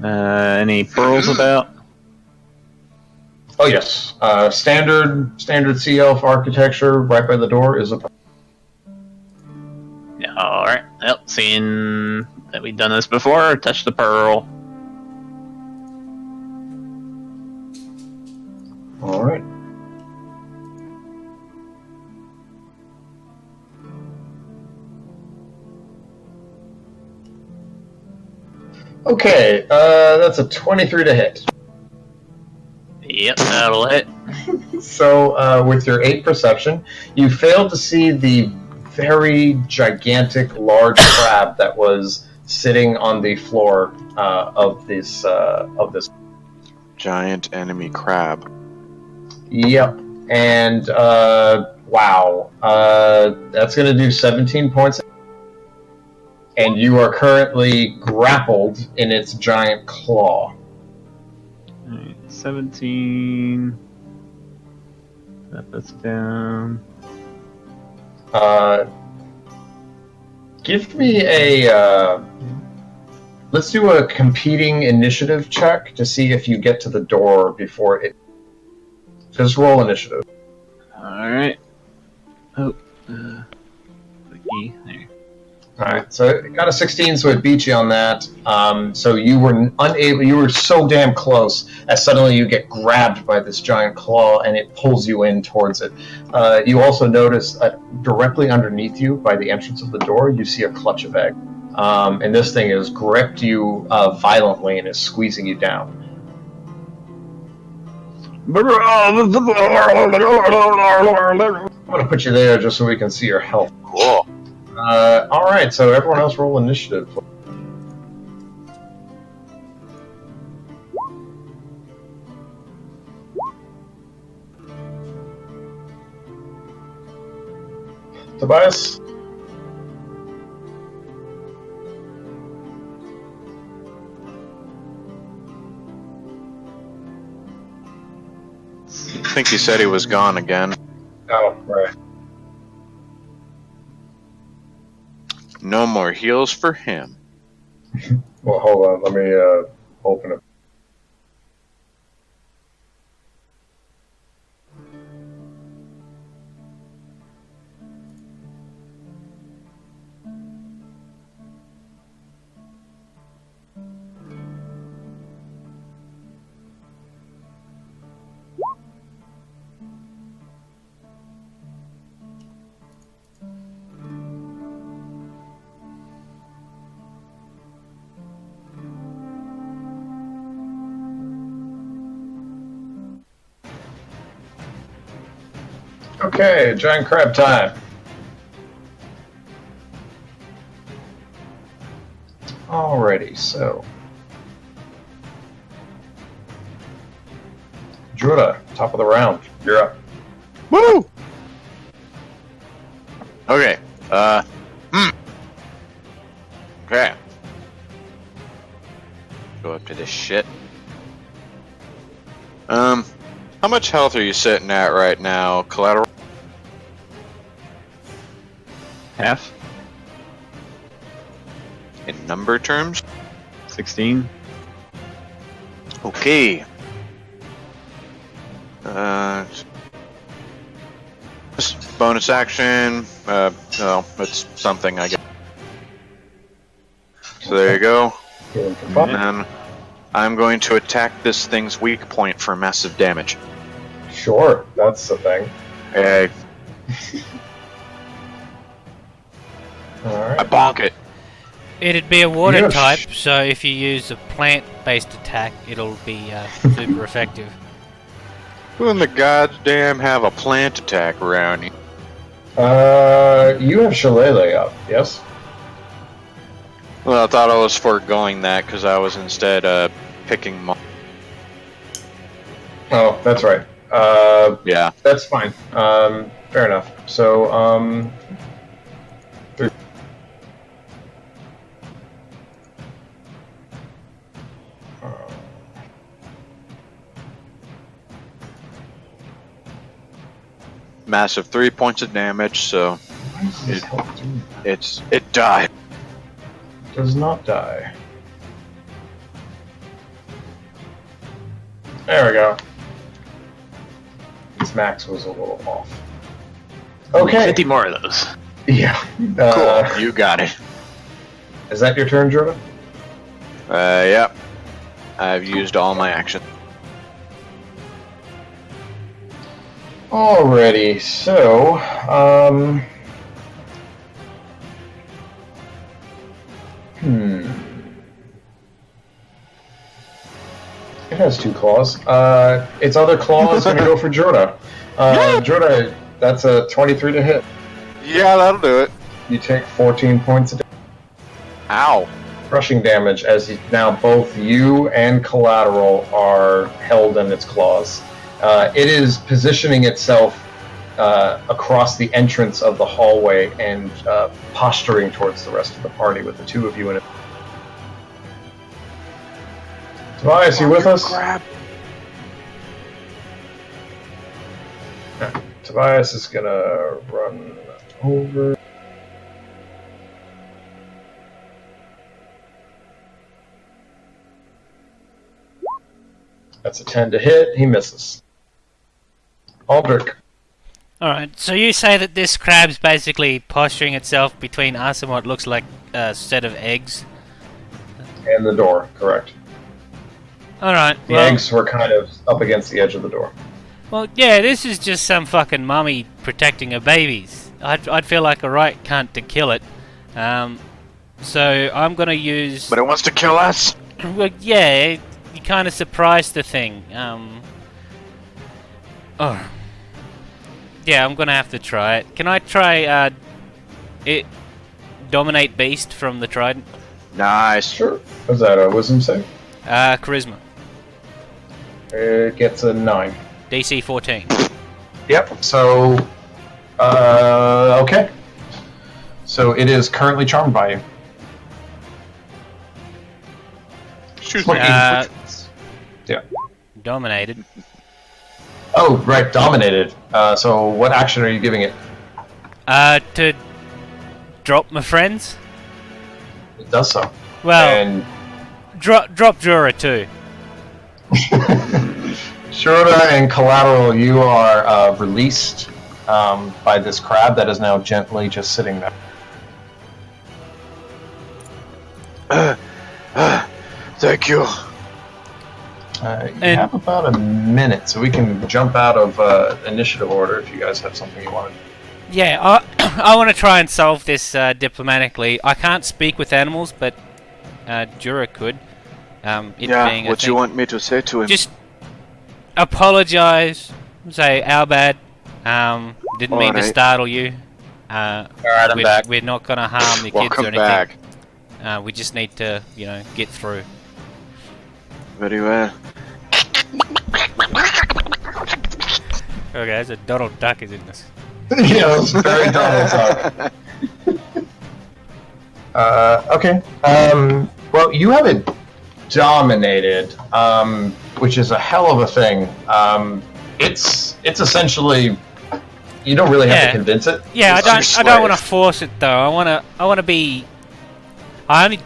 Any pearls about? Oh yes, standard Sea Elf architecture. Right by the door is a. All right. Well, seeing that we've done this before, touch the pearl. All right. Okay, that's a 23 to hit. Yep, that'll hit. So, with your 8 perception, you failed to see the very gigantic, large crab that was sitting on the floor of this. Giant enemy crab. Yep, and wow, that's going to do 17 points. And you are currently grappled in its giant claw. Alright, 17. That's down. Give me a. Let's do a competing initiative check to see if you get to the door before it. Just roll initiative. Alright. Oh. Clicky. There. Alright, so it got a 16, so it beat you on that. So you were unable, you were so damn close as suddenly you get grabbed by this giant claw and it pulls you in towards it. You also notice directly underneath you by the entrance of the door, you see a clutch of egg. And this thing has gripped you violently and is squeezing you down. I'm going to put you there just so we can see your health. Cool. Alright, so everyone else roll initiative. Tobias? I think he said he was gone again. Oh, right. No more heals for him. Well, hold on. Let me open it. Okay, giant crab time. Alrighty, so Druda, top of the round. You're up. Woo! Okay. Okay. Go up to this shit. How much health are you sitting at right now, Collateral? Half? In number terms? 16? Okay. Just bonus action. No, it's something, I guess. So there you go. Healing for fun. And I'm going to attack this thing's weak point for massive damage. Sure, that's the thing. I Alright. bonk it. It'd be a water Yes. type, so if you use a plant-based attack, it'll be super effective. Who in the goddamn have a plant attack around you? You have Shillelagh up, yes? Well, I thought I was foregoing that because I was instead picking. Oh, that's right. Yeah. That's fine. Fair enough. So, Massive 3 points of damage, so it died. does not die. There we go. This max was a little off. Okay. 50 more of those. Yeah. Cool. You got it. Is that your turn, Jordan? Yep. I've used all my action. Alrighty, so, It has two claws. Its other claw is going to go for Jorda. Jorda, that's a 23 to hit. Yeah, that'll do it. You take 14 points of Ow. crushing damage as now both you and Collateral are held in its claws. It is positioning itself across the entrance of the hallway and posturing towards the rest of the party with the two of you in it. Tobias, you with us? Crap. Tobias is gonna run over. That's a 10 to hit. He misses. Aldrich. Alright, so you say that this crab's basically posturing itself between us and what looks like a set of eggs? And the door, correct. Alright, The eggs were kind of up against the edge of the door. well, yeah, this is just some fucking mummy protecting her babies. I'd feel like a right cunt to kill it. So I'm gonna use... But it wants to kill us. Well, yeah, you kind of surprised the thing. Yeah, I'm gonna have to try it. Can I try it dominate beast from the trident? Nice. Sure. Was that a wisdom save? Charisma, It gets a 9. DC 14. Yep, so... okay. So it is currently charmed by you. Excuse What me. Yeah. Dominated. Oh, right, dominated. So what action are you giving it? To drop my friends. It does so. Well, And drop Jura too. Shurda and Collateral, you are released by this crab that is now gently just sitting there. Thank you. You And- have about a minute, so we can jump out of initiative order if you guys have something you want. Yeah, I want to try and solve this diplomatically. I can't speak with animals, but Jura could. It being Yeah, a what thing. you want me to say to him? Just apologize. Say our bad. Didn't mean to Alright. startle you. Alright, I'm back. We're not gonna harm the kids Welcome or anything. back. We just need to, get through. Very well. Okay, there's a Donald Duck is in this. Yeah, it's very Donald Duck. Okay. Well, you have it dominated, which is a hell of a thing. It's essentially you don't really have to convince it. Yeah, It's I don't want to force it though. I want to be. I only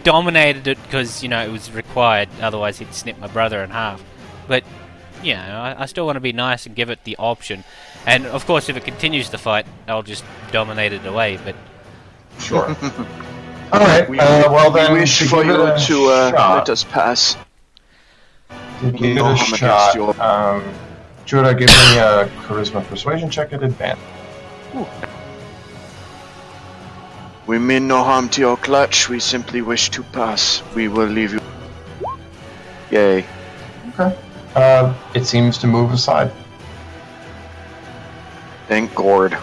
dominated it because it was required. Otherwise, he'd snip my brother in half. But I still want to be nice and give it the option. And of course, if it continues to fight, I'll just dominate it away. But Sure. All right. Well, then we wish to for give it you a to shot, let us pass. to give it no a harm shot. against Judah, give me a charisma persuasion check at advantage. We mean no harm to your clutch. We simply wish to pass. We will leave you. Yay. Okay. It seems to move aside. Thank Gord.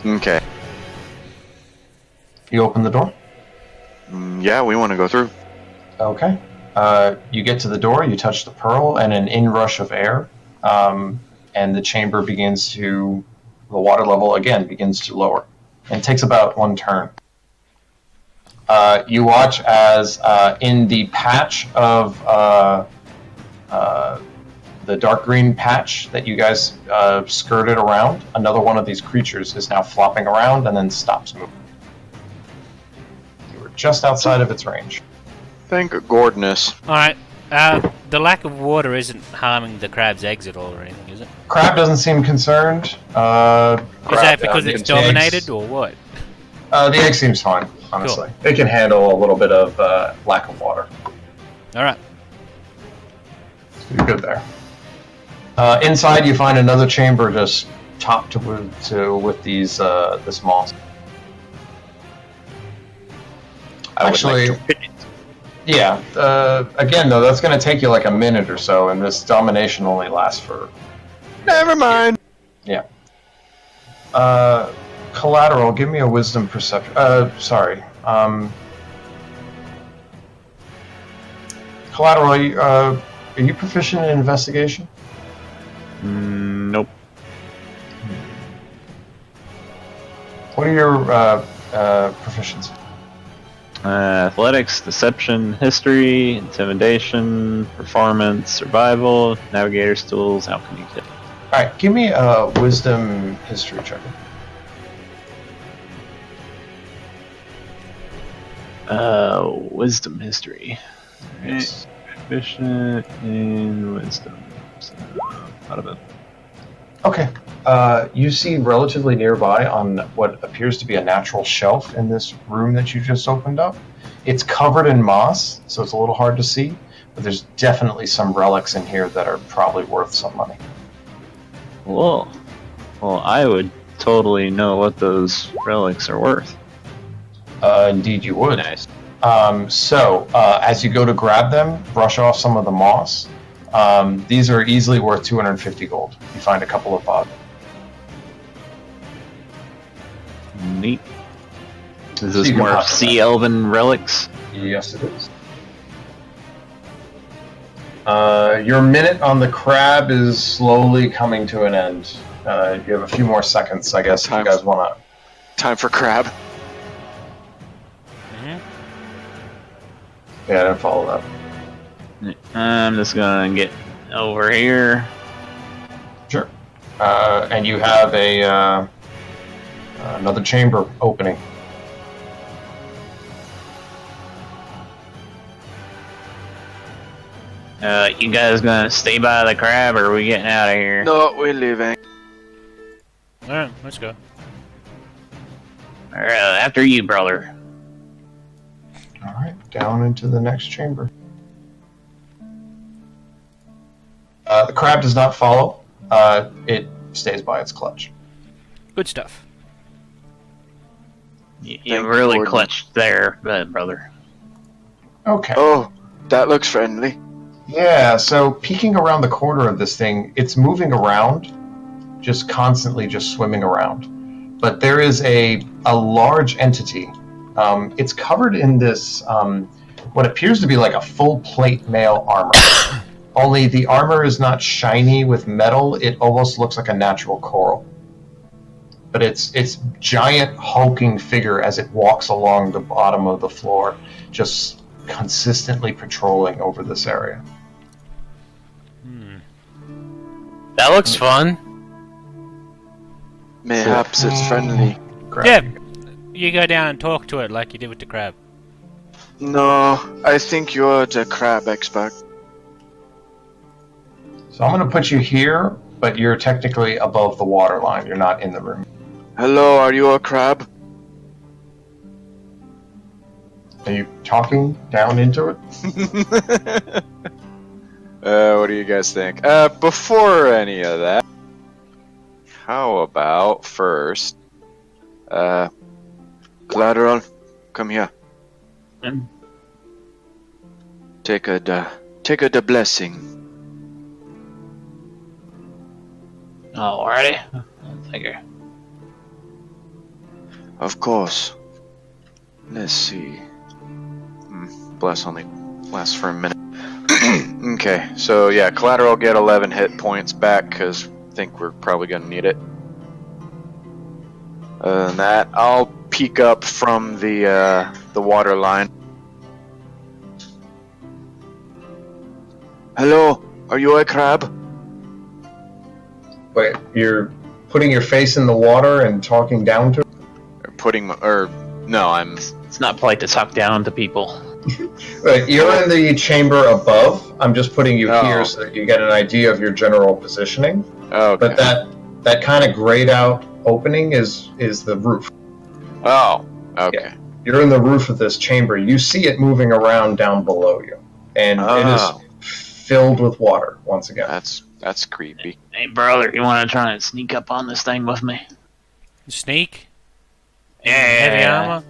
Okay. You open the door. Yeah, we want to go through. Okay. You get to the door, you touch the pearl, and an inrush of air, and the chamber the water level again begins to lower. And it takes about one turn. You watch as in the patch of the dark green patch that you guys skirted around, another one of these creatures is now flopping around and then stops moving. You were just outside of its range. Thank Gordness. all right. The lack of water isn't harming the crab's eggs at all or anything, is it? Crab doesn't seem concerned. Is that because it's the eggs- dominated or what? The egg seems fine, honestly. It can handle a little bit of lack of water. All right. So you're good there. Inside, you find another chamber just topped with these this moss. Actually, yeah. Again, though, that's going to take you like a minute or so, and this domination only lasts for. Never mind. Yeah. Collateral, give me a wisdom perception. Sorry. Collateral, are you proficient in investigation? Nope. What are your proficiencies? Athletics, deception, history, intimidation, performance, survival, navigator's tools, alchemy kit. All right, give me a wisdom history check. Wisdom history. Yes. Proficient in wisdom. So, out of it. Okay. You see relatively nearby on what appears to be a natural shelf in this room that you just opened up. It's covered in moss, so it's a little hard to see, but there's definitely some relics in here that are probably worth some money. Whoa. Well, I would totally know what those relics are worth. Indeed you would. Nice. As you go to grab them, brush off some of the moss. These are easily worth 250 gold. You find a couple of Neat. Is So this you can more pop sea elven relics? Yes, it is. Your minute on the crab is slowly coming to an end. You have a few more seconds, I guess, if you guys want to. Time for crab. Yeah, I didn't follow that. I'm just gonna get over here. Sure. And you have another chamber opening. You guys gonna stay by the crab, or are we getting out of here? No, we're leaving. All right, let's go. Alright, after you, brother. All right, down into the next chamber. The crab does not follow. It stays by its clutch. Good stuff. You Thank really Gordon. clutched there, brother. Okay. Oh, that looks friendly. Yeah, so peeking around the corner of this thing, it's moving around, just constantly just swimming around. But there is a large entity. It's covered in this what appears to be like a full plate mail armor. Only the armor is not shiny with metal. It almost looks like a natural coral. But it's giant hulking figure as it walks along the bottom of the floor, just consistently patrolling over this area. That looks fun. Mayhaps it's friendly. Crap. Yeah, you go down and talk to it like you did with the crab. No, I think you're the crab expert. So I'm going to put you here, but you're technically above the water line. You're not in the room. Hello, are you a crab? Are you talking down into it? What do you guys think? Before any of that, how about first, Collateral, come here. Mm. Take a the blessing. Alrighty. Thank you. Of course. Let's see. Bless only lasts for a minute. okay, so yeah, Collateral get 11 hit points back because I think we're probably gonna need it. Other than that, I'll peek up from the water line. Hello, are you a crab? Wait, you're putting your face in the water and talking down to it? No, It's not polite to talk down to people. Right, you're in the chamber above. I'm just putting you Oh. here so that you get an idea of your general positioning. Okay. But that kind of grayed out opening is the roof. Oh, okay. Yeah. You're in the roof of this chamber. You see it moving around down below you, and it Oh. is filled with water once again. That's creepy. Hey, brother, you want to try and sneak up on this thing with me? Sneak? Yeah. Heavy armor?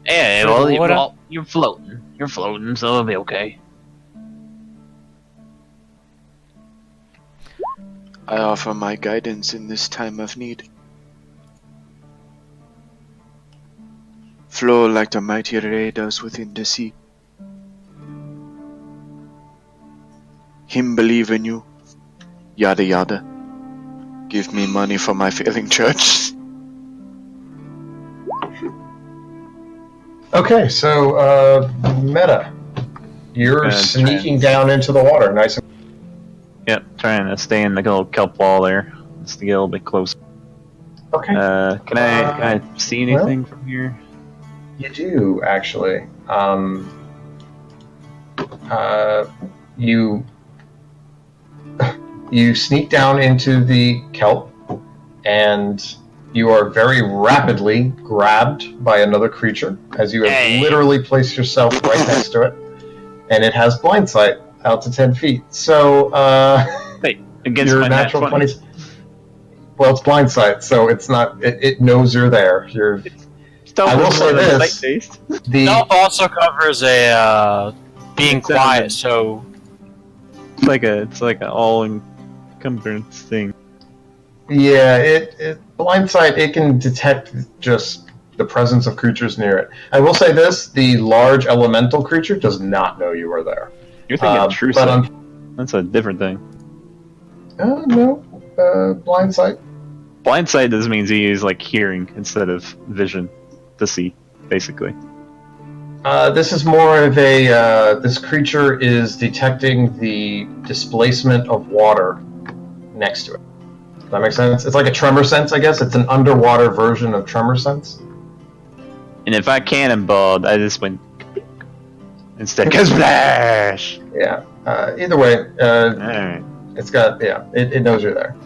Yeah, Through the water? you're floating. You're floating, so it'll be okay. I offer my guidance in this time of need. Flow like the mighty ray does within the sea. Him believe in you. Yada yada. Give me money for my failing church. Okay, so Meta, you're sneaking down into the water, nice and. Yep, trying to stay in the little kelp wall there. Just to get a little bit closer. Okay. Can I see anything from here? You do actually. You sneak down into the kelp, and you are very rapidly grabbed by another creature as you have literally placed yourself right next to it, and it has blind sight out to 10 feet. So Wait, against your my natural nat 20. 20. Well, it's blind sight, so it's not. It knows you're there. I will say this: the Stealth also covers a being quiet, so It's like an all-encumbrance thing. yeah, it blind sight. It can detect just the presence of creatures near it. I will say this: the large elemental creature does not know you are there. You're thinking true but sight. That's a different thing. No, blind sight. Blind sight just means you use like hearing instead of vision to see, basically. This is more of a. This creature is detecting the displacement of water next to it. Does that make sense? It's like a tremor sense, I guess. It's an underwater version of tremor sense. And if I cannonballed, I just went instead. Splash! Yeah. Either way, Alright. it's got. Yeah, it knows you're there.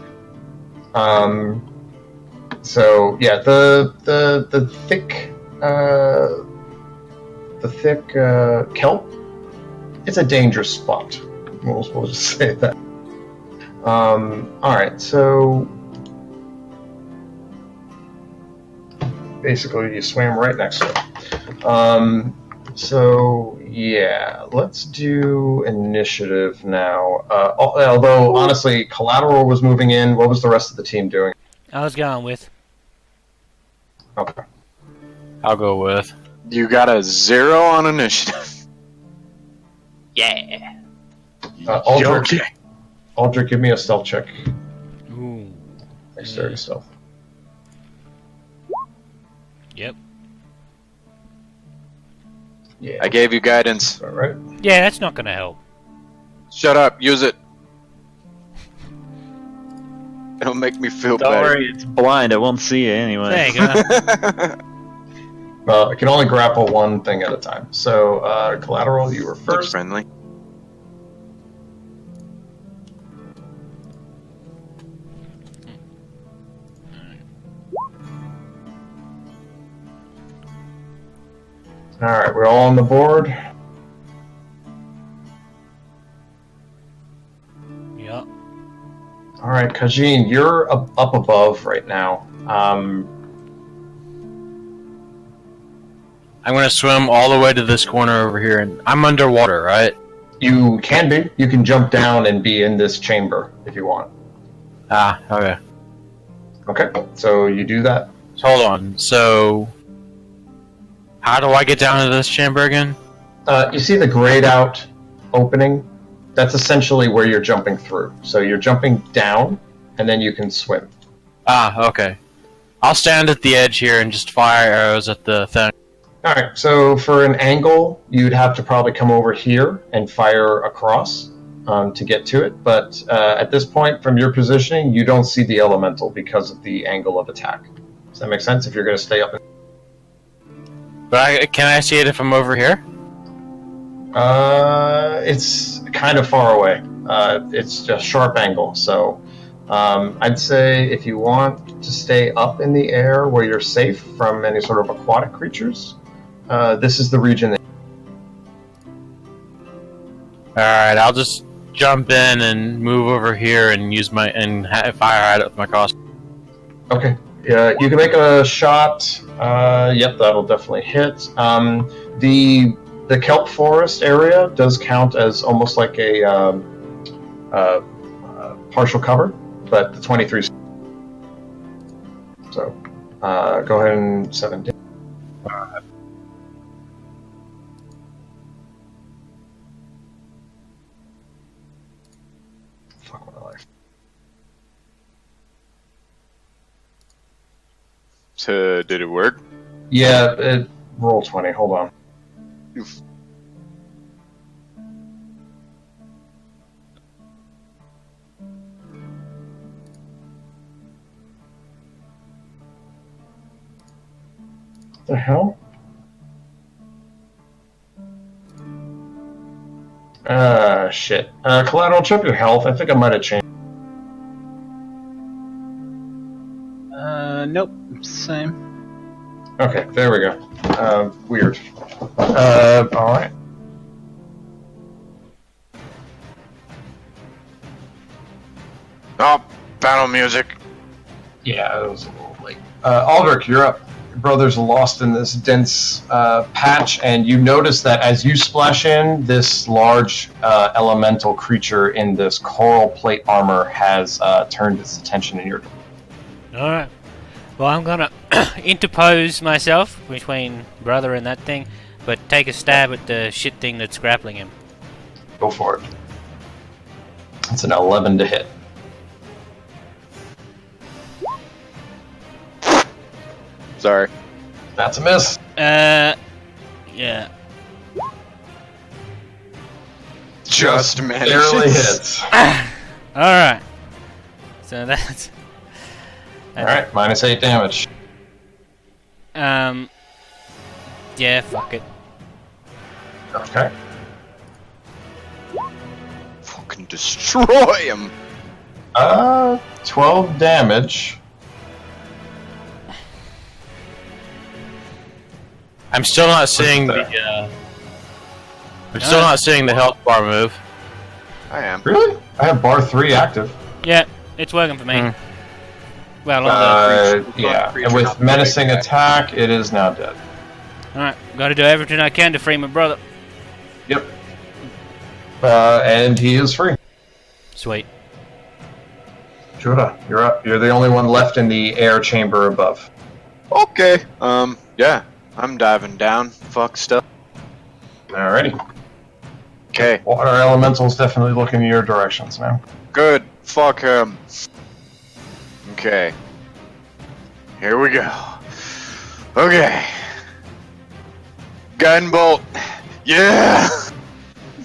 So yeah, the thick kelp. It's a dangerous spot. We'll just say that. All right, so basically you swam right next to it. So, yeah, let's do initiative now. Although, honestly, Collateral was moving in. What was the rest of the team doing? I was going with. Okay. I'll go with. You got a 0 on initiative. Yeah. Aldrich, Aldrich, give me a stealth check. Ooh. Dexterity stealth. Yep. Yeah. I gave you guidance. All right. Yeah, that's not gonna help. Shut up. Use it. It'll make me feel Don't better. worry, it's blind. I won't see you anyway. There you go. Well, I can only grapple one thing at a time. So, Collateral, you were Looks first. friendly. All right, we're all on the board. Yep. All right, Kajin, you're up above right now. I'm gonna swim all the way to this corner over here, and I'm underwater, right? You can be. You can jump down and be in this chamber if you want. Ah, okay. Okay, so you do that. So hold on. So, how do I get down to this chamber again? You see the grayed out opening? That's essentially where you're jumping through. So you're jumping down, and then you can swim. Ah, okay. I'll stand at the edge here and just fire arrows at the thing. All right, so for an angle, you'd have to probably come over here and fire across to get to it. But at this point, from your positioning, you don't see the elemental because of the angle of attack. Does that make sense? If you're going to stay up. But can I see it if I'm over here? It's kind of far away. It's just sharp angle. So I'd say if you want to stay up in the air where you're safe from any sort of aquatic creatures, this is the region. Alright, I'll just jump in and move over here and use my fire at it with my cross. Okay. Yeah, you can make a shot. Yep, that'll definitely hit. The kelp forest area does count as almost like a partial cover, but the 23. So go ahead and 17. Fuck my life. So, did it work? Yeah, roll 20. Hold on. Oof. The hell? Shit. Collateral, check your health. I think I might have changed. Nope. Same. Okay, there we go. Weird. Alright. Oh, battle music. Yeah, it was a little late. Aldrich, you're up. Your brother's lost in this dense patch, and you notice that as you splash in, this large elemental creature in this coral plate armor has turned its attention in your direction. Alright. Well, I'm gonna interpose myself between brother and that thing, but take a stab at the shit thing that's grappling him. Go for it. It's an 11 to hit. Sorry. That's a miss. Yeah. Just managed. Barely hits. Alright. So that's... Alright, minus 8 damage. Yeah, fuck it. Okay. Fucking destroy him. 12 damage. I'm still not seeing the. I'm still not seeing the health bar move. I am. Really? I have bar 3 active. Yeah, it's working for me. Hmm. Well, on Yeah, and with menacing attack, it is now dead. Alright, gotta do everything I can to free my brother. Yep. And he is free. Sweet. Judah, you're up. You're the only one left in the air chamber above. Okay. Yeah. I'm diving down. Fuck stuff. Alrighty. Okay. Water elemental's definitely looking in your directions now. Good. Fuck him. Okay. Here we go. Okay. Gunbolt. Yeah!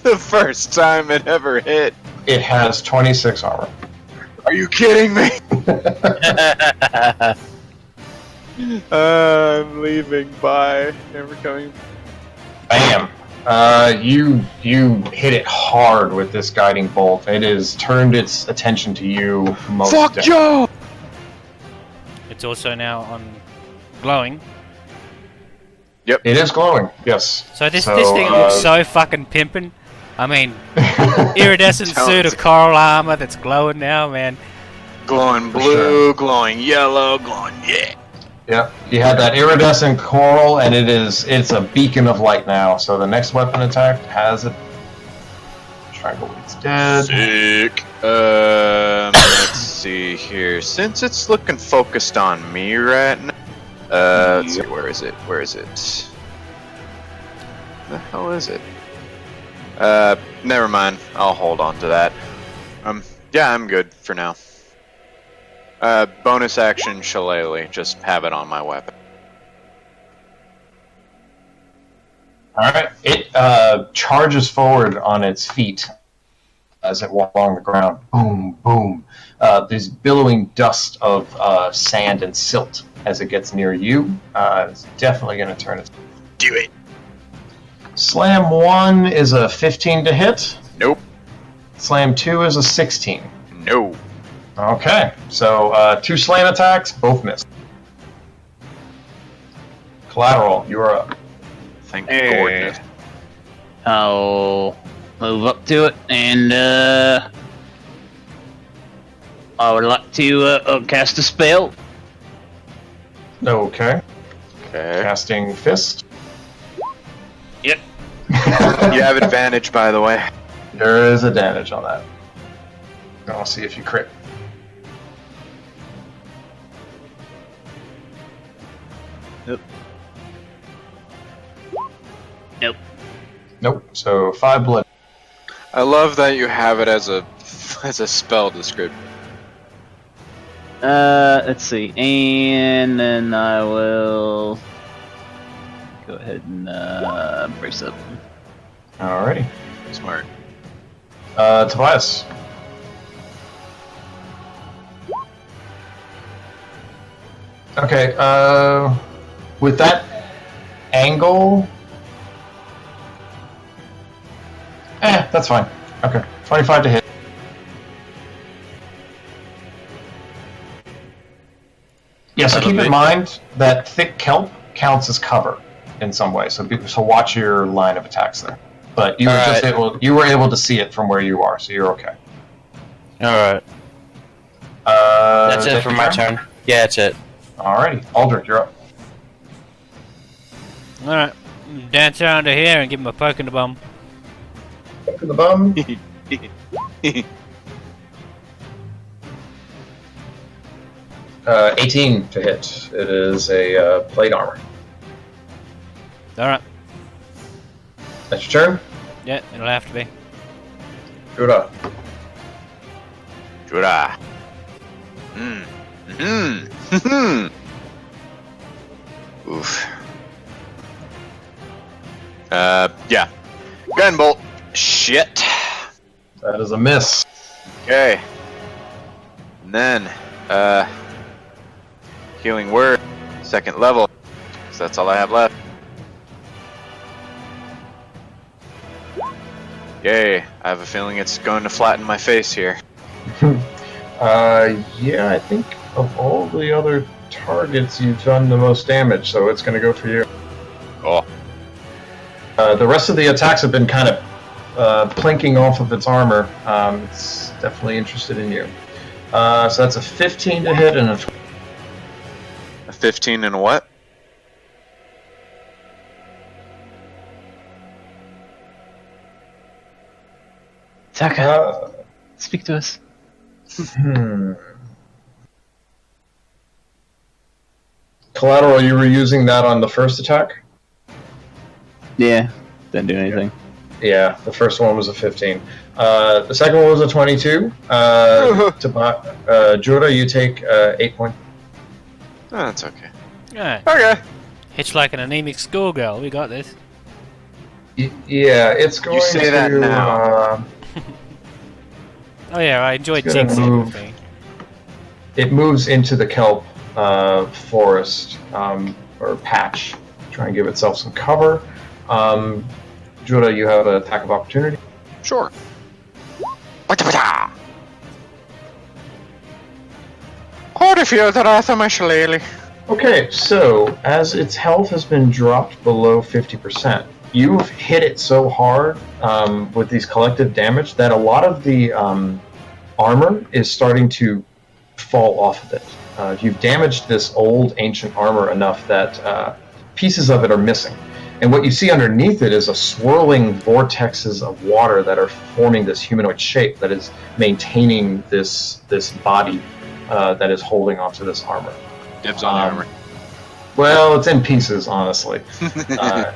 The first time it ever hit. It has 26 armor. Are you kidding me? I'm leaving. Bye. Never coming. Bam. You hit it hard with this guiding bolt. It has turned its attention to you most Fuck definitely. you! It's also now on glowing. It is glowing, yes. So this thing looks so fucking pimpin'. I mean, iridescent suit of coral armor that's glowing now, man. Glowing blue, glowing yellow, glowing yeah. Yep. You had that iridescent coral, and it's a beacon of light now. So the next weapon attack has it. Strangleweed's dead. Sick. Let's see here. Since it's looking focused on me right now. Let's see, where is it? Where is it? The hell is it? Never mind. I'll hold on to that. Yeah, I'm good for now. Bonus action shillelagh. Just have it on my weapon. Alright. It charges forward on its feet as it walks along the ground. Boom, boom. There's billowing dust of sand and silt as it gets near you. It's definitely going to turn its... Do it. Slam 1 is a 15 to hit. Nope. Slam 2 is a 16. No. Okay, so 2 slam attacks, both miss. Collateral, you are up. Thank Hey. goodness. I'll move up to it, and I would like to cast a spell. Okay, Okay. casting fist. Yep. You have advantage, by the way. There is advantage on that. I'll see if you crit. Nope. Nope, so 5 blood. I love that you have it as a spell description. Let's see, and then I will go ahead and brace up. Alrighty. Smart. Tobias. Okay, with that angle... that's fine. Okay, 25 to hit. Yeah, so keep in mind that thick kelp counts as cover in some way, so watch your line of attacks there. But you were able to see it from where you are, so you're okay. Alright. That's it for my turn. Yeah, that's it. Alrighty, Aldrich, you're up. Alright, dance around to here and give him a poke in the bum. Poke in the bum. 18 to hit. It is a plate armor. Alright, That's your turn. yeah, it'll have to be. Judah. Judah. Oof. Yeah. Gunbolt. Shit. That is a miss. Okay. And then, healing word, 2nd level. So that's all I have left. Yay. I have a feeling it's going to flatten my face here. Yeah, I think of all the other targets, you've done the most damage, so it's going to go for you. Oh. The rest of the attacks have been kind of plinking off of its armor. It's definitely interested in you. So that's a 15 to hit and a 20. A 15 and a what? Taka, speak to us. Collateral, you were using that on the first attack? Yeah, didn't do anything. Yeah, the first one was a 15. The second one was a 22. Jura, you take 8 points. Oh, that's okay. Yeah. Okay. Hitch like an anemic schoolgirl. We got this. Yeah, it's going to... say that now. Oh yeah, I enjoyed It's gonna jinxing move. everything. It moves into the kelp forest, or patch, try and give itself some cover. Jura, you have an attack of opportunity. Sure. Holyfield, the wrath of my shillelagh. Okay, so as its health has been dropped below 50%, you've hit it so hard with these collective damage that a lot of the armor is starting to fall off of it. You've damaged this old ancient armor enough that pieces of it are missing. And what you see underneath it is a swirling vortexes of water that are forming this humanoid shape that is maintaining this body that is holding onto this armor. Dibs on the armor. Well, it's in pieces, honestly,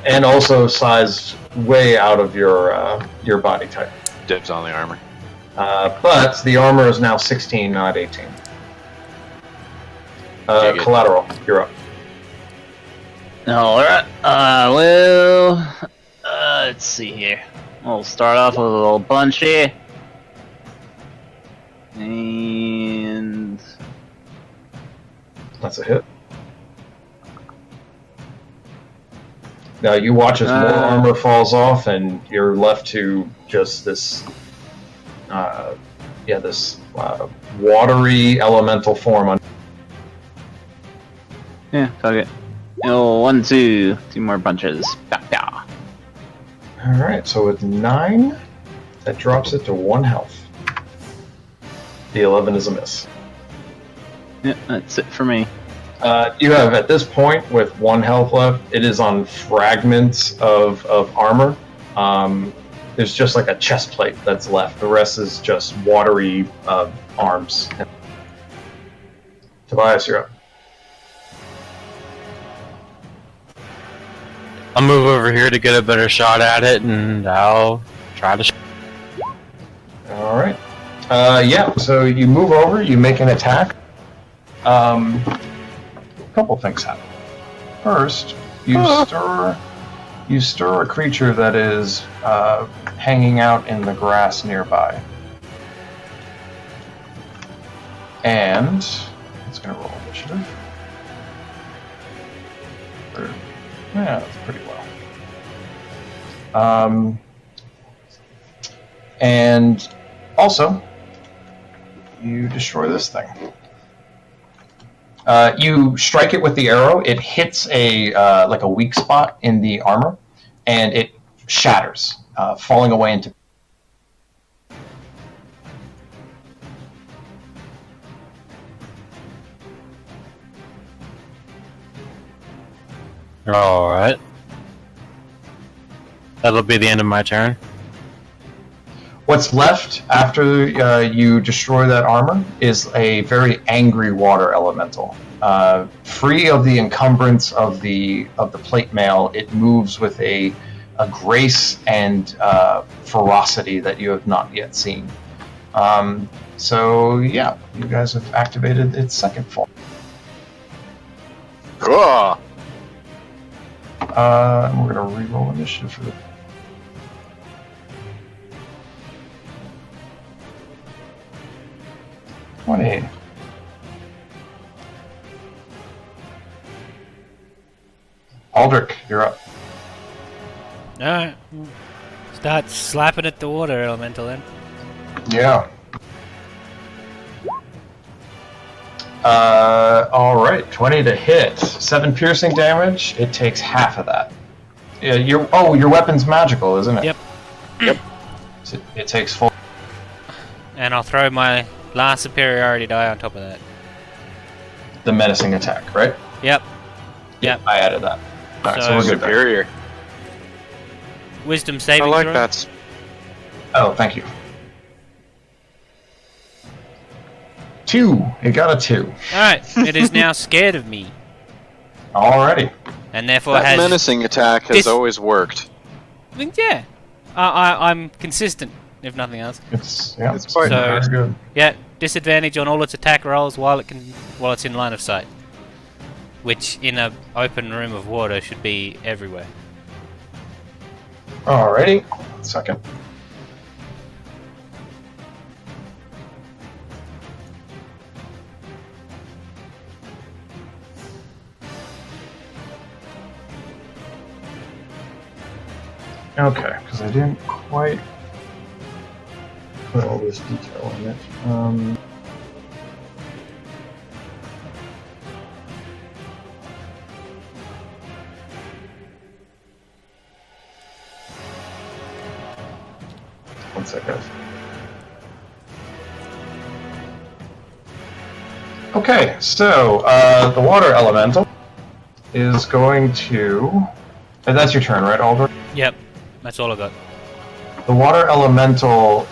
and also sized way out of your body type. Dibs on the armor. But the armor is now 16, not 18. Collateral, you're up. Alright, well, let's see here. We'll start off with a little bunch here. And... That's a hit. Now you watch as more armor falls off, and you're left to just this, watery elemental form. yeah, fuck it. Oh, 1, 2 more bunches. Pow. All right, so with 9, that drops it to 1 health. The 11 is a miss. Yeah, that's it for me. You have, at this point, with 1 health left, it is on fragments of armor. There's just like a chest plate that's left. The rest is just watery arms. Tobias, you're up. I'll move over here to get a better shot at it, and I'll try to. All right. Yeah. So you move over. You make an attack. A couple things happen. First, you stir a creature that is hanging out in the grass nearby, and it's going to roll initiative. Yeah, that's pretty well. And also, you destroy this thing. You strike it with the arrow. It hits like a weak spot in the armor, and it shatters, falling away into. Alright. That'll be the end of my turn. What's left after you destroy that armor is a very angry water elemental. Free of the encumbrance of the plate mail, it moves with a grace and ferocity that you have not yet seen. So yeah, you guys have activated its second form. Cool. And we're going to re-roll initiative for the... $20. Aldrich, you're up. Alright. Start slapping at the water elemental then. Yeah. Alright, 20 to hit. 7 piercing damage. It takes half of that. Yeah, your weapon's magical, isn't it? Yep. Yep. So it takes full. And I'll throw my last superiority die on top of that. The menacing attack, right? Yep. Yep. I added that. Alright, so we're good there. Superior. Wisdom saving I like throw. that. Oh, thank you. 2. It got a 2. Alright, it is now scared of me. Alrighty. And therefore That has... menacing attack has always worked. I mean, yeah. I'm consistent, if nothing else. It's quite very good. Yeah, disadvantage on all its attack rolls while it's in line of sight. Which, in an open room of water, should be everywhere. Alrighty. 1 second. Okay, because I didn't quite put all this detail in it. One sec, guys. Okay, so the water elemental is going to. And that's your turn, right, Alder? Yep, that's all I got. The water elemental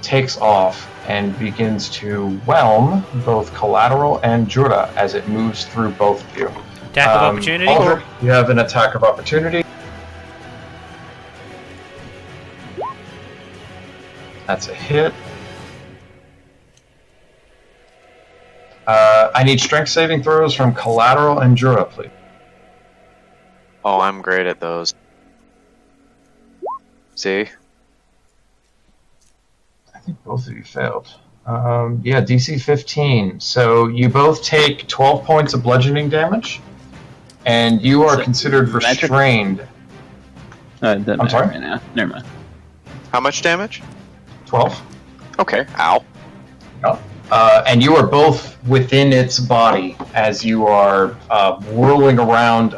takes off and begins to whelm both Collateral and Jura as it moves through both of you. Attack of opportunity? Alder, you have an attack of opportunity. That's a hit. I need strength saving throws from Collateral and Jura, please. Oh, I'm great at those. See? I think both of you failed. Yeah, DC 15. So you both take 12 points of bludgeoning damage, and you are considered restrained. I'm sorry? right now. Never mind. How much damage? 12. Okay, ow. And you are both within its body as you are whirling around.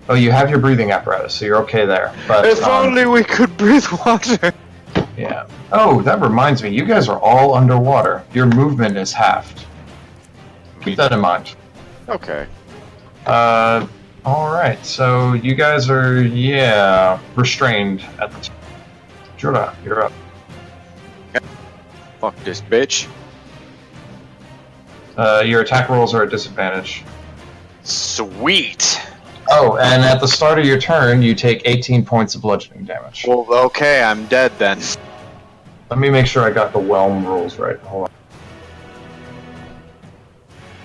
Oh, you have your breathing apparatus, so you're okay there. But If only we could breathe water! yeah. Oh, that reminds me. You guys are all underwater. Your movement is halved. Keep that in mind. Okay. Alright, so you guys are, restrained at the... Jura, you're up. Fuck this bitch. Your attack rolls are at disadvantage. Sweet! Oh, and at the start of your turn, you take 18 points of bludgeoning damage. Well, okay, I'm dead then. Let me make sure I got the whelm rules right. Hold on.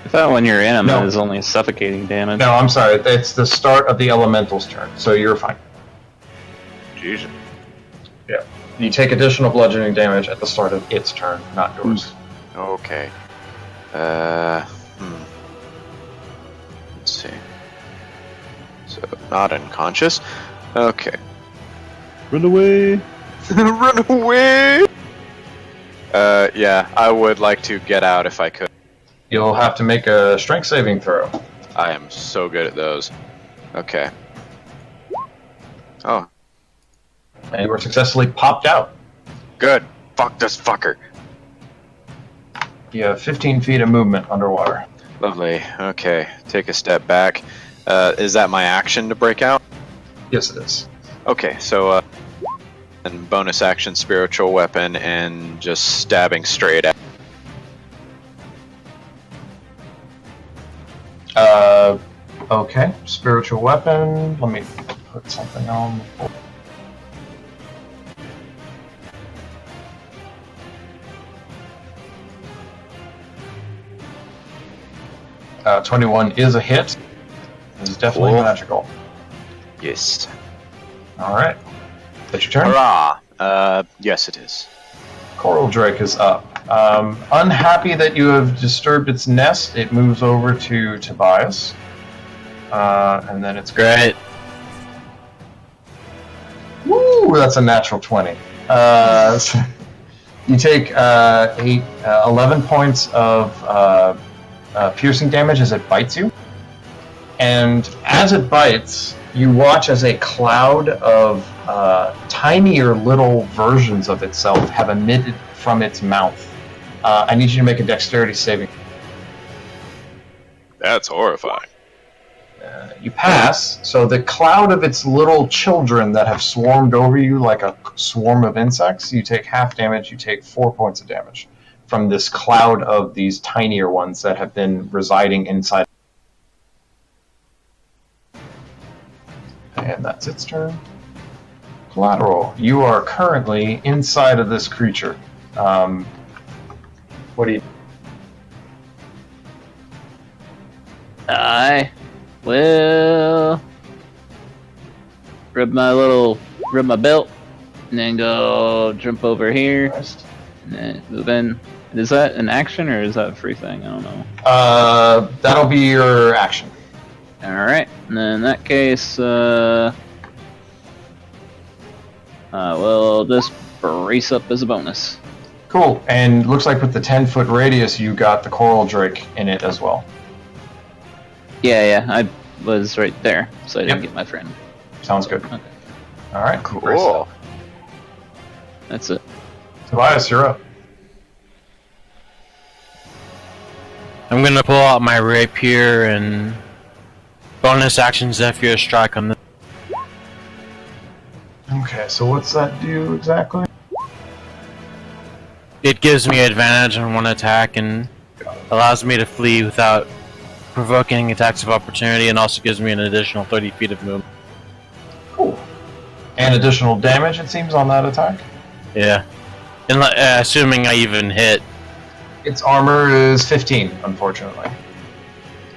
I thought when you're in them, No. it was only suffocating damage. No, I'm sorry. It's the start of the elemental's turn, so you're fine. Jesus. Yeah. You take additional bludgeoning damage at the start of its turn, not yours. Okay. Let's see. So, not unconscious. Okay. Run away! Run away! Yeah, I would like to get out if I could. You'll have to make a strength saving throw. I am so good at those. Okay. Oh, And you were successfully popped out. good. Fuck this fucker. You have 15 feet of movement underwater. Lovely. Okay, take a step back. Is that my action to break out? Yes, it is. Okay, so, and bonus action spiritual weapon and just stabbing straight at. Okay. Spiritual weapon. Let me put something on the board. Uh, 21 is a hit. This is definitely Cool. magical. Yes. Alright. That's your turn? Hurrah! Yes it is. Coral Drake is up. Unhappy that you have disturbed its nest, it moves over to Tobias. And then it's Great. Woo! That's a natural 20. So you take 11 points of piercing damage as it bites you. And as it bites, you watch as a cloud of tinier little versions of itself have emitted from its mouth. I need you to make a dexterity saving. That's horrifying. You pass, so the cloud of its little children that have swarmed over you like a swarm of insects, you take half damage, you take 4 points of damage. from this cloud of these tinier ones that have been residing inside. And that's its turn. Collateral, you are currently inside of this creature. What do you... I will rub my belt, and then go jump over here, and then move in. Is that an action or is that a free thing? I don't know. That'll be your action. Alright, and then in that case, we'll just brace up as a bonus. Cool, and looks like with the 10-foot radius, you got the coral drake in it as well. Yeah, I was right there, so I didn't Yep. get my friend. Sounds good. Okay. All right, Cool. That's it. Tobias, you're up. I'm gonna pull out my rapier and bonus action Zephyr strike on this. Okay, so what's that do exactly? It gives me advantage on one attack and allows me to flee without provoking attacks of opportunity, and also gives me an additional 30 feet of movement. Cool. And additional damage, it seems, on that attack? Yeah. Assuming I even hit. Its armor is 15, unfortunately.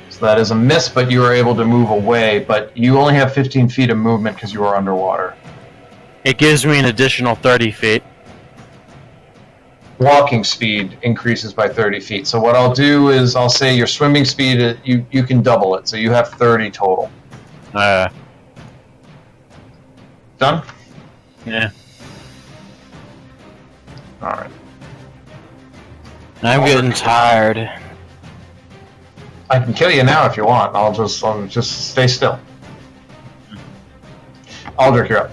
So that is a miss, but you are able to move away, but you only have 15 feet of movement because you are underwater. It gives me an additional 30 feet. Walking speed increases by 30 feet. So what I'll do is I'll say your swimming speed, you can double it, so you have 30 total. Done? Yeah. Alright. I'm getting tired. I can kill you now if you want. I'll just stay still. Aldrich, you're up.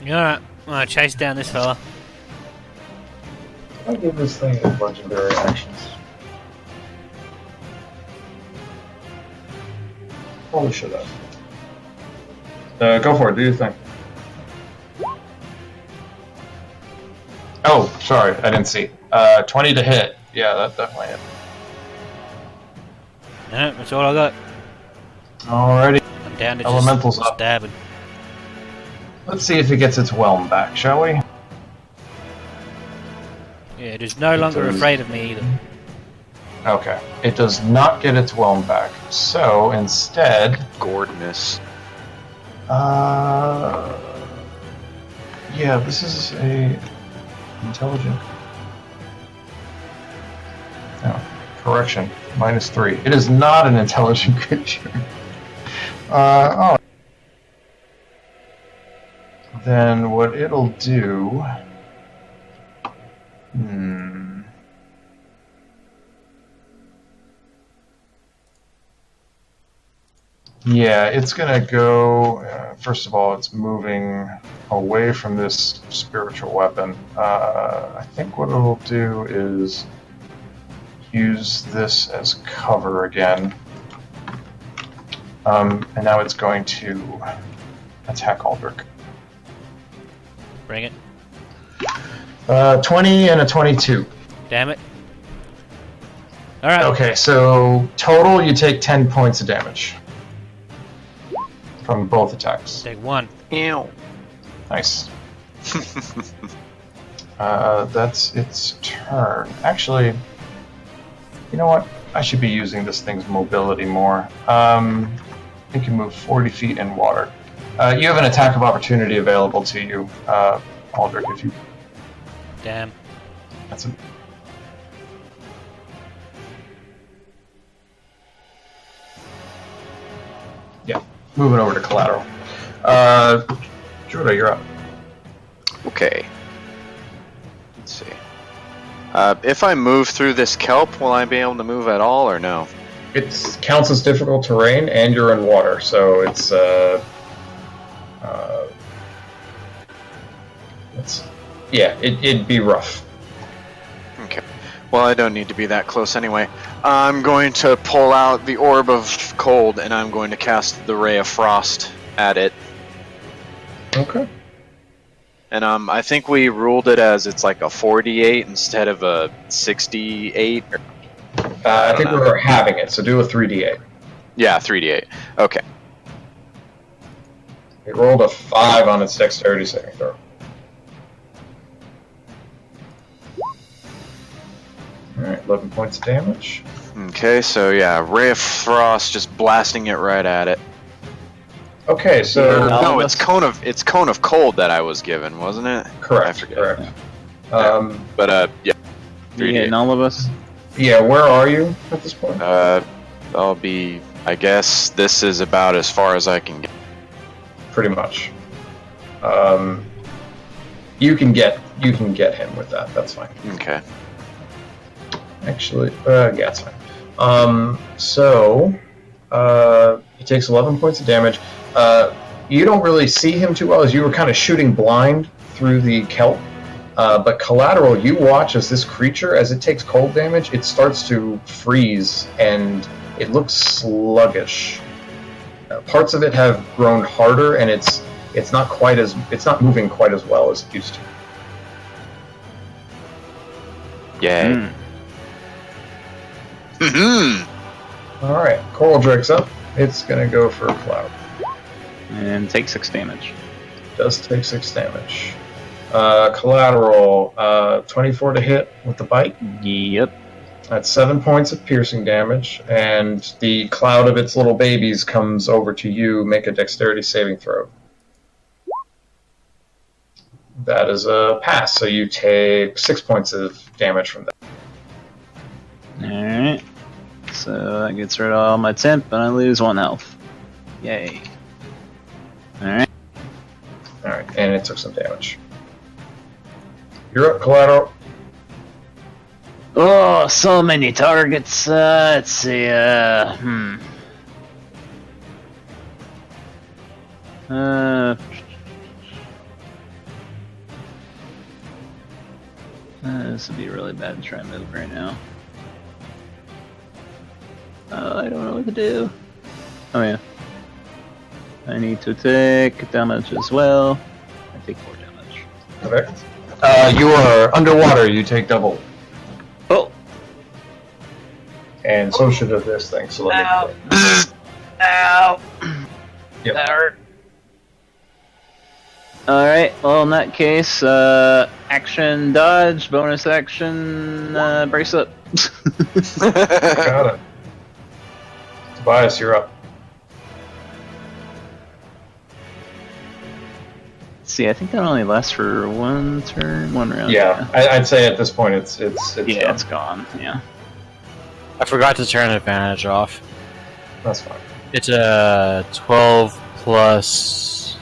Alright, I'm gonna chase down this fella. I'll give this thing legendary actions. Holy shit up. Go for it, do your thing. Oh, sorry, I didn't see. 20 to hit. Yeah, that definitely hit. No, that's all I got. Alrighty. I'm down to Elemental's just up. stabbing. Let's see if it gets its whelm back, shall we? Yeah, it is no longer afraid of me either. Okay. It does not get its whelm back. So, instead... Gordonus. Yeah, this is a... intelligent... No, correction. -3. It is not an intelligent creature. Oh. Then what it'll do... Yeah, it's gonna go... first of all, it's moving away from this spiritual weapon. I think what it'll do is use this as cover again. And now it's going to attack Aldrich. Bring it. 20 and a 22. Damn it. Alright. Okay, so total you take 10 points of damage from both attacks. Take one. Ew. Nice. That's its turn. Actually, you know what? I should be using this thing's mobility more. It can move 40 feet in water. You have an attack of opportunity available to you, Aldrich, if you... Damn. That's a... Yeah, moving over to collateral. Jordan, you're up. Okay. Let's see. If I move through this kelp, will I be able to move at all, or no? It counts as difficult terrain, and you're in water, so it's yeah, it'd be rough. Okay. Well, I don't need to be that close anyway. I'm going to pull out the Orb of Cold, and I'm going to cast the Ray of Frost at it. Okay. And I think we ruled it as it's like a 48 instead of a 68. I think we're having it, so do a 3d8. Yeah, 3d8. Okay. It rolled a 5 on its dexterity saving throw. Alright, 11 points of damage. Okay, so yeah, Ray of Frost just blasting it right at it. Okay, so... No, it's cone of cold that I was given, wasn't it? Correct, I forget. correct. Yeah. 3d8. Yeah, all of us. Yeah, where are you at this point? I'll be. I guess this is about as far as I can get. Pretty much. You can get him with that. That's fine. Okay. Actually, yeah, it's fine. He takes 11 points of damage. You don't really see him too well as you were kind of shooting blind through the kelp. But Collateral, you watch as this creature, as it takes cold damage, it starts to freeze and it looks sluggish. Parts of it have grown harder, and it's not moving quite as well as it used to. Yay. All right, Coral Drake's up. It's gonna go for a cloud. And take 6 damage. Does take 6 damage. Collateral, 24 to hit with the bite. Yep. That's 7 points of piercing damage, and the cloud of its little babies comes over to you. Make a dexterity saving throw. That is a pass, so you take 6 points of damage from that. Alright. So that gets rid of all my temp, and I lose 1 health. Yay. Alright. Alright, and it took some damage. You're up, Collateral. Oh, so many targets. Let's see. This would be really bad to try and move right now. I don't know what to do. Oh yeah. I need to take damage as well. I take 4 damage. Okay. You are underwater. You take double. Oh! And so should have this thing. So let me. Ow! Yep. That hurt. Alright, well in that case, action dodge, bonus action, brace up. Got it. Tobias, you're up. See, I think that only lasts for 1 turn, 1 round. Yeah, I'd say at this point it's yeah, done. it's gone. Yeah. I forgot to turn advantage off. That's fine. It's a 12 plus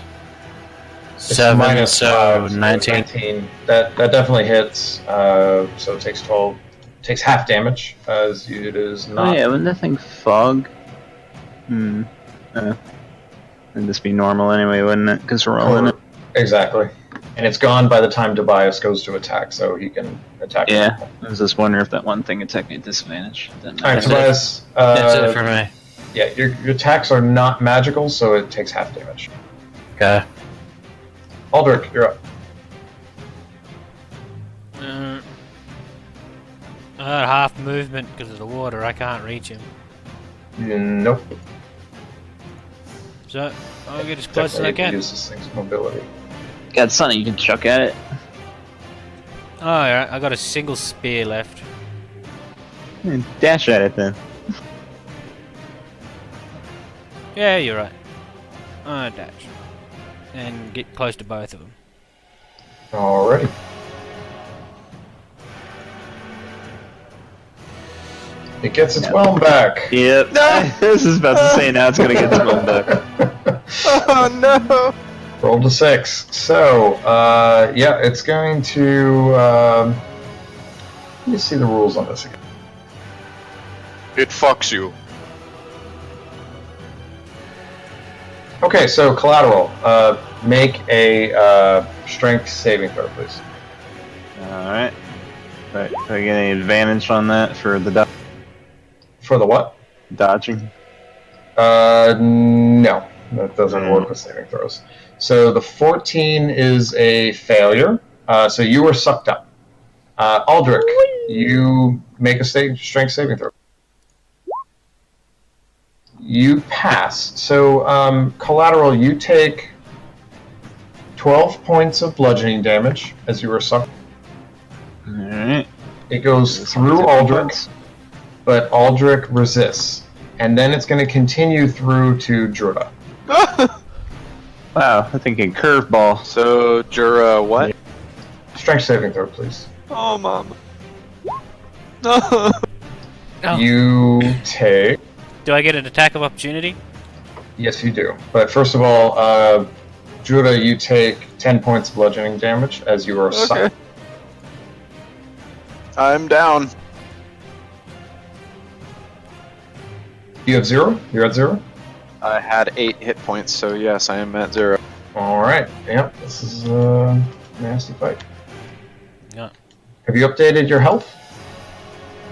It's 7, minus so 5, 19. That definitely hits. So it takes 12. Takes half damage as it is Oh not. yeah, wouldn't that thing fog? Would this be normal anyway, wouldn't it? Because we're all in it. Exactly. And it's gone by the time Tobias goes to attack, so he can attack. Yeah, people. I was just wondering if that one thing attacked me at disadvantage. All right, That's it. Tobias. That's it for me. Yeah, your attacks are not magical, so it takes half damage. Okay. Aldrich, you're up. I got half movement because of the water. I can't reach him. Nope. So I'll get as close as I Definitely can. use this thing's mobility. Got something you can chuck at it. Oh, alright. I got a single spear left. Dash at it then. Yeah, you're right. Dash. And get close to both of them. Alrighty. It gets its whelm back. Yep. No! This is about to say now it's gonna get thrown back. Oh no! Rolled a 6. So, yeah, it's going to. Let me see the rules on this again. It fucks you. Okay, so Collateral, make a strength saving throw, please. Alright. Right. Do I get any advantage on that for the For the what? dodging? No, that doesn't work with saving throws. So the 14 is a failure. So you were sucked up. Aldrich, you make a strength saving throw. You pass. So collateral, you take 12 points of bludgeoning damage as you were sucked. Alright. It goes through Aldrich, but Aldrich resists. And then it's going to continue through to Druda. Wow, I'm thinking curveball. So, Jura, what? Strength saving throw, please. Oh, mama. Oh. You take... Do I get an attack of opportunity? Yes, you do. But first of all, Druda, you take 10 points of bludgeoning damage as you are sucked. I'm down. You have 0? You're at 0? I had 8 hit points, so yes, I am at 0. Alright. Yep, this is a nasty fight. Yeah. Have you updated your health?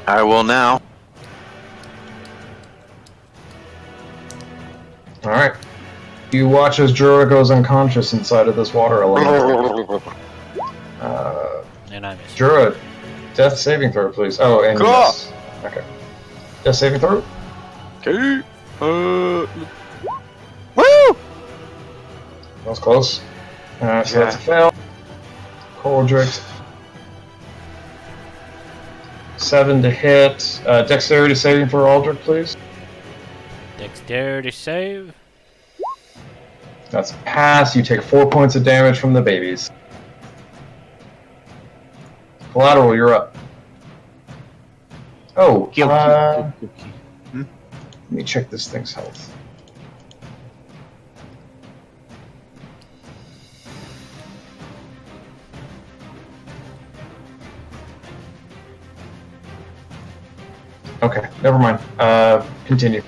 I will now. Alright. You watch as Jura goes unconscious inside of this water element. And I missed. Jura, death saving throw, please. Oh, and Cool. yes. Okay. Death saving throw? Okay. Woo! That was close. So Yeah. that's a fail. Coldrick. 7 to hit. Dexterity saving for Aldrich, please. Dexterity save. That's a pass. You take 4 points of damage from the babies. Collateral, you're up. Oh, let me check this thing's health. Okay, never mind. Continue.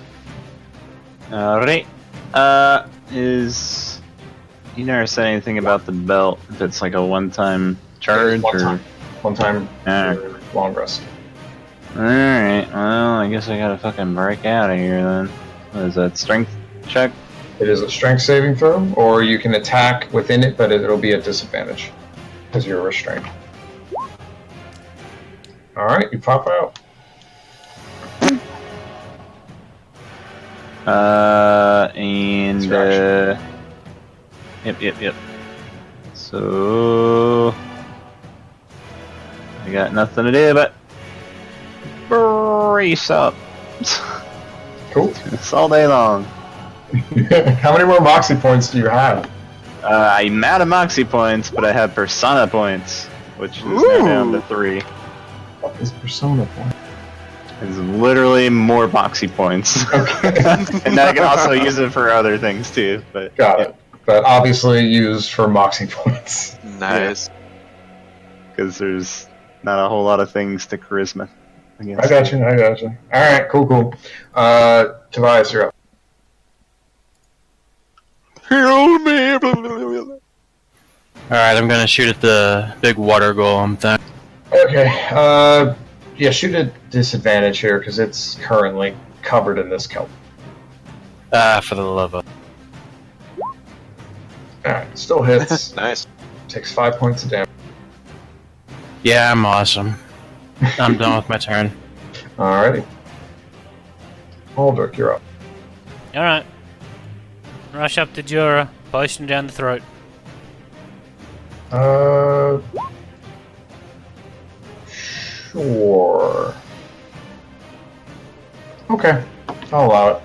Alright. You never said anything about the belt, if it's like a one-time charge One or... time. One time Alright. for long rest. Alright, well, I guess I gotta fucking break out of here then. What is that, strength check? It is a strength saving throw, or you can attack within it, but it'll be at disadvantage because you're restrained. Alright, you pop out. Yep. So... I got nothing to do but... brace up. Cool. It's all day long. How many more Moxie points do you have? I'm out of Moxie points, but I have Persona points, which is now down to 3. What is Persona point? It's literally more Moxie points. Okay. And I can also use it for other things too. But Got it. But obviously used for Moxie points. Nice. because there's not a whole lot of things to charisma. I got you. Alright, cool. Tobias, you're up. Heal me! Alright, I'm gonna shoot at the big water golem thing. Okay, yeah, shoot at disadvantage here, because it's currently covered in this kelp. For the love of... Alright, still hits. Nice. Takes 5 points of damage. Yeah, I'm awesome. I'm done with my turn. Alrighty. Aldrich, you're up. Alright. Rush up to Jura, potion down the throat. Sure. Okay, I'll allow it.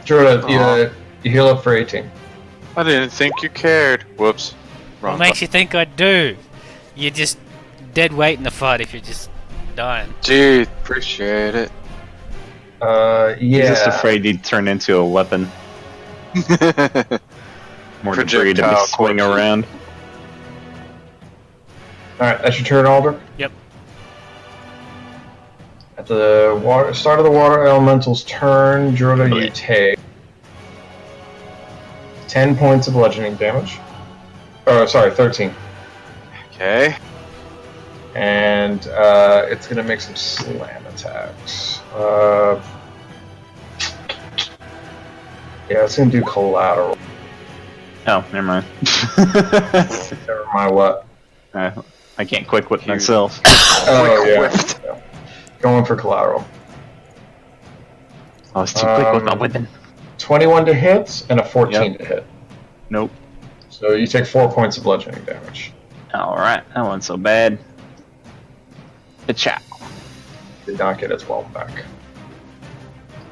Jordan, you heal up for 18. I didn't think you cared. Whoops. Wrong What makes you think I do? You're just dead weight in the fight if you're just dying. Dude, appreciate it. Yeah. He's just afraid he'd turn into a weapon. More debris to be Projectile swinging corpses. around. Alright, that's your turn, Aldrich. Yep. At the start of the water elemental's turn, Jordan, you take 10 points of bludgeoning damage. Oh, sorry, 13. Okay. And it's going to make some slam attacks. Yeah, it's going to do collateral. Oh, never mind. Never mind what. I can't quick whip myself. Oh, yeah. whipped. Going for collateral. I was too quick with my whipping. 21 to hit and a 14 to hit. Nope. So you take 4 points of bludgeoning damage. Alright, that wasn't so bad. Good shot. Did not get its wealth back.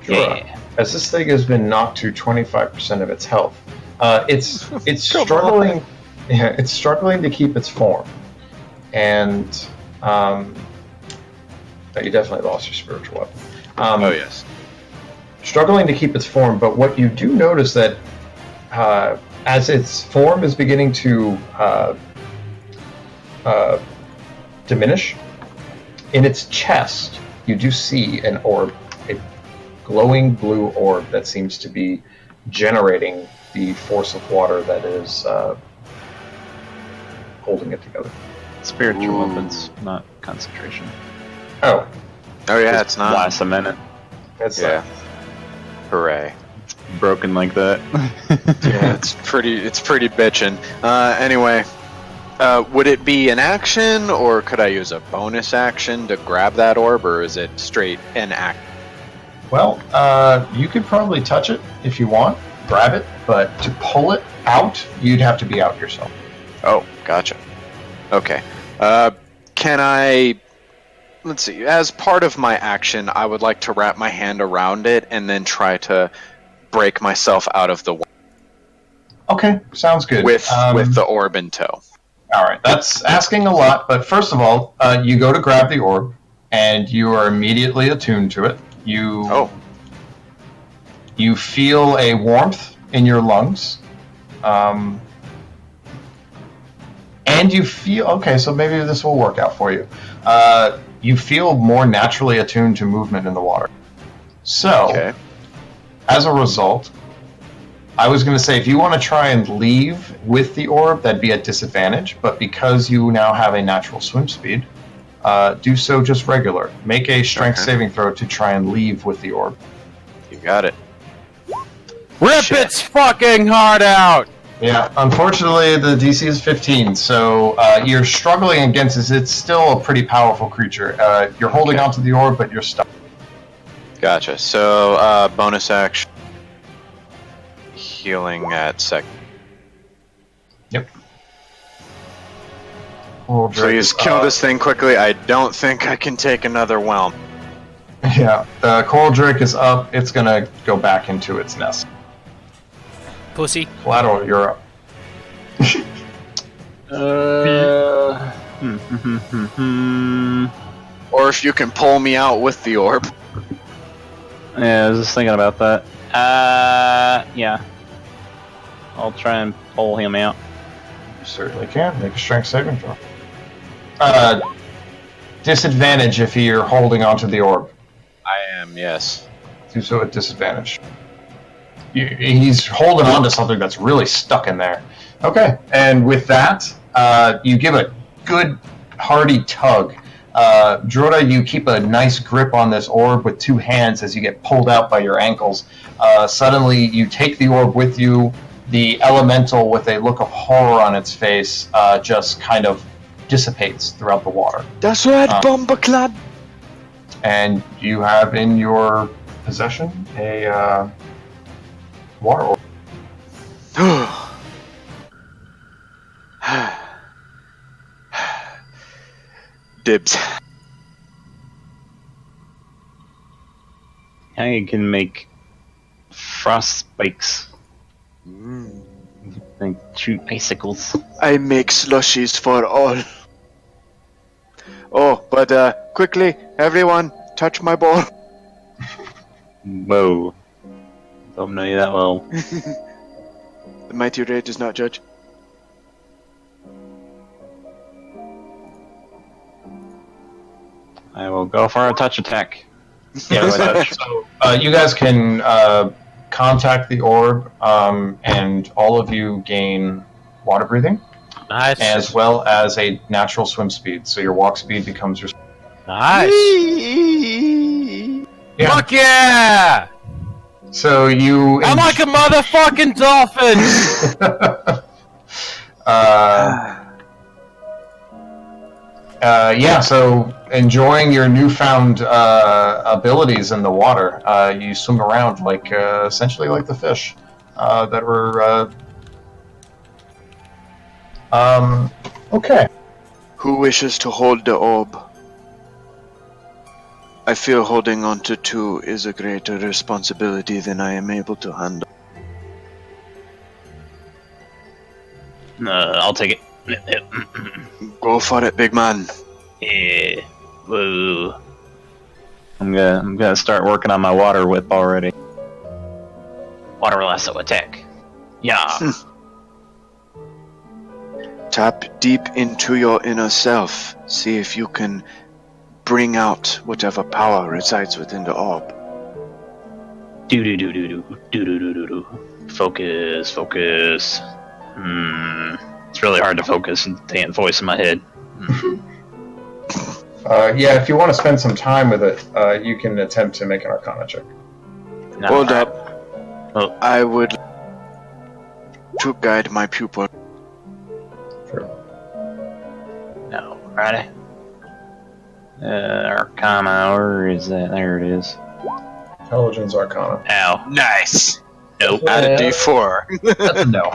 Yeah. As this thing has been knocked to 25% of its health, it's struggling. Yeah, it's struggling to keep its form, and you definitely lost your spiritual weapon. Oh yes. Struggling to keep its form, but what you do notice that as its form is beginning to diminish, in its chest you do see an orb, a glowing blue orb that seems to be generating the force of water that is holding it together. Spiritual weapons, not concentration. Oh, Yeah, Just it's not. Last a minute. that's Yeah. Hooray. Broken like that. Yeah, it's pretty bitchin'. Anyway, would it be an action, or could I use a bonus action to grab that orb, or is it straight an act? Well, you could probably touch it if you want, grab it, but to pull it out, you'd have to be out yourself. Oh, gotcha. Okay. Can I... Let's see. As part of my action, I would like to wrap my hand around it and then try to break myself out of the way Okay, sounds good. with the orb in tow. All right, that's asking a lot, but first of all, you go to grab the orb, and you are immediately attuned to it. You feel a warmth in your lungs, and you feel okay. So maybe this will work out for you. You feel more naturally attuned to movement in the water. So, Okay. as a result, I was going to say if you want to try and leave with the orb, that'd be at disadvantage. But because you now have a natural swim speed, do so just regular. Make a strength Okay. saving throw to try and leave with the orb. You got it. Rip Shit. its fucking heart out! Yeah, unfortunately the DC is 15, so you're struggling against it. It's still a pretty powerful creature. You're holding onto the orb, but you're stuck. Gotcha. So, bonus action. Healing at second. Please kill this thing quickly. I don't think I can take another whelm. Yeah, the coral drake is up. It's gonna go back into its nest. Pussy. Collateral, you're up. Or if you can pull me out with the orb. Yeah, I was just thinking about that. Yeah. I'll try and pull him out. You certainly can. Make a strength saving throw. Disadvantage if you're holding onto the orb. I am, yes. Do so at disadvantage. He's holding on to something that's really stuck in there. Okay, and with that, you give a good, hearty tug. Droda, you keep a nice grip on this orb with two hands as you get pulled out by your ankles. Suddenly, you take the orb with you. The elemental, with a look of horror on its face, just kind of dissipates throughout the water. That's right, Bombaclad! And you have in your possession a water orb. Dibs. I can make frost spikes and shoot icicles. I make slushies for all. Oh, but quickly, everyone, touch my ball. Whoa. Don't know you that well. The mighty ray does not judge. I will go for a touch attack. Yeah, so you guys can contact the orb, and all of you gain water breathing, Nice. as well as a natural swim speed. So your walk speed becomes your. Nice. Yeah. Fuck yeah! So you. I'm like a motherfucking dolphin! Yeah, so enjoying your newfound abilities in the water, you swim around like essentially like the fish that were. Okay. Who wishes to hold the orb? I feel holding on to two is a greater responsibility than I am able to handle. I'll take it. Go for it, big man. Yeah. Whoa. I'm gonna start working on my water whip already. Water lasso attack. Yeah. Tap deep into your inner self. See if you can bring out whatever power resides within the orb. Do do do do do do do do do do. Focus. It's really hard to focus and the voice in my head. Yeah, if you want to spend some time with it, you can attempt to make an Arcana check. No, Hold alright. up. Oh. I would to guide my pupil. Sure. No, righty. Arcana, where is that? There it is. Intelligence Arcana. Ow. Nice. Nope. Add a D4. That's a no.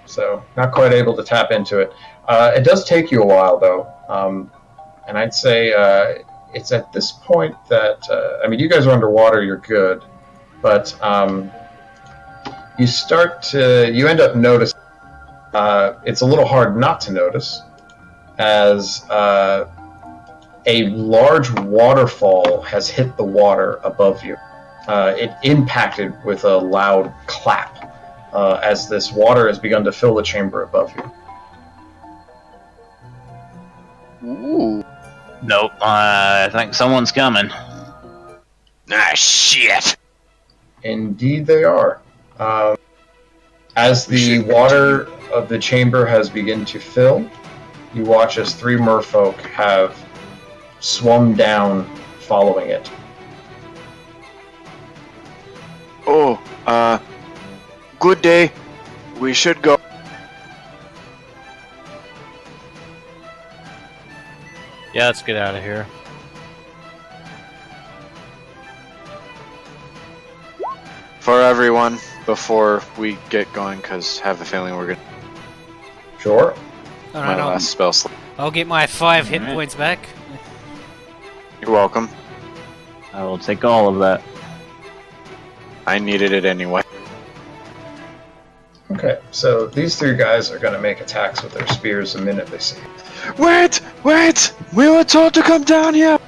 So not quite able to tap into it. It does take you a while though, and I'd say it's at this point that I mean, you guys are underwater, you're good, but you end up noticing. It's a little hard not to notice, as a large waterfall has hit the water above you. It impacted with a loud clap as this water has begun to fill the chamber above you. Ooh. Nope. I think someone's coming. Ah, shit. Indeed, they are. As the water of the chamber has begun to fill, you watch as three merfolk have swum down following it. Oh, good day. We should go. Yeah, let's get out of here. For everyone, before we get going, because I have a feeling we're gonna. Sure. My Alright, last spell slot. I'll get my 5 hit Alright. points back. You're welcome. I will take all of that. I needed it anyway. Okay, so these three guys are going to make attacks with their spears the minute they see you. Wait! We were told to come down here!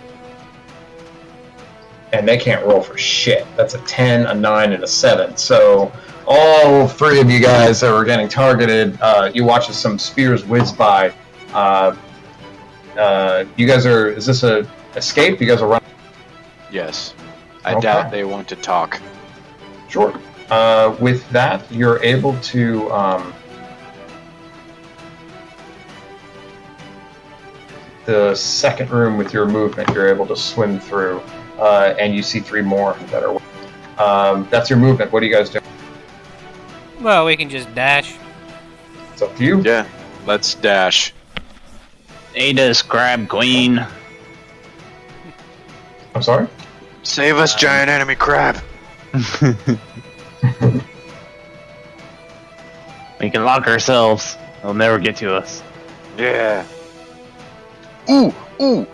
And they can't roll for shit. That's a 10, a 9, and a 7. So all three of you guys that were getting targeted, you watch as some spears whiz by. You guys are... Is this a escape? You guys are running? Yes. I Okay. doubt they want to talk. Sure. With that, you're able to... the second room with your movement, you're able to swim through, and you see three more that are... that's your movement. What do you guys do? Well, we can just dash. It's up to you. Yeah, let's dash. Ada's crab queen. I'm sorry? Save us, giant enemy crab! We can lock ourselves. They'll never get to us. Yeah. Ooh! Blah,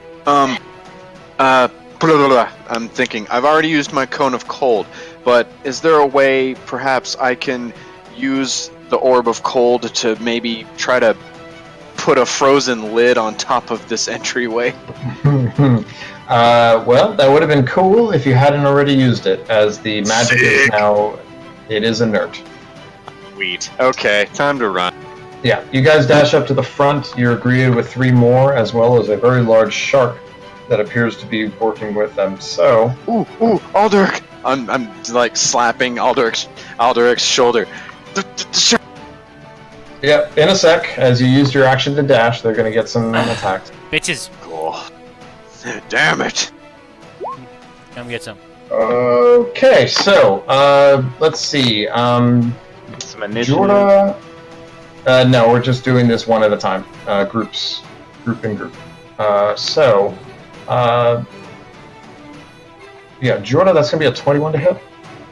blah, blah. I'm thinking, I've already used my cone of cold, but is there a way perhaps I can use the orb of cold to maybe try to put a frozen lid on top of this entryway? Well, that would have been cool if you hadn't already used it, as the magic is Sick. now... It is inert. Sweet. Okay, time to run. Yeah, you guys dash up to the front. You're greeted with three more, as well as a very large shark that appears to be working with them. So, Ooh, Alderic! I'm like slapping Alderic's shoulder. yeah, in a sec, as you used your action to dash, they're going to get some attacks. Bitches, Cool. Damn it! come get some. Okay, so let's see. Some initiative. Jorda. No, we're just doing this one at a time. Groups, group and group. Yeah, Jorda, that's gonna be a 21 to hit.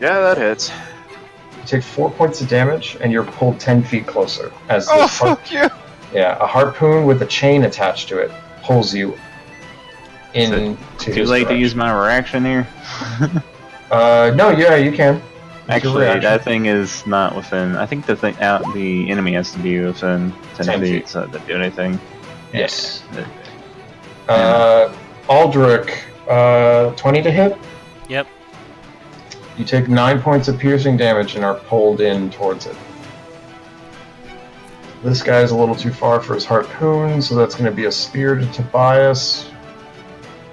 Yeah, that hits. You take 4 points of damage, and you're pulled 10 feet closer. As Oh, this fuck you! yeah, a harpoon with a chain attached to it pulls you into Too his late to direction. use my reaction here. No, yeah, you can. Actually, reaction. that thing is not within. I think the enemy has to be within 10 10 feet feet. so to do anything. Yes. Yeah. Aldrich, 20 to hit. Yep. You take 9 points of piercing damage and are pulled in towards it. This guy's a little too far for his harpoon, so that's going to be a spear to Tobias.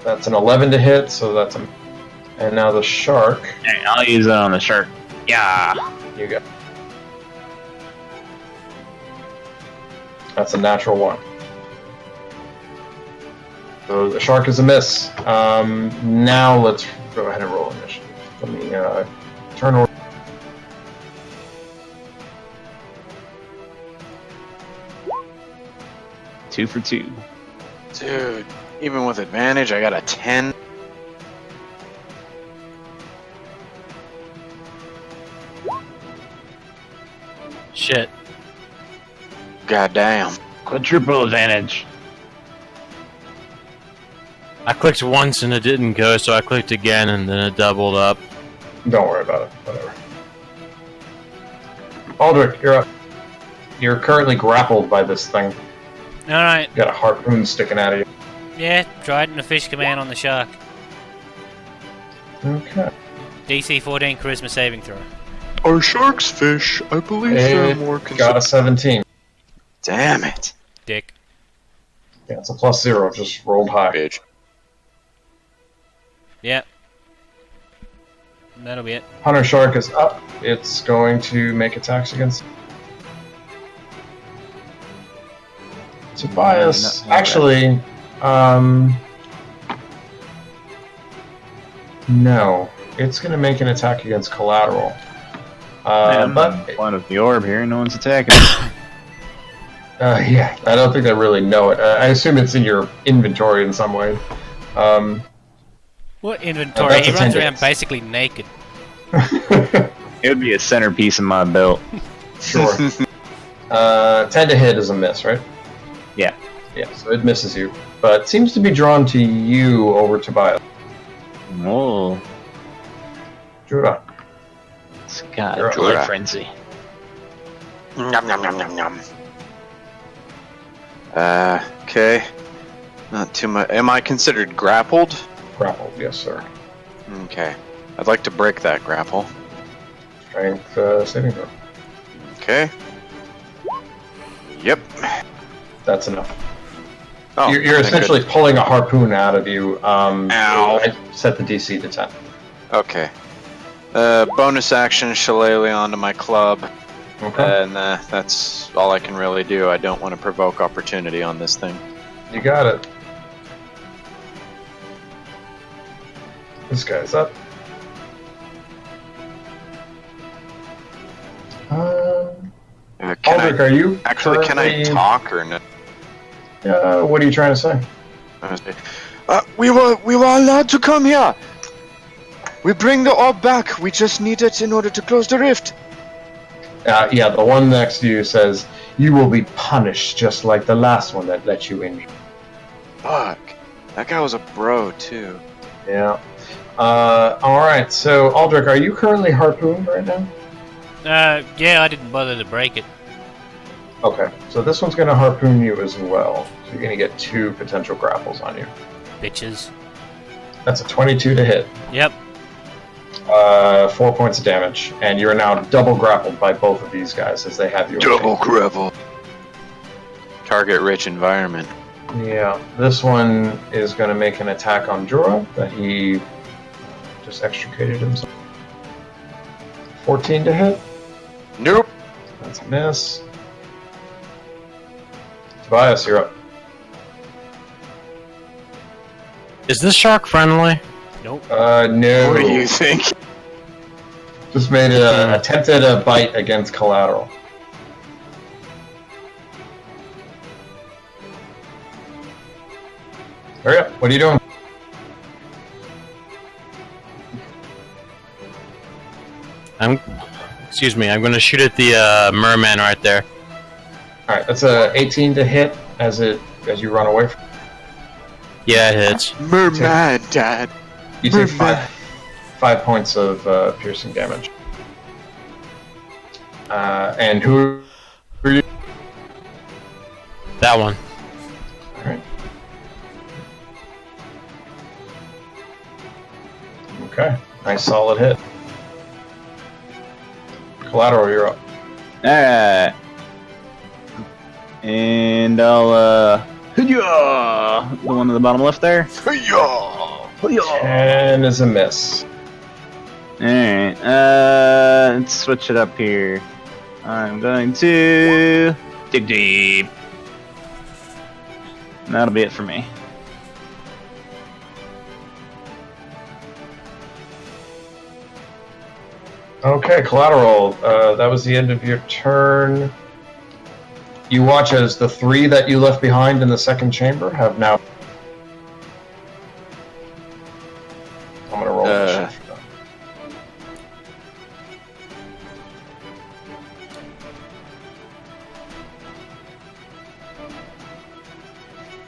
That's an 11 to hit, so that's a... And now the shark. Hey, I'll use it on the shark. Yeah. You got. That's a natural 1. So the shark is a miss. Now let's go ahead and roll initiative. Let me turn order. Two for 2. Dude, even with advantage, I got a 10. Shit. Goddamn. Quadruple advantage. I clicked once and it didn't go, so I clicked again and then it doubled up. Don't worry about it. Whatever. Aldrich, you're up. You're currently grappled by this thing. Alright. You got a harpoon sticking out of you. Yeah, trident of fish command on the shark. Okay. DC 14 charisma saving throw. Are sharks fish? I believe It got a 17. Damn it. Dick. Yeah, it's a +0. Just rolled high. Bitch. Yep. That'll be it. Hunter Shark is up. It's going to make attacks against Tobias. Actually, no. It's going to make an attack against Collateral. But One of the orb here, no one's attacking. yeah, I don't think I really know it. I assume it's in your inventory in some way. What inventory? that's He a runs 10 around hits. basically naked. It would be a centerpiece in my belt. Sure. 10 to hit is a miss, right? Yeah. Yeah, so it misses you. But seems to be drawn to you over Tobias. Oh, Jura. it's got You're a up. joy Alright. frenzy. Nom nom nom nom nom. Okay. Not too much. Am I considered grappled? Grappled, yes, sir. Okay. I'd like to break that grapple. Strength saving throw. Okay. Yep. That's enough. Oh, You're then essentially good. pulling a harpoon out of you. Ow. I set the DC to 10. Okay. Bonus action, shillelagh onto my club, Okay. and that's all I can really do. I don't want to provoke opportunity on this thing. You got it. This guy's up. Can Aldrich, I are you actually? Can I currently- talk or no? What are you trying to say? We were allowed to come here. We bring the orb back. We just need it in order to close the rift. Yeah, the one next to you says, "You will be punished just like the last one that let you in." Fuck. That guy was a bro too. Yeah. Alright, so Aldrich, are you currently harpooned right now? Yeah, I didn't bother to break it. Okay, so this one's going to harpoon you as well. So you're going to get 2 potential grapples on you. Bitches. That's a 22 to hit. Yep. 4 points of damage. And you're now double grappled by both of these guys as they have you. Double grapple. Target rich environment. Yeah, this one is going to make an attack on Jorah that he just extricated himself. 14 to hit. Nope. That's a miss. Tobias, you're up. Is this shark friendly? Nope. No. What do you think? Just made attempted a bite against collateral. Hurry up! What are you doing? Excuse me. I'm going to shoot at the merman right there. All right, that's a 18 to hit as you run away from. Yeah, it hits. Merman, Dad. You take five points of piercing damage. And who are you? That one. All right. Okay, nice solid hit. Collateral, you're up. Alright. And I'll, the one at the bottom left there. Hiya! 10 is a miss. Alright, let's switch it up here. I'm going to dig deep. And that'll be it for me. Okay, collateral. That was the end of your turn. You watch as the 3 that you left behind in the second chamber have now. I'm gonna roll this shit for them.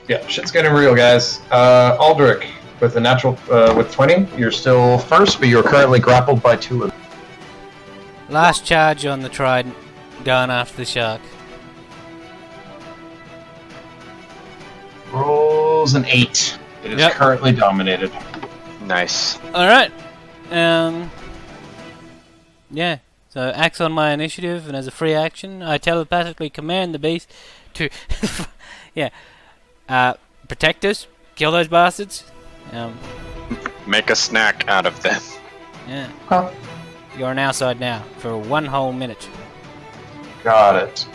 Yeah, shit's getting real, guys. Aldrich, with a natural with 20, you're still first, but you're currently grappled by 2 of them. Last charge on the trident, going after the shark. Rolls an 8. It is Yep. currently dominated. Nice. Alright. Yeah. So acts on my initiative, and as a free action, I telepathically command the beast to protect us, kill those bastards. Make a snack out of them. Yeah. Huh. You're on our side now for 1 whole minute. Got it.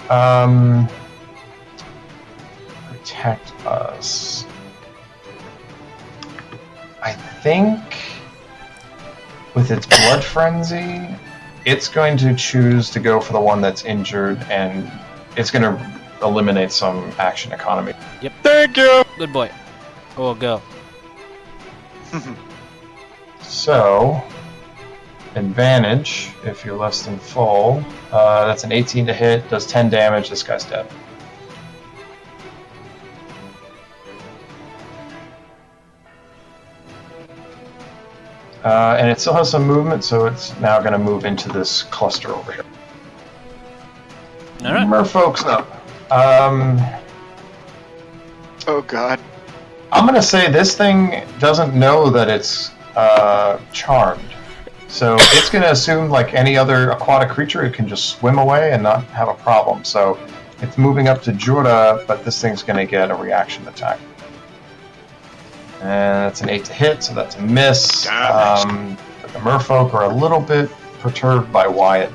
Protect us. I think with its blood frenzy, it's going to choose to go for the one that's injured, and it's going to eliminate some action economy. Yep. Thank you! Good boy. Or girl. So, advantage if you're less than full. That's an 18 to hit, does 10 damage, this guy's dead. And it still has some movement, so it's now going to move into this cluster over here. Alright. Merfolk's up. Oh god. I'm going to say this thing doesn't know that it's charmed. So it's going to assume, like any other aquatic creature, it can just swim away and not have a problem. So it's moving up to Jorah, but this thing's going to get a reaction attack. And that's an 8 to hit, so that's a miss. But the merfolk are a little bit perturbed by Wyatt.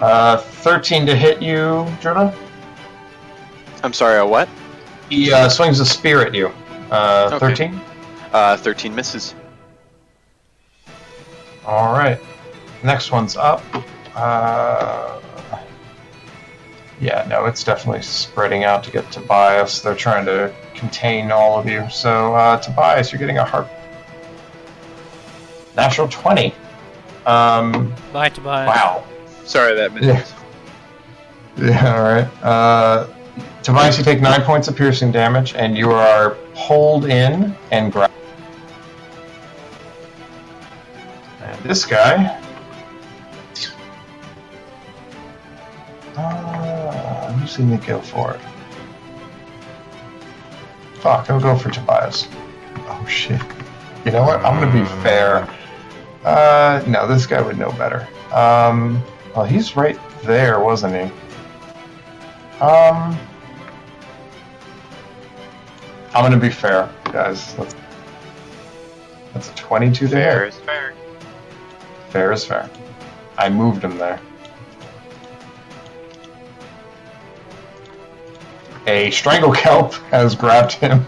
13 to hit you, Jorah. I'm sorry, a what? He swings a spear at you. 13? 13 misses. Alright. Next one's up. Yeah, no, it's definitely spreading out to get Tobias. They're trying to contain all of you. So, Tobias, you're getting a heart. Natural 20. Bye, Tobias. Wow. Sorry, that misses. Yeah, alright. Tobias, you take 9 points of piercing damage, and you are pulled in and grabbed. And this guy... who's going to go for it? Fuck, I'll go for Tobias. Oh shit. You know what? I'm going to be fair. No, this guy would know better. Well, he's right there, wasn't he? I'm going to be fair, guys. That's a 22 there. Fair is fair. Fair is fair. I moved him there. A strangle kelp has grabbed him.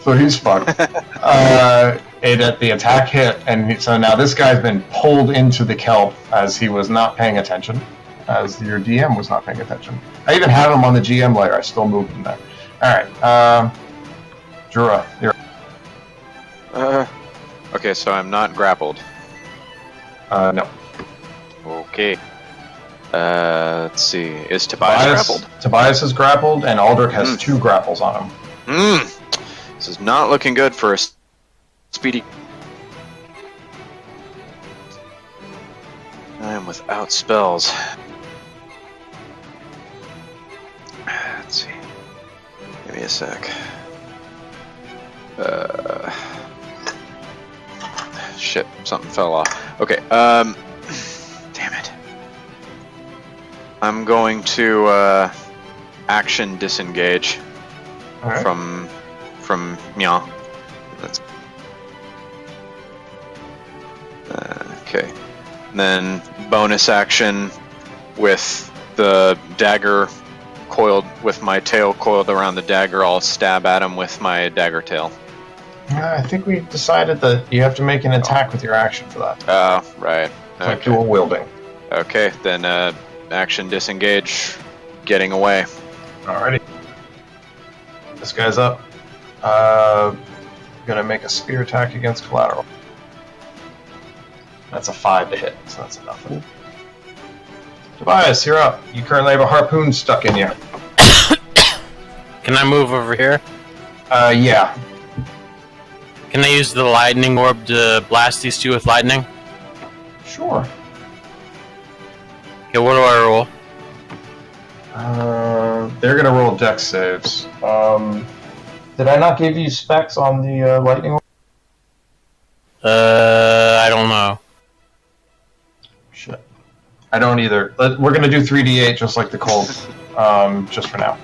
So he's fucked. The attack hit, and so now this guy's been pulled into the kelp as he was not paying attention, as your DM was not paying attention. I even have him on the GM layer. I still moved him there. All right, Jura, you're. Okay, so I'm not grappled. No. Okay. Let's see. Is Tobias grappled? Tobias is grappled, and Aldrich has 2 grapples on him. This is not looking good for a speedy. I am without spells. Let's see. Give me a sec. Shit, something fell off. Okay, damn it. I'm going to action disengage from Mia. Okay. And then bonus action with the dagger coiled, with my tail coiled around the dagger, I'll stab at him with my dagger tail. I think we decided that you have to make an attack with your action for that. Right. It's like dual wielding. Okay, then action disengage, getting away. Alrighty. This guy's up. Gonna make a spear attack against collateral. That's a 5 to hit, so that's a nothing. Tobias, you're up. You currently have a harpoon stuck in you. Can I move over here? Yeah. Can I use the lightning orb to blast these 2 with lightning? Sure. Okay, what do I roll? They're gonna roll dex saves. Did I not give you specs on the lightning orb? I don't know. Shit. I don't either. We're gonna do 3d8 just like the cold, just for now.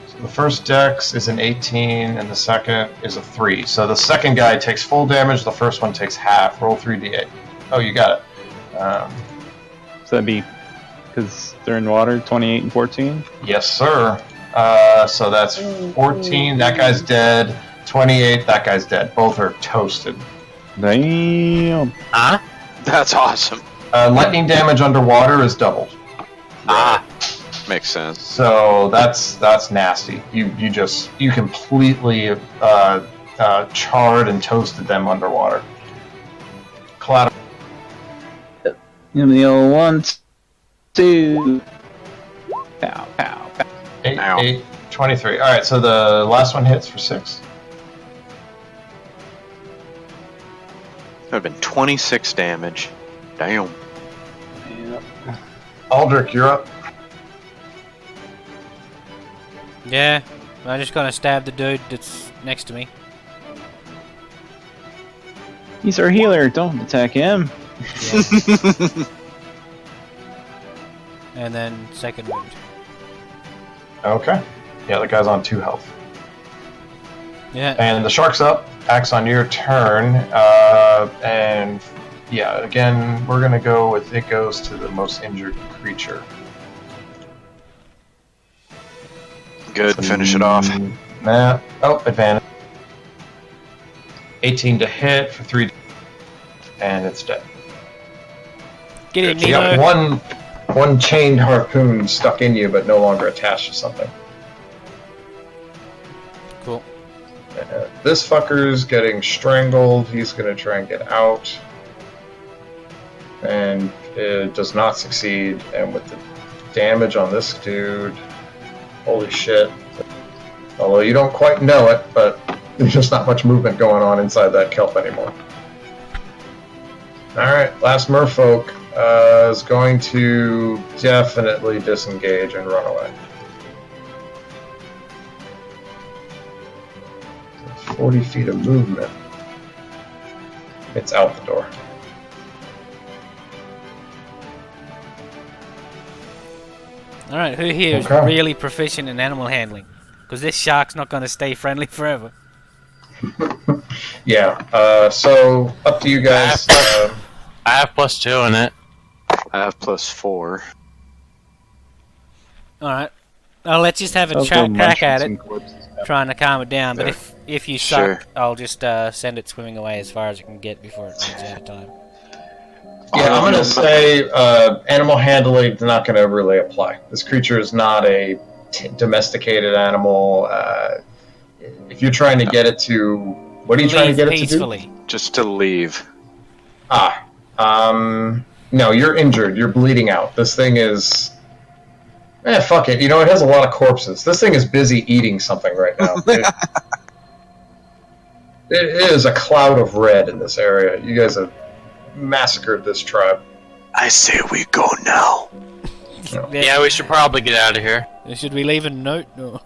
So the first dex is an 18, and the second is a 3. So the second guy takes full damage, the first one takes half. Roll 3d8. Oh, you got it. So that'd be, because they're in water, 28 and 14? Yes, sir. So that's 14, that guy's dead. 28, that guy's dead. Both are toasted. Damn. Huh? That's awesome. Lightning damage underwater is doubled. Makes sense. So that's nasty. You completely charred and toasted them underwater. Collateral. Give me the old 1, 2. Pow, pow, pow. 8, 23. Alright, so the last one hits for 6. That would have been 26 damage. Damn. Yep. Aldrich, you're up. Yeah, I'm just gonna stab the dude that's next to me. He's our healer, don't attack him. Yeah. And then second wound. Okay. Yeah, the guy's on 2 health. Yeah. And the shark's up. Axe on your turn. And yeah, again, we're gonna go with it goes to the most injured creature. Good, finish it off. Nah. Oh, advantage. 18 to hit for 3, and it's dead. Get in, You got Nemo. one chained harpoon stuck in you, but no longer attached to something. Cool. This fucker's getting strangled. He's gonna try and get out, and it does not succeed. And with the damage on this dude, holy shit! Although you don't quite know it, but there's just not much movement going on inside that kelp anymore. All right, last merfolk is going to definitely disengage and run away. 40 feet of movement. It's out the door. Alright, who here is Okay. really proficient in animal handling? Because this shark's not going to stay friendly forever. Yeah, so up to you guys. I have +2 in it. I have +4. Alright. let's just have a I'll throw crack at mushrooms it, and corpses down. trying to calm it down. But There. if you Sure. suck, I'll just send it swimming away as far as it can get before it runs out of time. Yeah, I'm going to say animal handling is not going to really apply. This creature is not a domesticated animal. If you're trying to get it to... What are you trying to get it to do? Peacefully. Just to leave. No, you're injured. You're bleeding out. This thing is... fuck it. You know, it has a lot of corpses. This thing is busy eating something right now. It is a cloud of red in this area. You guys have massacred this tribe. I say we go now. Yeah, we should probably get out of here. Should we leave a note? No.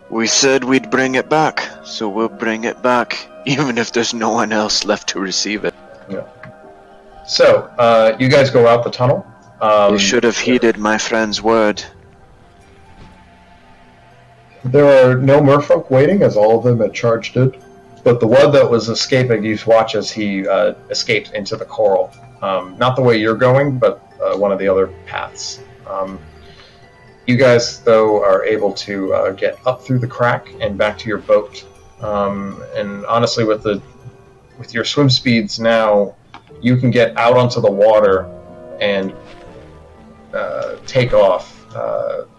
We said we'd bring it back, so we'll bring it back, even if there's no one else left to receive it. So, you guys go out the tunnel. You should have heeded my friend's word. There are no merfolk waiting, as all of them had charged it. But the one that was escaping, you watch as he escaped into the coral. Not the way you're going, but one of the other paths. You guys, though, are able to get up through the crack and back to your boat. And honestly, with your swim speeds now, you can get out onto the water and take off.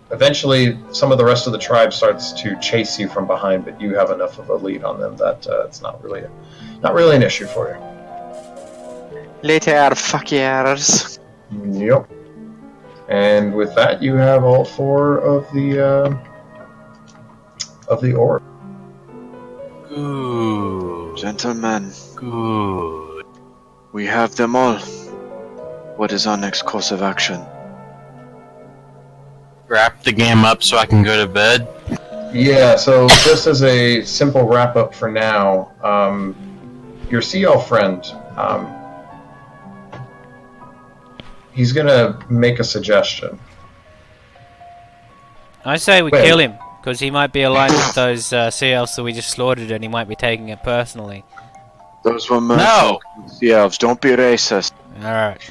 Eventually, some of the rest of the tribe starts to chase you from behind, but you have enough of a lead on them that it's not really an issue for you. Later, fuckers. Yep. And with that, you have all 4 of the orb. Good. Gentlemen, Good. we have them all. What is our next course of action? Wrap the game up so I can go to bed. Yeah, so just as a simple wrap-up for now, your sea elf friend, he's going to make a suggestion. I say we Wait. kill him, because he might be aligned with those sea elves that we just slaughtered, and he might be taking it personally. Those were No! sea elves. Don't be racist. Alright.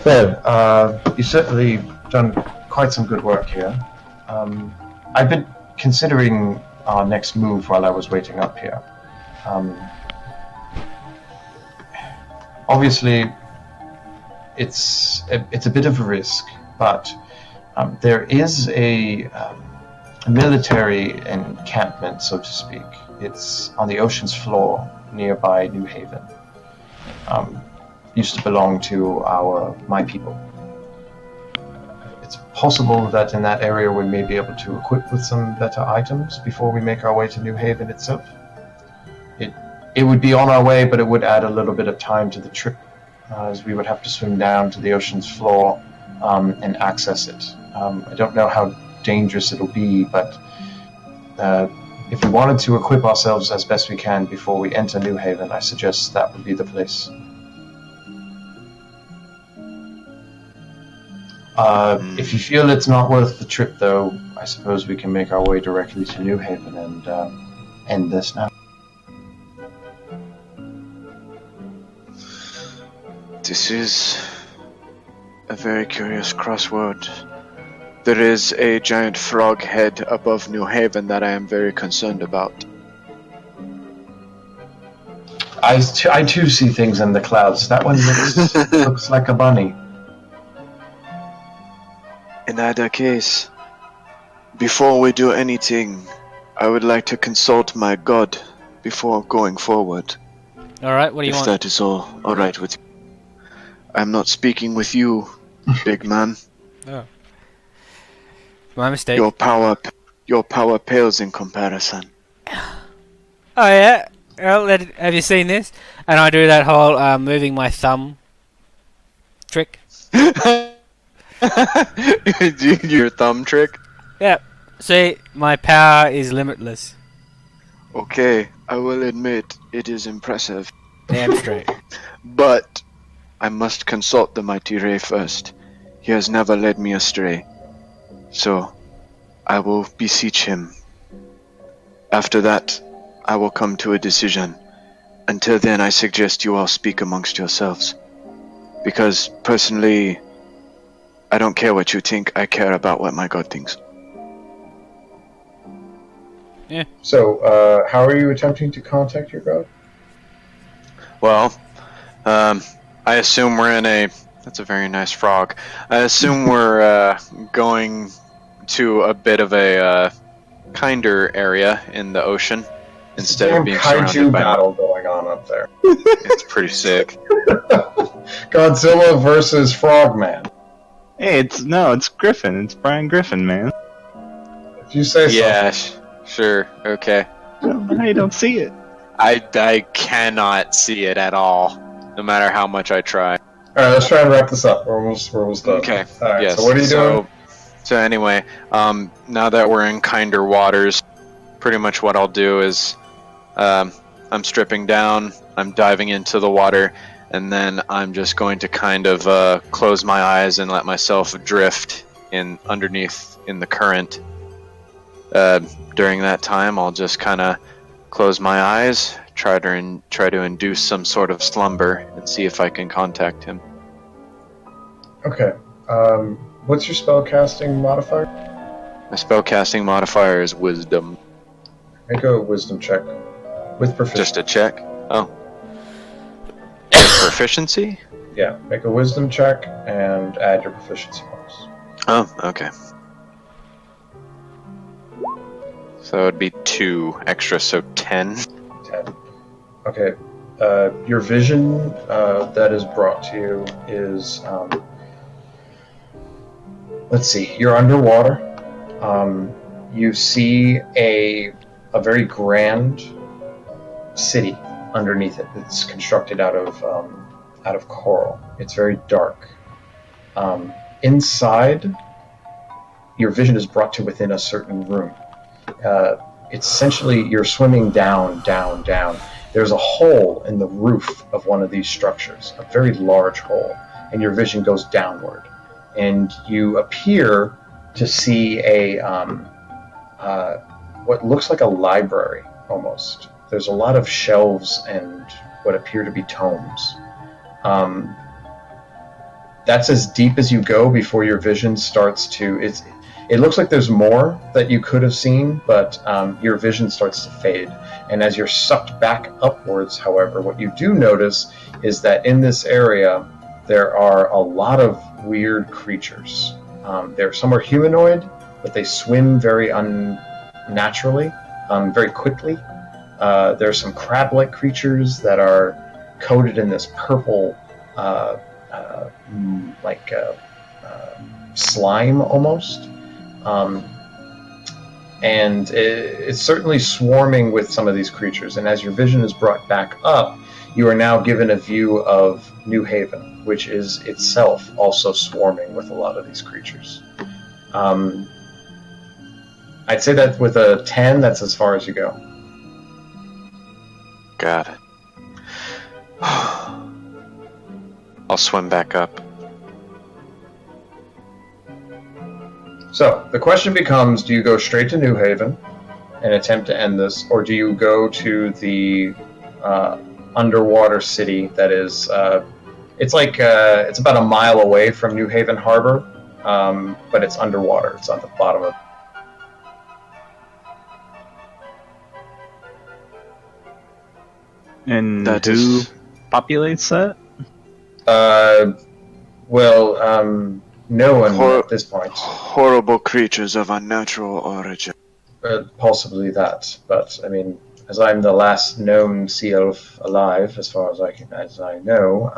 Fred, you've certainly done quite some good work here. I've been considering our next move while I was waiting up here. Obviously, it's a bit of a risk, but there is a military encampment, so to speak. It's on the ocean's floor nearby New Haven. Used to belong to my people. It's possible that in that area we may be able to equip with some better items before we make our way to New Haven itself. It would be on our way, but it would add a little bit of time to the trip, as we would have to swim down to the ocean's floor and access it. I don't know how dangerous it'll be, but if we wanted to equip ourselves as best we can before we enter New Haven, I suggest that would be the place. If you feel it's not worth the trip, though, I suppose we can make our way directly to New Haven and end this now. This is a very curious crossword. There is a giant frog head above New Haven that I am very concerned about. I too see things in the clouds. That one looks like a bunny. In either case, before we do anything, I would like to consult my god before going forward. Alright, what do you If want? that is all alright with you. I'm not speaking with you, big man. My mistake. Your power pales in comparison. Oh yeah? Well, have you seen this? And I do that whole moving my thumb trick. Your thumb trick? Yep. See, my power is limitless. Okay, I will admit it is impressive. Damn straight. But I must consult the mighty Ray first. He has never led me astray. So, I will beseech him. After that, I will come to a decision. Until then, I suggest you all speak amongst yourselves. Because personally, I don't care what you think. I care about what my god thinks. So, how are you attempting to contact your god? Well, I assume we're in a... That's a very nice frog. I assume we're going to a bit of a kinder area in the ocean instead of being surrounded by... battle going on up there. It's pretty sick. Godzilla versus Frogman. Hey, it's Griffin. It's Brian Griffin, man. If you say so. Yeah, sure, okay. I don't know how you don't see it. I cannot see it at all, no matter how much I try. Alright, let's try and wrap this up. We're almost done. Okay. Alright, Yes. so what are you doing? So anyway, now that we're in kinder waters, pretty much what I'll do is, I'm stripping down, I'm diving into the water, and then I'm just going to kind of close my eyes and let myself drift underneath in the current. During that time, I'll just kind of close my eyes, try to induce some sort of slumber, and see if I can contact him. Okay. What's your spellcasting modifier? My spellcasting modifier is Wisdom. Make a wisdom check. With proficiency. Just a check? Oh. With proficiency? Yeah, make a wisdom check and add your proficiency bonus. Oh, okay. So it would be 2 extra, so 10. 10. Okay. Your vision that is brought to you is... let's see. You're underwater. You see a very grand city underneath it. It's constructed out of coral. It's very dark. Inside, your vision is brought to within a certain room. It's essentially you're swimming down. There's a hole in the roof of one of these structures, a very large hole, and your vision goes downward. And you appear to see a what looks like a library almost. There's a lot of shelves and what appear to be tomes. That's as deep as you go before your vision starts to... It looks like there's more that you could have seen, but your vision starts to fade. And as you're sucked back upwards, however, what you do notice is that in this area, there are a lot of weird creatures. Some are humanoid, but they swim very unnaturally, very quickly. There are some crab-like creatures that are coated in this purple, slime almost. And it's certainly swarming with some of these creatures. And as your vision is brought back up, you are now given a view of New Haven, which is itself also swarming with a lot of these creatures. I'd say that with a 10, that's as far as you go. Got it. I'll swim back up. So, the question becomes, do you go straight to New Haven and attempt to end this, or do you go to the underwater city that is... it's about a mile away from New Haven Harbor, but it's underwater. It's on the bottom of... And who populates that? No one at this point. Horrible creatures of unnatural origin. Possibly that, but I mean, as I'm the last known sea elf alive, as far as I know,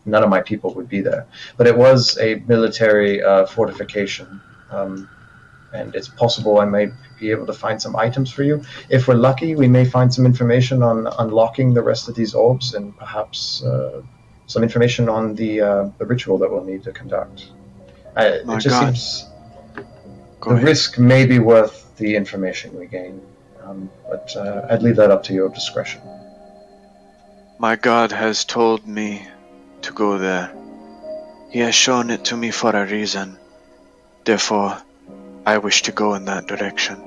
none of my people would be there. But it was a military fortification, and it's possible I may be able to find some items for you. If we're lucky, we may find some information on unlocking the rest of these orbs, and perhaps some information on the ritual that we'll need to conduct. It just seems the risk may be worth the information we gain, but I'd leave that up to your discretion. My God has told me to go there. He has shown it to me for a reason. Therefore, I wish to go in that direction.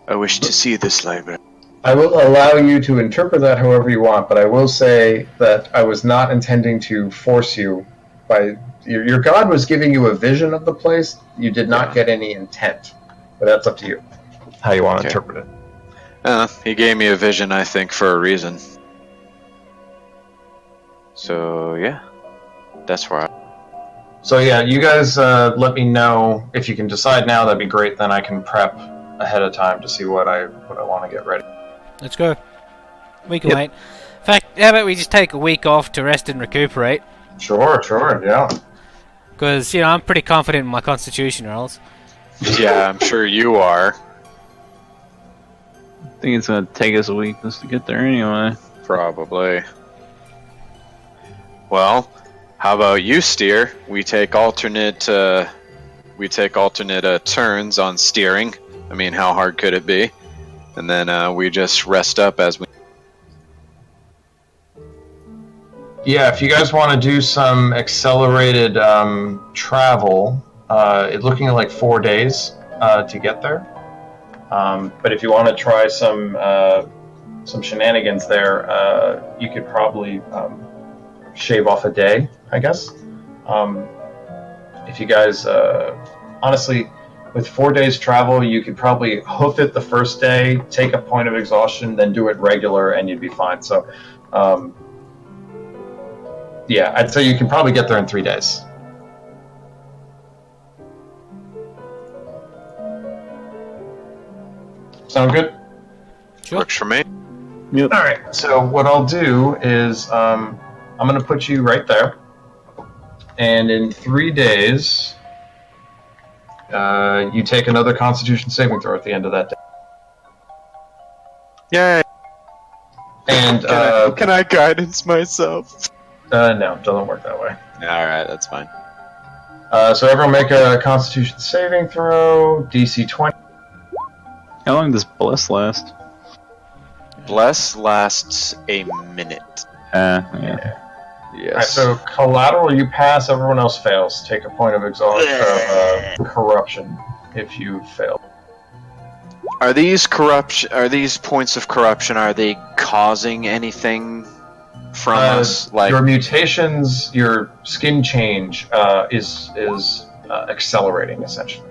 I wish to see this library. I will allow you to interpret that however you want, but I will say that I was not intending to force you. Your god was giving you a vision of the place. You did not get any intent, but that's up to you how you want to interpret it. He gave me a vision, I think, for a reason. So yeah, that's where. So yeah, you guys let me know if you can decide now. That'd be great. Then I can prep ahead of time to see what I want to get ready. Let's go. We can wait. In fact, how about we just take a week off to rest and recuperate? Sure, yeah. Because, I'm pretty confident in my constitution rolls. Yeah, I'm sure you are. I think it's gonna take us a week just to get there anyway. Probably. Well, how about you, Steer? We take alternate turns on steering. I mean, how hard could it be? And then we just rest up as we. Yeah, if you guys want to do some accelerated travel, it's looking at like 4 days to get there. But if you want to try some shenanigans there, you could probably shave off a day, I guess. If you guys, honestly, with 4 days travel, you could probably hoof it the first day, take a point of exhaustion, then do it regular, and you'd be fine. So, yeah, I'd say you can probably get there in 3 days. Sound good? Sure. Works for me. Yep. All right. So what I'll do is I'm going to put you right there, and in 3 days, you take another Constitution saving throw at the end of that day. Yay! And Can I guidance myself? no, it doesn't work that way. All right, that's fine. So everyone make a Constitution saving throw, DC 20. How long does Bless last? Bless lasts a minute. Yeah. Yes. All right, so collateral, you pass. Everyone else fails. Take a point of corruption if you fail. Are these corruption? Are these points of corruption? Are they causing anything from us? Like your mutations, your skin change is accelerating essentially.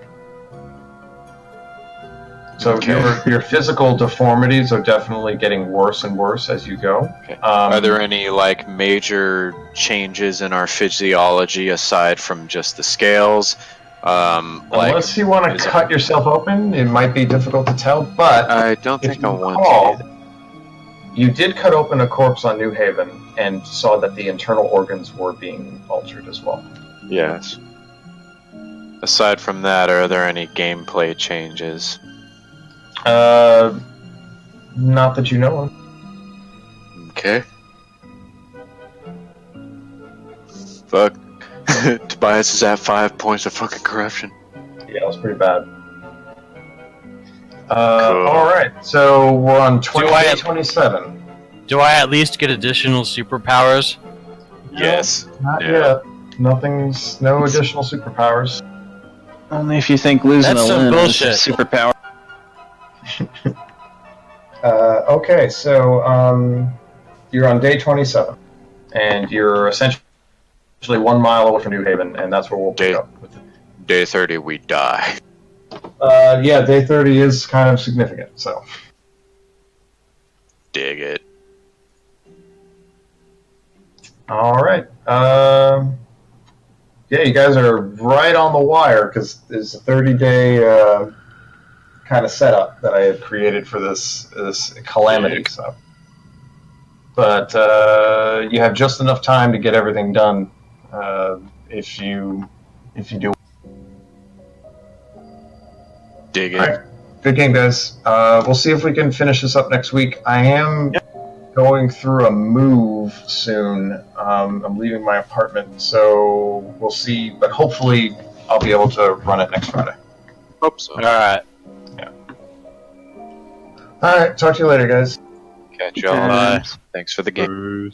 So your physical deformities are definitely getting worse and worse as you go. Okay. Are there any like major changes in our physiology aside from just the scales? Unless you want to cut yourself open, it might be difficult to tell. But I don't think I want to do that. You did cut open a corpse on New Haven and saw that the internal organs were being altered as well. Yes. Aside from that, are there any gameplay changes? Not that you know of. Okay. Fuck. Tobias is at 5 points of fucking corruption. Yeah, it was pretty bad. Alright, so we're on 27. Do I at least get additional superpowers? Yes. Not yet. No additional superpowers. Only if you think losing That's a some limb bullshit. is a superpower. Okay, so you're on day 27, and you're essentially 1 mile away from New Haven, and that's where we'll pick up with it. Day 30, we die. Yeah, day 30 is kind of significant, so. Dig it. Alright. Yeah, you guys are right on the wire, because there's a 30-day kind of setup that I had created for this calamity. So, but you have just enough time to get everything done if you do. Dig it. All right. Good game, guys. We'll see if we can finish this up next week. I am going through a move soon. I'm leaving my apartment, so we'll see. But hopefully, I'll be able to run it next Friday. Hope so. Alright. All right. Talk to you later, guys. Catch y'all. Bye. Thanks for the game.